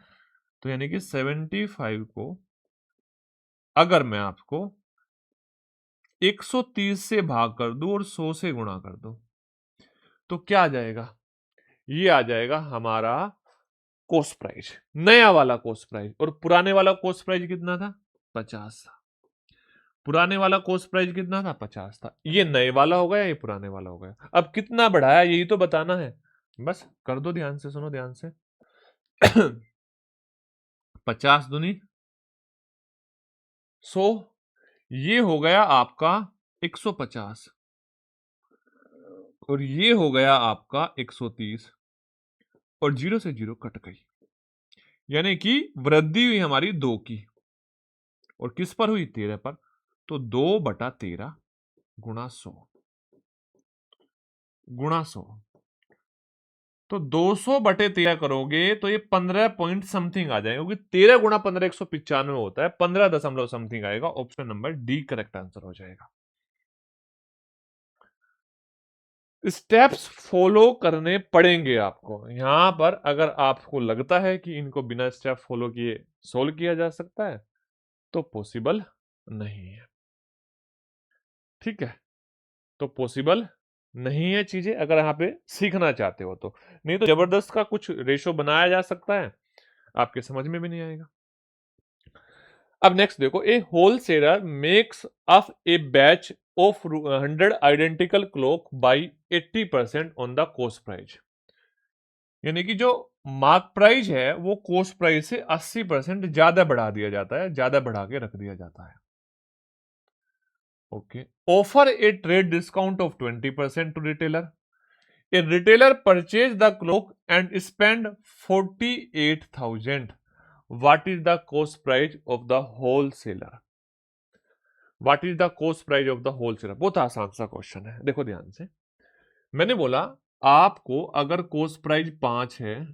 तो यानी कि 75 को अगर मैं आपको 130 से भाग कर दूं और 100 से गुणा कर दूं, तो क्या आ जाएगा? ये आ जाएगा हमारा कॉस्ट प्राइस, नया वाला कॉस्ट प्राइस। और पुराने वाला कॉस्ट प्राइस कितना था? 50 था। पुराने वाला कॉस्ट प्राइस कितना था? 50 था। ये नए वाला हो गया, ये पुराने वाला हो गया। अब कितना बढ़ाया यही तो बताना है, बस कर दो, ध्यान से सुनो, ध्यान से। 50 दूनी 100, ये हो गया आपका 150, और ये हो गया आपका 130, और 0 से 0 कट गई, यानी कि वृद्धि हुई हमारी 2 की, और किस पर हुई? 13 पर। तो 2/13 गुणा 100 गुणा 100, तो 200/13 करोगे तो ये 15 पॉइंट समथिंग आ जाएगा, क्योंकि 13 गुणा 15 195 होता है, 15 दशमलव समथिंग आएगा। Option number D correct answer हो जाएगा। स्टेप्स फॉलो करने पड़ेंगे आपको यहां पर। अगर आपको लगता है कि इनको बिना स्टेप फॉलो किए सोल्व किया जा सकता है, तो पॉसिबल नहीं है। ठीक है, तो पॉसिबल नहीं है चीजें, अगर यहाँ पे सीखना चाहते हो तो। नहीं तो जबरदस्त का कुछ रेशो बनाया जा सकता है, आपके समझ में भी नहीं आएगा। अब नेक्स्ट देखो, a wholesaler makes up a batch of 100 identical clock by 80% on the cost price, यानी कि जो मार्क प्राइस है वो कॉस्ट प्राइस से 80% ज्यादा बढ़ा दिया जाता है, ज्यादा बढ़ा के रख दिया जाता है। Okay, offer a trade discount of 20% to retailer. A retailer purchased the cloak and spent 48,000. What is the cost price of the wholesaler? What is the cost price of the wholesaler? बहुत आसान सा question है, देखो ध्यान से। मैंने बोला आपको अगर कोस्ट प्राइस 5 है,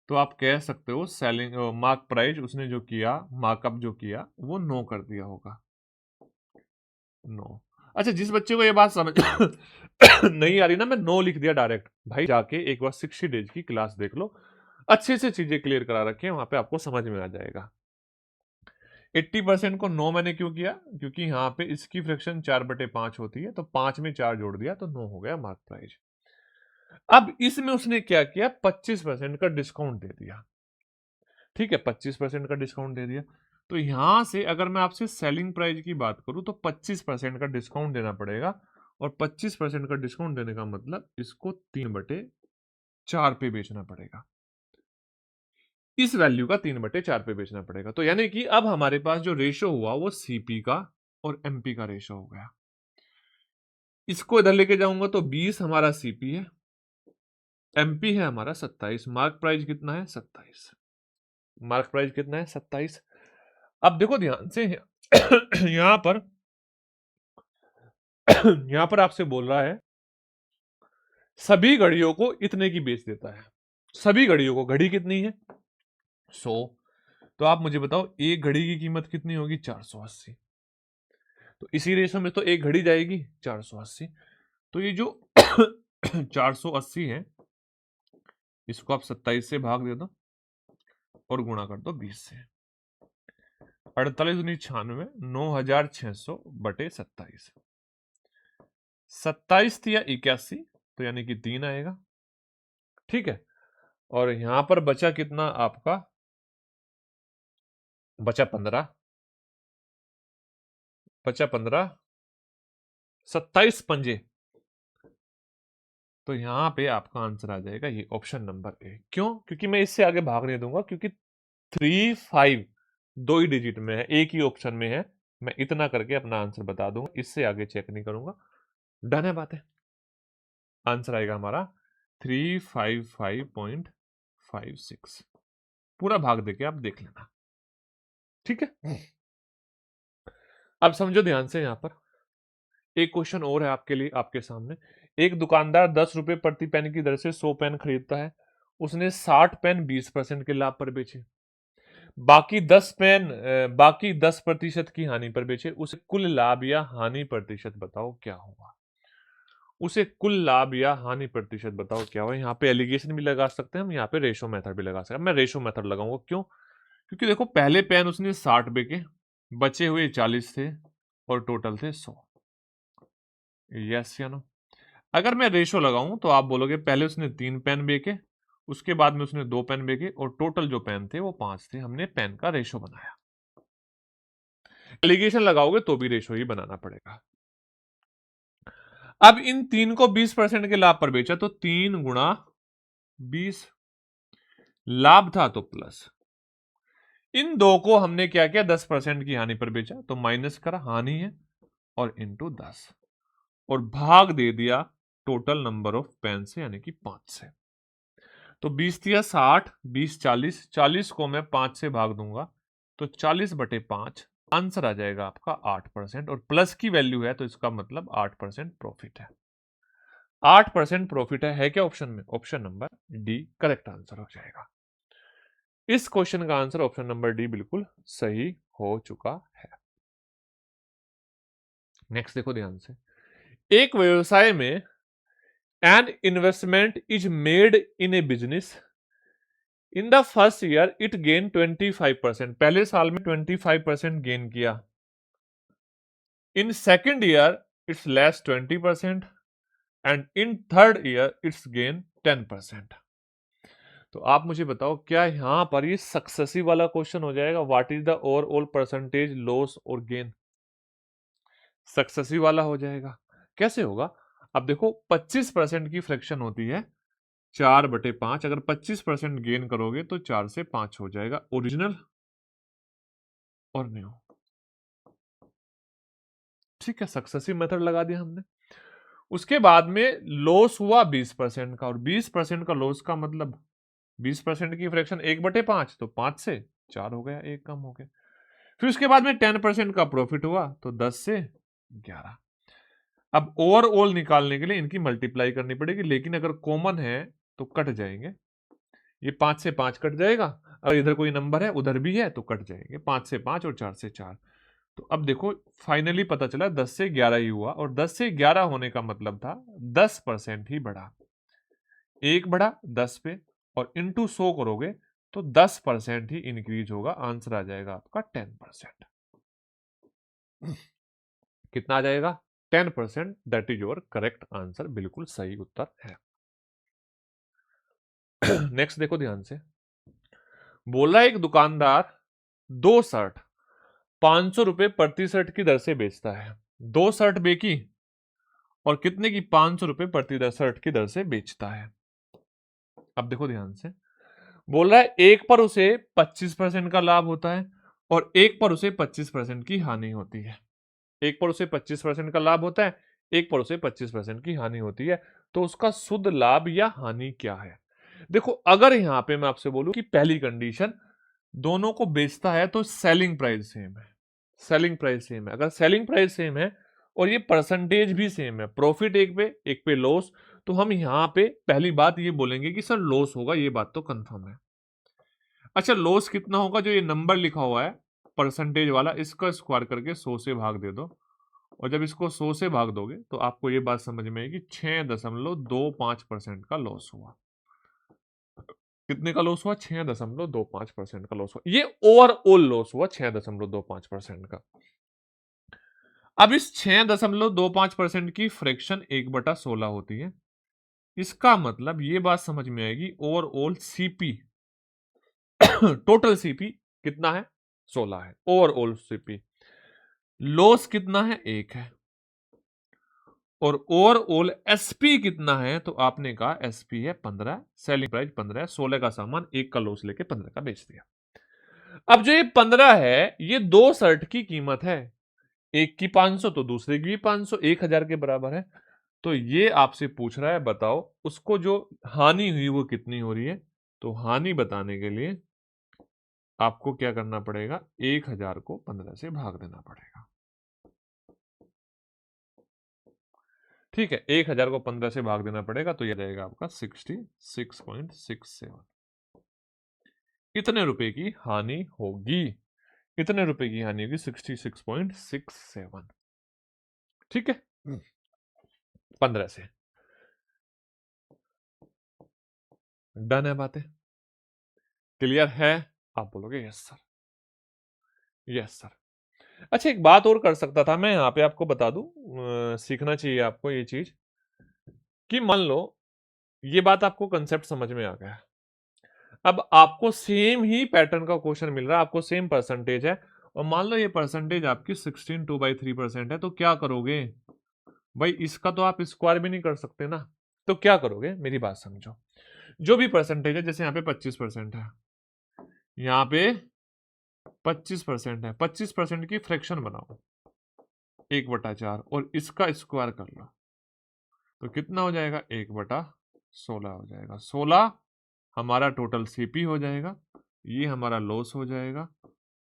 तो आप कह सकते हो सेलिंग मार्क प्राइस उसने जो किया, मार्कअप जो किया वो 9 कर दिया होगा। 9। अच्छा, जिस बच्चे को ये बात समझ नहीं आ रही ना, मैं 9 लिख दिया डायरेक्ट, भाई जाके एक बार 60 डेज की क्लास देख लो, अच्छे से चीजें क्लियर करा रखे हैं वहां पे, आपको समझ में आ जाएगा। 80% को 9 मैंने क्यों किया? क्योंकि यहाँ पे इसकी फ्रैक्शन 4/5 होती है, तो 5 में 4 जोड़ दिया तो 9 हो गया मार्क प्राइस। अब इसमें उसने क्या किया? 25% का डिस्काउंट दे दिया। ठीक है, 25% का डिस्काउंट दे दिया, तो यहां से अगर मैं आपसे सेलिंग प्राइस की बात करूं तो 25% का डिस्काउंट देना पड़ेगा, और 25% का डिस्काउंट देने का मतलब इसको 3/4 पे बेचना पड़ेगा, इस वैल्यू का 3/4 पे बेचना पड़ेगा। तो यानी कि अब हमारे पास जो रेशो हुआ वो सीपी का और एमपी का रेशो हो गया। इसको इधर लेके जाऊंगा तो 20 हमारा सीपी है, एमपी है हमारा 27, मार्क प्राइस कितना है? 27। मार्क प्राइस कितना है? 27। अब देखो ध्यान से, यहां पर यहां पर आपसे बोल रहा है सभी घड़ियों को इतने की बेच देता है, सभी घड़ियों को। घड़ी कितनी है? 100। तो आप मुझे बताओ एक घड़ी की कीमत कितनी होगी? 480। तो इसी रेशो में तो एक घड़ी जाएगी 480, तो ये जो 480 है, इसको आप 27 से भाग दे दो और गुणा कर दो 20 से। 48×96, 9600/27। 27 या 81, तो यानी कि 3 आएगा। ठीक है, और यहां पर बचा कितना आपका? बचा 15, बचा 15, 27 पंजे, तो यहां पे आपका आंसर आ जाएगा ये ऑप्शन नंबर ए। क्यों? क्योंकि मैं इससे आगे भाग नहीं दूंगा, क्योंकि 3, 5 दो ही डिजिट में है, एक ही ऑप्शन में है, मैं इतना करके अपना आंसर बता दूंगा, इससे आगे चेक नहीं करूंगा। डन है बात है। आंसर आएगा हमारा 355.56। पूरा भाग देके आप देख लेना, ठीक है। अब समझो ध्यान से, यहां पर एक क्वेश्चन और है आपके लिए, आपके सामने। एक दुकानदार 10 रुपए प्रति पेन की दर से 100 पेन खरीदता है। उसने 60 पेन 20% के लाभ पर बेचे। बाकी 10% की हानि पर बेचे। उसे कुल लाभ या हानि प्रतिशत बताओ क्या होगा। उसे कुल लाभ या हानि प्रतिशत बताओ क्या होगा। यहाँ पे एलिगेशन भी लगा सकते हैं हम, यहाँ पे रेशो मेथड भी लगा सकते हैं। मैं रेशो मेथड लगाऊंगा, क्यों? क्योंकि देखो पहले पेन उसने 60 बेचे, बचे हुए 40 थे और टोटल थे 100। यस या नो? अगर मैं रेशो लगाऊं तो आप बोलोगे पहले उसने 3 पेन बेचे, उसके बाद में उसने 2 पेन बेचे और टोटल जो पेन थे वो 5 थे। हमने पेन का रेशो बनाया। एलिगेशन लगाओगे तो भी रेशो ही बनाना पड़ेगा। अब इन 3 को 20% के लाभ पर बेचा, तो 3 गुणा 20 लाभ था तो प्लस। इन दो को हमने क्या किया, 10% की हानि पर बेचा, तो माइनस करा, हानि है, और इंटू 10 और भाग दे दिया टोटल नंबर ऑफ पेन से, यानी कि 5 से। तो 20 दिया 60, 20 40, 40 को मैं 5 से भाग दूंगा तो 40/5। आंसर आ जाएगा आपका 8%, और प्लस की वैल्यू है तो इसका मतलब 8% प्रॉफिट है। 8% प्रॉफिट है क्या ऑप्शन में? Option number D correct answer हो जाएगा। इस क्वेश्चन का आंसर ऑप्शन नंबर डी बिल्कुल सही हो चुका है। नेक्स्ट देखो ध्यान से। एक व्यवसाय में an investment is made in A business. In the first year it gain 25%। पहले साल में 25% गेन किया। In second year it's less 20% and in third year it's gain 10%। तो आप मुझे बताओ, क्या यहां पर ये सक्सेसिव वाला क्वेश्चन हो जाएगा? What is the overall percentage loss और गेन? सक्सेसिव वाला हो जाएगा। कैसे होगा? अब देखो 25% की फ्रैक्शन होती है 4/5। अगर 25% गेन करोगे तो 4 से 5 हो जाएगा, ओरिजिनल और न्यू। ठीक है, सक्सेसिव मेथड लगा दिया हमने। उसके बाद में लॉस हुआ 20% का, और 20% का लॉस का मतलब 20% की फ्रैक्शन 1/5, तो 5 से 4 हो गया, एक कम हो गया। फिर उसके बाद में 10% का प्रॉफिट हुआ, तो 10 से 11। अब ओवरऑल निकालने के लिए इनकी मल्टीप्लाई करनी पड़ेगी, लेकिन अगर कॉमन है तो कट जाएंगे। ये 5 से 5 कट जाएगा, अगर इधर कोई नंबर है उधर भी है तो कट जाएंगे। 5 से 5 और 4 से 4। तो अब देखो फाइनली पता चला 10 से 11 ही हुआ, और 10 से 11 होने का मतलब था 10% ही बढ़ा। एक बढ़ा 10 पे, और इंटू 100 करोगे तो 10% ही इंक्रीज होगा। आंसर आ जाएगा आपका 10%। कितना आ जाएगा? 10%। That is your correct answer, बिल्कुल सही उत्तर है। नेक्स्ट देखो ध्यान से। बोला एक दुकानदार 2 शर्ट 500 रुपए प्रति शर्ट की दर से बेचता है। 2 शर्ट बेची और कितने की? 500 रुपए प्रति शर्ट की दर से बेचता है। अब देखो ध्यान से, बोल रहा है एक पर उसे 25% का लाभ होता है और एक पर उसे 25% की हानि होती है। एक पर उसे 25% का लाभ होता है, एक पर उसे 25% की हानि होती है। तो उसका शुद्ध लाभ या हानि क्या है? देखो अगर यहां पे मैं आपसे बोलूं कि पहली कंडीशन, दोनों को बेचता है तो सेलिंग प्राइस सेम है। सेलिंग प्राइस सेम है। अगर सेलिंग प्राइस सेम है और ये परसेंटेज भी सेम है, प्रॉफिट एक पे लॉस, तो हम यहां पे पहली बात ये बोलेंगे कि सर लॉस होगा, ये बात तो कंफर्म है। अच्छा, लॉस कितना होगा? जो ये नंबर लिखा हुआ है परसेंटेज वाला, इसका स्क्वायर करके 100 से भाग दे दो, और जब इसको 100 से भाग दोगे तो आपको ये बात समझ में आएगी 6.25% का लॉस हुआ। कितने का लॉस हुआ? 6.25% का लॉस हुआ। ये ओवरऑल लॉस हुआ 6.25% का। अब इस 6.25% की फ्रैक्शन 1/16 होती है। इसका मतलब ये बात समझ में आएगी, ओवरऑल सीपी टोटल सीपी कितना है? 16 है। ओवरऑल सीपी लॉस कितना है? 1 है। और ओवरऑल एसपी कितना है? तो आपने कहा एसपी है 15, सेलिंग प्राइस 15 है। 16 का सामान 1 का लॉस लेके 15 का बेच दिया। अब जो ये 15 है, ये 2 शर्ट की कीमत है। एक की 500 तो दूसरे की भी 500, 1000 के बराबर है। तो ये आपसे पूछ रहा है बताओ उसको जो हानि हुई वो कितनी हो रही है। तो हानि बताने के लिए आपको क्या करना पड़ेगा, 1000 को 15 से भाग देना पड़ेगा। ठीक है, 1000 को 15 से भाग देना पड़ेगा तो यह जाएगा आपका 66.67। इतने रुपए की हानि होगी, इतने रुपए की हानि होगी 66.67। ठीक है, 15 से डन है बातें, क्लियर है। आप बोलोगे यस सर, यस सर। अच्छा एक बात और कर सकता था मैं यहाँ पे, आपको बता दूं, सीखना चाहिए आपको ये चीज, कि मान लो ये बात आपको कंसेप्ट समझ में आ गया, अब आपको सेम ही पैटर्न का क्वेश्चन मिल रहा है, आपको सेम परसेंटेज है, और मान लो ये परसेंटेज आपकी 16/2/3% है, तो क्या करोगे भाई, इसका तो आप स्क्वायर भी नहीं कर सकते ना, तो क्या करोगे मेरी बात समझो। जो भी परसेंटेज है, जैसे यहाँ पे 25% है, यहाँ पे 25% है, 25% की फ्रैक्शन बनाओ 1/4 और इसका स्क्वायर कर लो, तो कितना हो जाएगा 1/16 हो जाएगा। 16 हमारा टोटल सीपी हो जाएगा, ये हमारा लॉस हो जाएगा,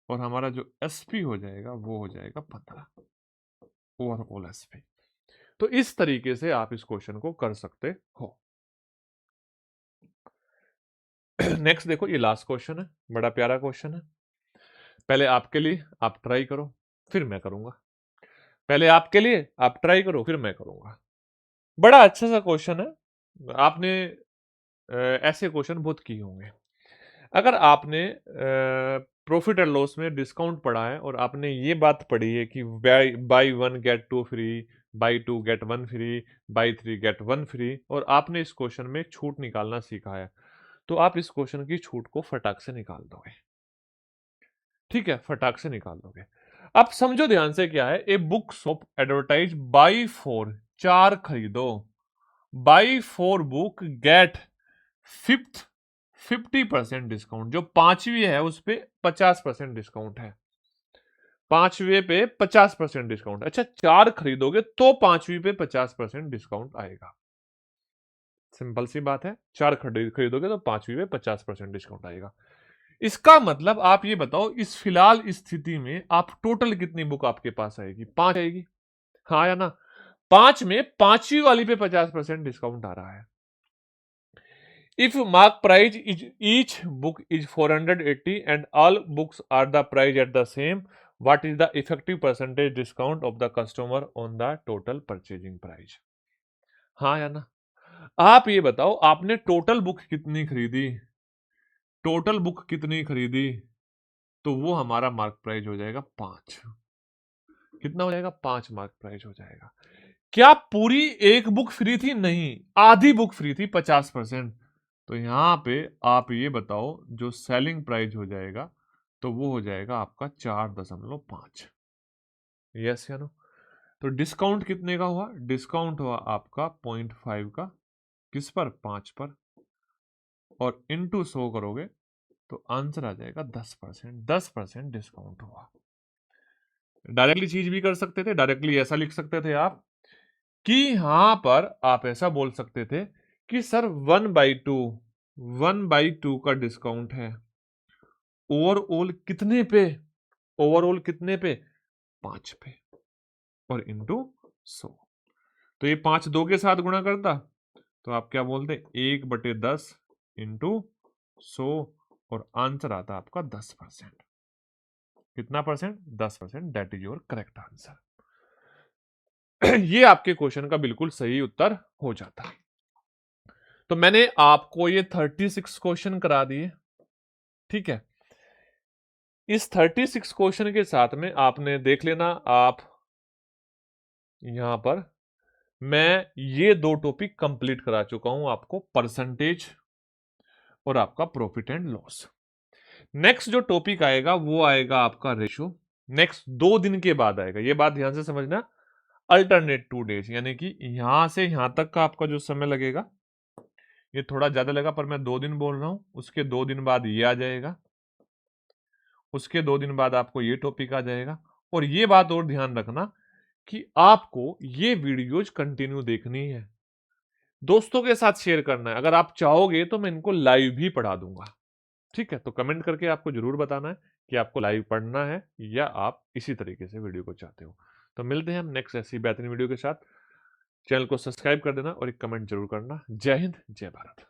और हमारा जो एसपी हो जाएगा वो हो जाएगा 15 ओवरऑल एसपी। तो इस तरीके से आप इस क्वेश्चन को कर सकते हो। नेक्स्ट देखो, ये लास्ट क्वेश्चन है, बड़ा प्यारा क्वेश्चन है। पहले आपके लिए आप ट्राई करो, फिर मैं करूंगा। पहले आपके लिए आप ट्राई करो, फिर मैं करूंगा। बड़ा अच्छा सा क्वेश्चन है, आपने ऐसे क्वेश्चन बहुत किए होंगे। अगर आपने प्रॉफिट एंड लॉस में डिस्काउंट पढ़ा है और आपने ये बात पढ़ी है कि buy 1 get 2 free, buy 2 get 1 free, buy 3 get 1 free, और आपने इस क्वेश्चन में छूट निकालना सीखा है, तो आप इस क्वेश्चन की छूट को फटाक से निकाल दोगे। ठीक है, फटाक से निकाल दोगे। अब समझो ध्यान से क्या है, a book shop advertise buy 4, 4 खरीदो, buy 4 book get fifth 50% discount, जो पांचवी है उस पे 50% डिस्काउंट है, पांचवे पे 50% डिस्काउंट। अच्छा 4 खरीदोगे तो पांचवी पे 50% डिस्काउंट आएगा, सिंपल सी बात है, 4 खरीदोगे तो पांचवी पे 50% डिस्काउंट आएगा। इसका मतलब आप ये बताओ, इस फिलहाल स्थिति में आप टोटल कितनी बुक आपके पास आएगी, 5 आएगी, हाँ या ना। 5 में पांचवी वाली पे 50% डिस्काउंट आ रहा है। If mark price is each book is 480 and all books are the price at the same, what is the effective percentage discount of the customer on the total purchasing price? हाँ या ना। आप ये बताओ, आपने total book कितनी खरीदी, total book कितनी खरीदी, तो वो हमारा मार्क प्राइस हो जाएगा 5। कितना हो जाएगा, 5 मार्क प्राइस हो जाएगा। क्या पूरी एक बुक फ्री थी, नहीं, आधी बुक फ्री थी 50%। तो यहां पे आप ये बताओ, जो सेलिंग प्राइस हो जाएगा तो वो हो जाएगा आपका 4.5। यस या नो। तो डिस्काउंट कितने का हुआ, डिस्काउंट हुआ आपका 0.5 का, किस पर, 5 पर, और इनटू 100 करोगे तो आंसर आ जाएगा 10%। 10% डिस्काउंट हुआ। डायरेक्टली चीज भी कर सकते थे, डायरेक्टली ऐसा लिख सकते थे आप कि यहां पर आप ऐसा बोल सकते थे कि सर 1/2 का डिस्काउंट है, ओवरऑल कितने पे, ओवरऑल कितने पे, 5 पे, और इनटू 100। तो ये 5 2 के साथ गुणा करता, तो आप क्या बोलते, 1/10 इंटू 100, और आंसर आता आपका 10%। कितना percent, 10%। That is your correct answer. ये आपके क्वेश्चन का बिल्कुल सही उत्तर हो जाता। तो मैंने आपको ये 36 क्वेश्चन करा दिए, ठीक है। इस 36 क्वेश्चन के साथ में आपने देख लेना, आप यहां पर मैं ये 2 टॉपिक कंप्लीट करा चुका हूं आपको, परसेंटेज और आपका प्रॉफिट एंड लॉस। नेक्स्ट जो टॉपिक आएगा वो आएगा आपका रेशो, नेक्स्ट 2 दिन के बाद आएगा, ये बात ध्यान से समझना। अल्टरनेट 2 डेज, यानी कि यहां से यहां तक का आपका जो समय लगेगा, ये थोड़ा ज्यादा लगा पर मैं 2 दिन बोल रहा हूं, उसके 2 दिन बाद ये आ जाएगा, उसके 2 दिन बाद आपको ये टॉपिक आ जाएगा। और ये बात और ध्यान रखना कि आपको ये वीडियोज कंटिन्यू देखनी है, दोस्तों के साथ शेयर करना है। अगर आप चाहोगे तो मैं इनको लाइव भी पढ़ा दूंगा। ठीक है, तो कमेंट करके आपको जरूर बताना है कि आपको लाइव पढ़ना है या आप इसी तरीके से वीडियो को चाहते हो। तो मिलते हैं हम नेक्स्ट ऐसी बेहतरीन वीडियो के साथ। चैनल को सब्सक्राइब कर देना और एक कमेंट जरूर करना। जय हिंद, जय भारत।